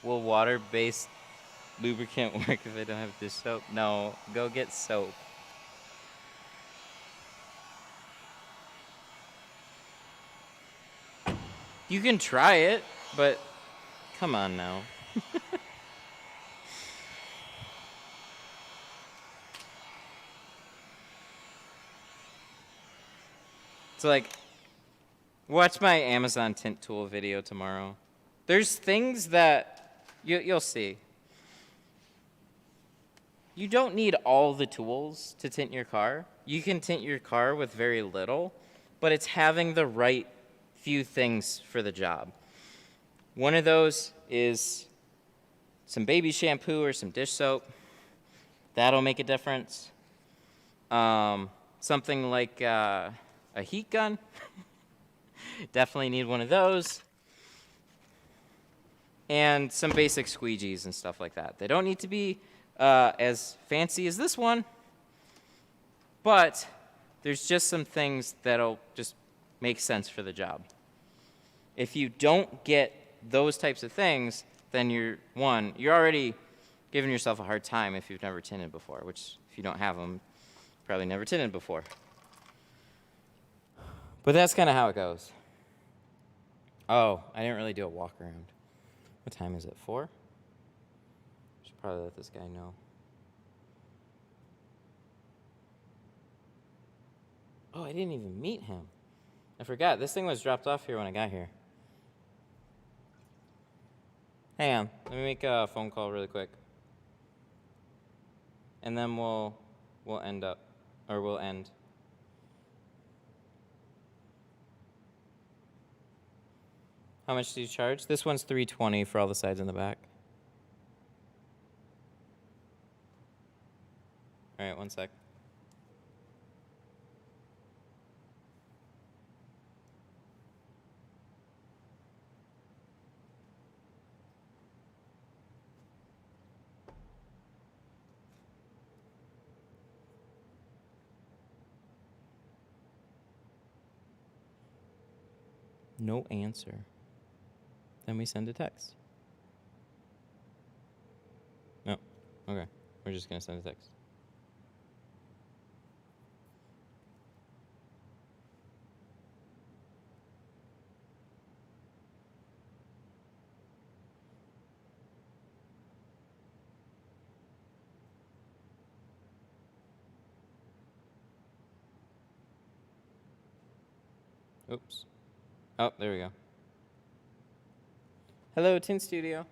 Will water-based lubricant work if I don't have dish soap? No, go get soap. You can try it, but come on now. It's like, watch my Amazon tint tool video tomorrow. There's things that you'll see. You don't need all the tools to tint your car. you can tint your car with very little, but it's having the right few things for the job. One of those is some baby shampoo or some dish soap. That'll make a difference. Something like a heat gun. Definitely need one of those. And some basic squeegees and stuff like that. They don't need to be as fancy as this one, but there's just some things that'll just make sense for the job. If you don't get those types of things, then you're already giving yourself a hard time if you've never tinted before, which if you don't have them, probably never tinted before. But that's kind of how it goes. Oh, I didn't really do a walk around. What time is it, 4? Should probably let this guy know. Oh, I didn't even meet him. I forgot, this thing was dropped off here when I got here. Hang on, let me make a phone call really quick. And then we'll end. How much do you charge? This one's $320 for all the sides and the back. All right, one sec. No answer. Then we send a text. No. Okay. We're just going to send a text. Oops. Oh, there we go. Hello, Tint Studio.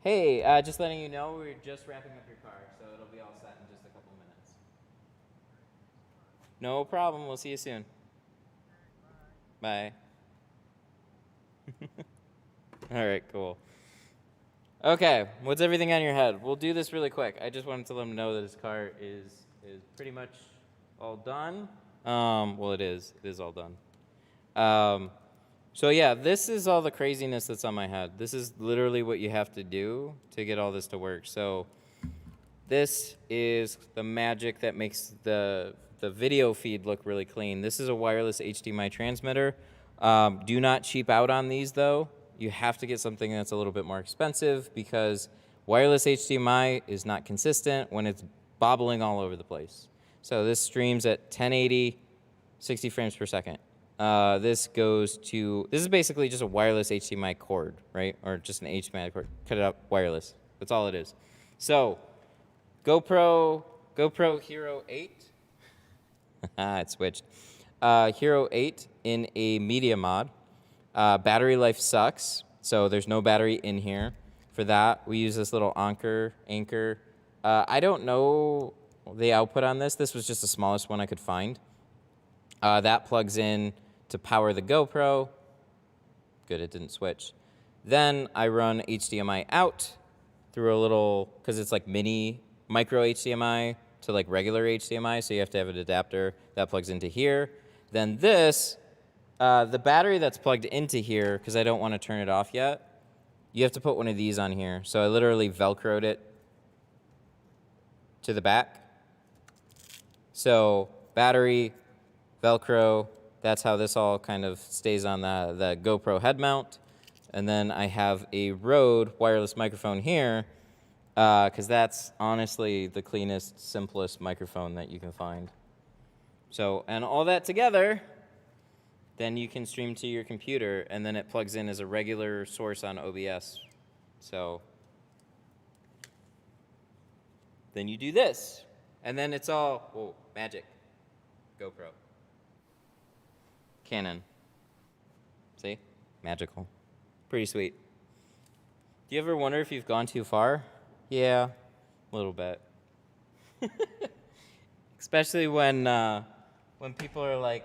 Hey, just letting you know we're just wrapping up your car, so it'll be all set in just a couple minutes. No problem. We'll see you soon. Bye. All right, cool. Okay, what's everything on your head? We'll do this really quick. I just wanted to let him know that his car is pretty much all done. Well, it is. It is all done. So yeah, this is all the craziness that's on my head. This is literally what you have to do to get all this to work. So this is the magic that makes the video feed look really clean. This is a wireless HDMI transmitter. Do not cheap out on these though. You have to get something that's a little bit more expensive because wireless HDMI is not consistent when it's bobbling all over the place. So this streams at 1080, 60 frames per second. This is basically just a wireless HDMI cord, right? Or just an HDMI cord, cut it up, wireless. That's all it is. So, GoPro Hero 8. It switched. Hero 8 in a media mod. Battery life sucks, so there's no battery in here. For that, we use this little anchor. I don't know the output on this. This was just the smallest one I could find. That plugs in to power the GoPro. Good, it didn't switch. Then I run HDMI out through a little, because it's like micro HDMI to like regular HDMI, so you have to have an adapter that plugs into here. Then this, the battery that's plugged into here, because I don't want to turn it off yet, you have to put one of these on here. So I literally Velcroed it to the back. So battery, Velcro, that's how this all kind of stays on the GoPro head mount. And then I have a Rode wireless microphone here, because that's honestly the cleanest, simplest microphone that you can find. So, and all that together, then you can stream to your computer, and then it plugs in as a regular source on OBS. So, then you do this, and then it's all, whoa, magic, GoPro. Canon. See? Magical. Pretty sweet. Do you ever wonder if you've gone too far? Yeah, a little bit. Especially when people are like,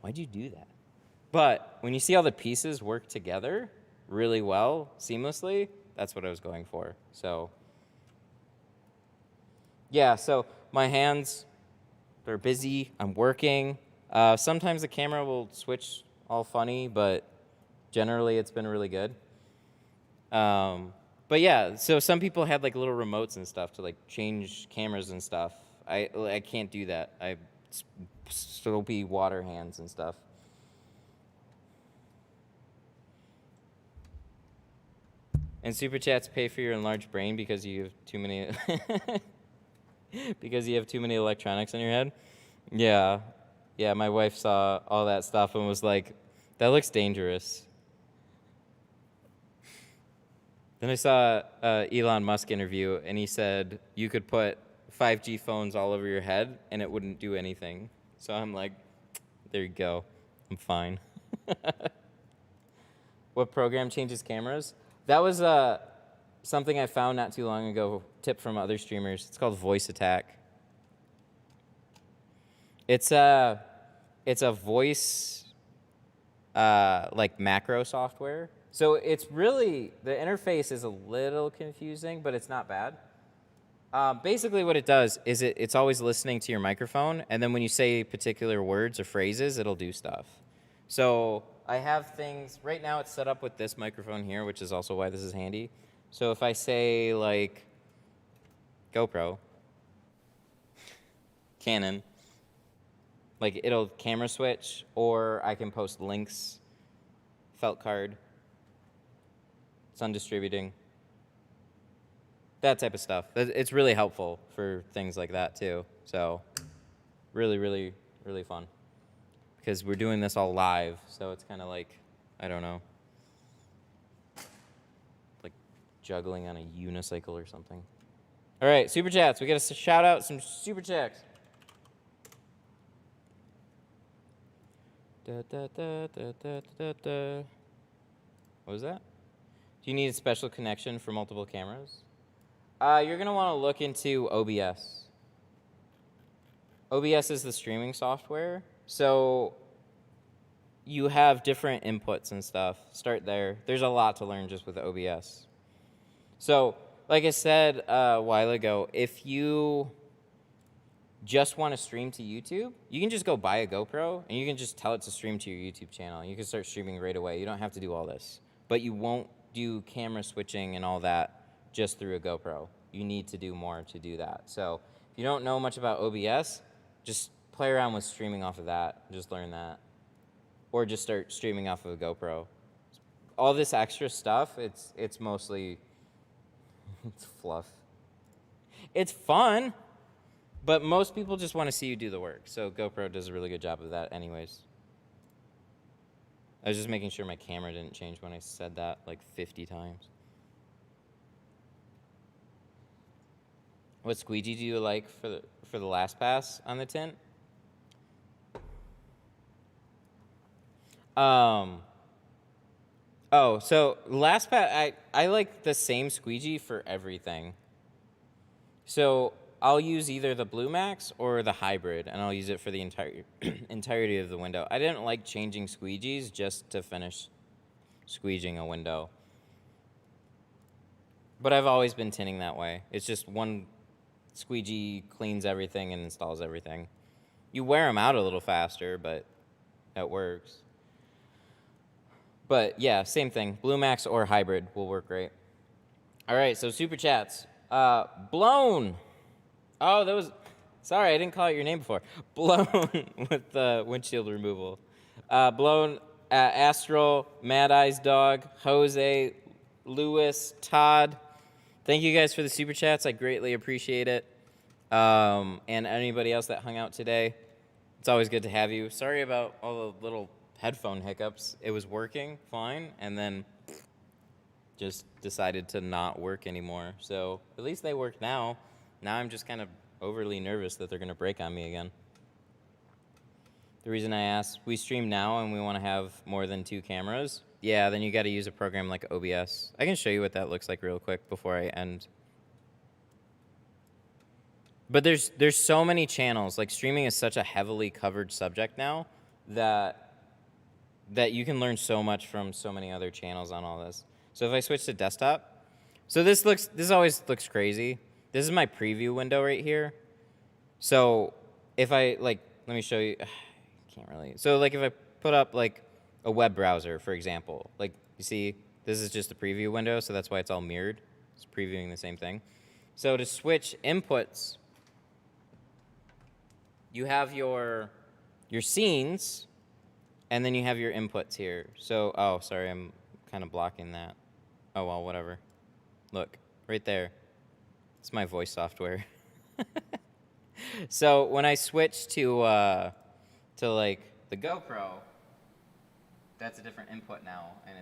why'd you do that? But when you see all the pieces work together really well, seamlessly, that's what I was going for. So, yeah, so my hands, they're busy. I'm working. Sometimes the camera will switch all funny, but generally it's been really good. But yeah, so some people had like little remotes and stuff to like change cameras and stuff. I can't do that. I soapy water hands and stuff. And super chats pay for your enlarged brain because you have too many because you have too many electronics in your head. Yeah. Yeah, my wife saw all that stuff and was like, that looks dangerous. Then I saw Elon Musk interview, and he said you could put 5G phones all over your head, and it wouldn't do anything. So I'm like, there you go. I'm fine. What program changes cameras? That was something I found not too long ago, tip from other streamers. It's called Voice Attack. It's a voice like macro software. So it's really, the interface is a little confusing, but it's not bad. Basically what it does is it's always listening to your microphone, and then when you say particular words or phrases, it'll do stuff. So I have things, right now it's set up with this microphone here, which is also why this is handy. So if I say like GoPro, Canon, like it'll camera switch, or I can post links, felt card, sun distributing, that type of stuff. It's really helpful for things like that too. So really, really, really fun. Because we're doing this all live, so it's kind of like, I don't know, like juggling on a unicycle or something. All right, super chats. We got to shout out some super chats. Da, da, da, da, da, da, da. What was that? Do you need a special connection for multiple cameras? You're going to want to look into OBS. OBS is the streaming software. So you have different inputs and stuff. Start there. There's a lot to learn just with OBS. So, like I said a while ago, if you just want to stream to YouTube, you can just go buy a GoPro and you can just tell it to stream to your YouTube channel. You can start streaming right away. You don't have to do all this. But you won't do camera switching and all that just through a GoPro. You need to do more to do that. So if you don't know much about OBS, just play around with streaming off of that. Just learn that. Or just start streaming off of a GoPro. All this extra stuff, it's mostly it's fluff. It's fun, but most people just want to see you do the work. So GoPro does a really good job of that anyways. I was just making sure my camera didn't change when I said that like 50 times. What squeegee do you like for the last pass on the tint? Oh, so last pass, I like the same squeegee for everything. So I'll use either the Blue Max or the hybrid, and I'll use it for the entirety of the window. I didn't like changing squeegees just to finish squeegeeing a window. But I've always been tinting that way. It's just one squeegee cleans everything and installs everything. You wear them out a little faster, but it works. But yeah, same thing. Blue Max or hybrid will work great. All right, so super chats. Blown. Oh, that was, sorry, I didn't call out your name before. Blown with the windshield removal. Blown, Astral, Mad Eyes Dog, Jose, Lewis, Todd. Thank you guys for the super chats. I greatly appreciate it. And anybody else that hung out today. It's always good to have you. Sorry about all the little headphone hiccups. It was working fine, and then just decided to not work anymore. So at least they work now. Now I'm just kind of overly nervous that they're going to break on me again. The reason I asked, we stream now and we want to have more than 2 cameras. Yeah, then you got to use a program like OBS. I can show you what that looks like real quick before I end. But there's so many channels. Like streaming is such a heavily covered subject now that you can learn so much from so many other channels on all this. So if I switch to desktop, so this always looks crazy. This is my preview window right here. So if I let me show you. I can't really. So like if I put up like a web browser, for example, like you see, this is just a preview window, so that's why it's all mirrored. It's previewing the same thing. So to switch inputs, you have your scenes, and then you have your inputs here. So, oh, sorry, I'm kind of blocking that. Oh, well, whatever. Look, right there. It's my voice software. So when I switch to like the GoPro, that's a different input now, and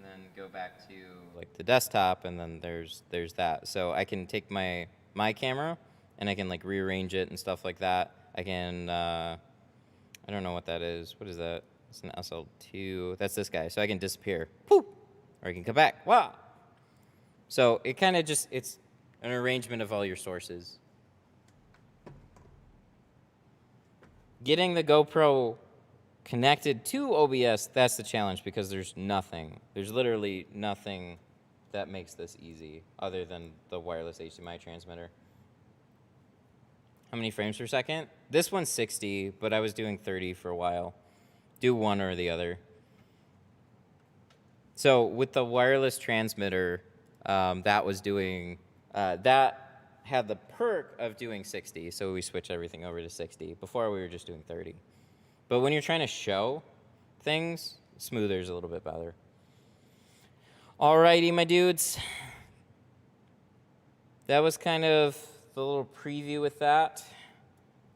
then go back to like the desktop, and then there's that. So I can take my camera, and I can like rearrange it and stuff like that. I can I don't know what that is. What is that? It's an SL2. That's this guy. So I can disappear. Poof! Or I can come back. Wow! So it kind of just, it's an arrangement of all your sources. Getting the GoPro connected to OBS, that's the challenge because there's literally nothing that makes this easy other than the wireless HDMI transmitter. How many frames per second? This one's 60, but I was doing 30 for a while. Do one or the other. So with the wireless transmitter, that was doing, that had the perk of doing 60, so we switched everything over to 60. Before we were just doing 30. But when you're trying to show things, smoother is a little bit better. Alrighty, my dudes. That was kind of the little preview with that.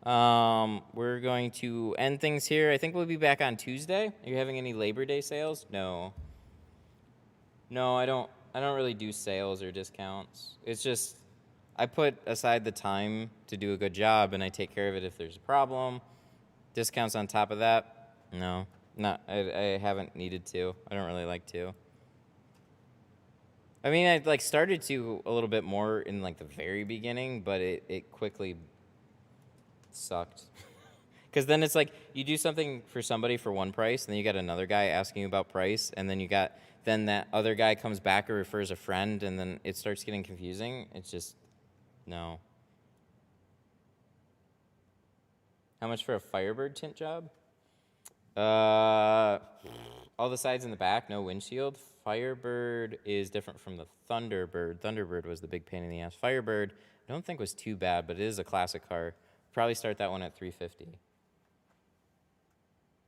We're going to end things here. I think we'll be back on Tuesday. Are you having any Labor Day sales? No. No, I don't really do sales or discounts. It's just I put aside the time to do a good job, and I take care of it if there's a problem. Discounts on top of that? No. I haven't needed to. I don't really like to. I mean, I like started to a little bit more in like the very beginning, but it quickly sucked. Because then it's like you do something for somebody for one price, and then you got another guy asking you about price, and then that other guy comes back or refers a friend, and then it starts getting confusing. It's just, no. How much for a Firebird tint job? All the sides in the back, no windshield. Firebird is different from the Thunderbird. Thunderbird was the big pain in the ass. Firebird, I don't think was too bad, but it is a classic car. Probably start that one at $350.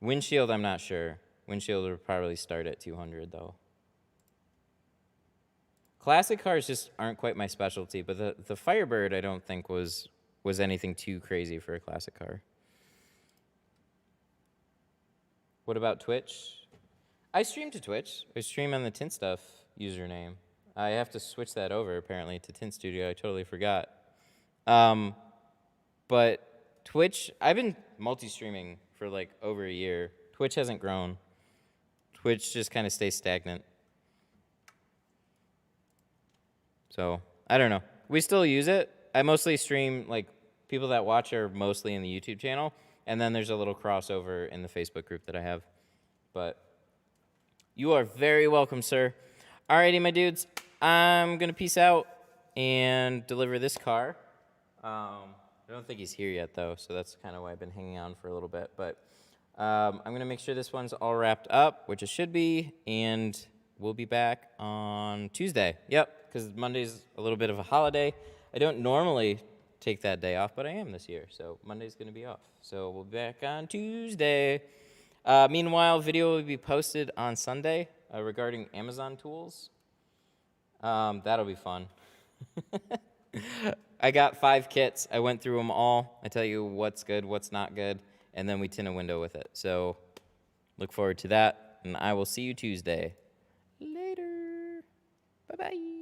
Windshield, I'm not sure. Windshield would probably start at $200 though. Classic cars just aren't quite my specialty, but the Firebird I don't think was anything too crazy for a classic car. What about Twitch? I stream to Twitch. I stream on the Tint Stuff username. I have to switch that over, apparently, to Tint Studio. I totally forgot. But Twitch, I've been multi-streaming for like over a year. Twitch hasn't grown. Twitch just kind of stays stagnant. So, I don't know. We still use it. I mostly stream, like, people that watch are mostly in the YouTube channel, and then there's a little crossover in the Facebook group that I have. But you are very welcome, sir. Alrighty, my dudes. I'm going to peace out and deliver this car. I don't think he's here yet, though, so that's kind of why I've been hanging on for a little bit. But I'm going to make sure this one's all wrapped up, which it should be, and we'll be back on Tuesday. Yep, because Monday's a little bit of a holiday. I don't normally take that day off, but I am this year, so Monday's going to be off. So we'll be back on Tuesday. Meanwhile, video will be posted on Sunday regarding Amazon tools. That'll be fun. I got 5 kits. I went through them all. I tell you what's good, what's not good, and then we tint a window with it. So look forward to that, and I will see you Tuesday. Later. Bye-bye.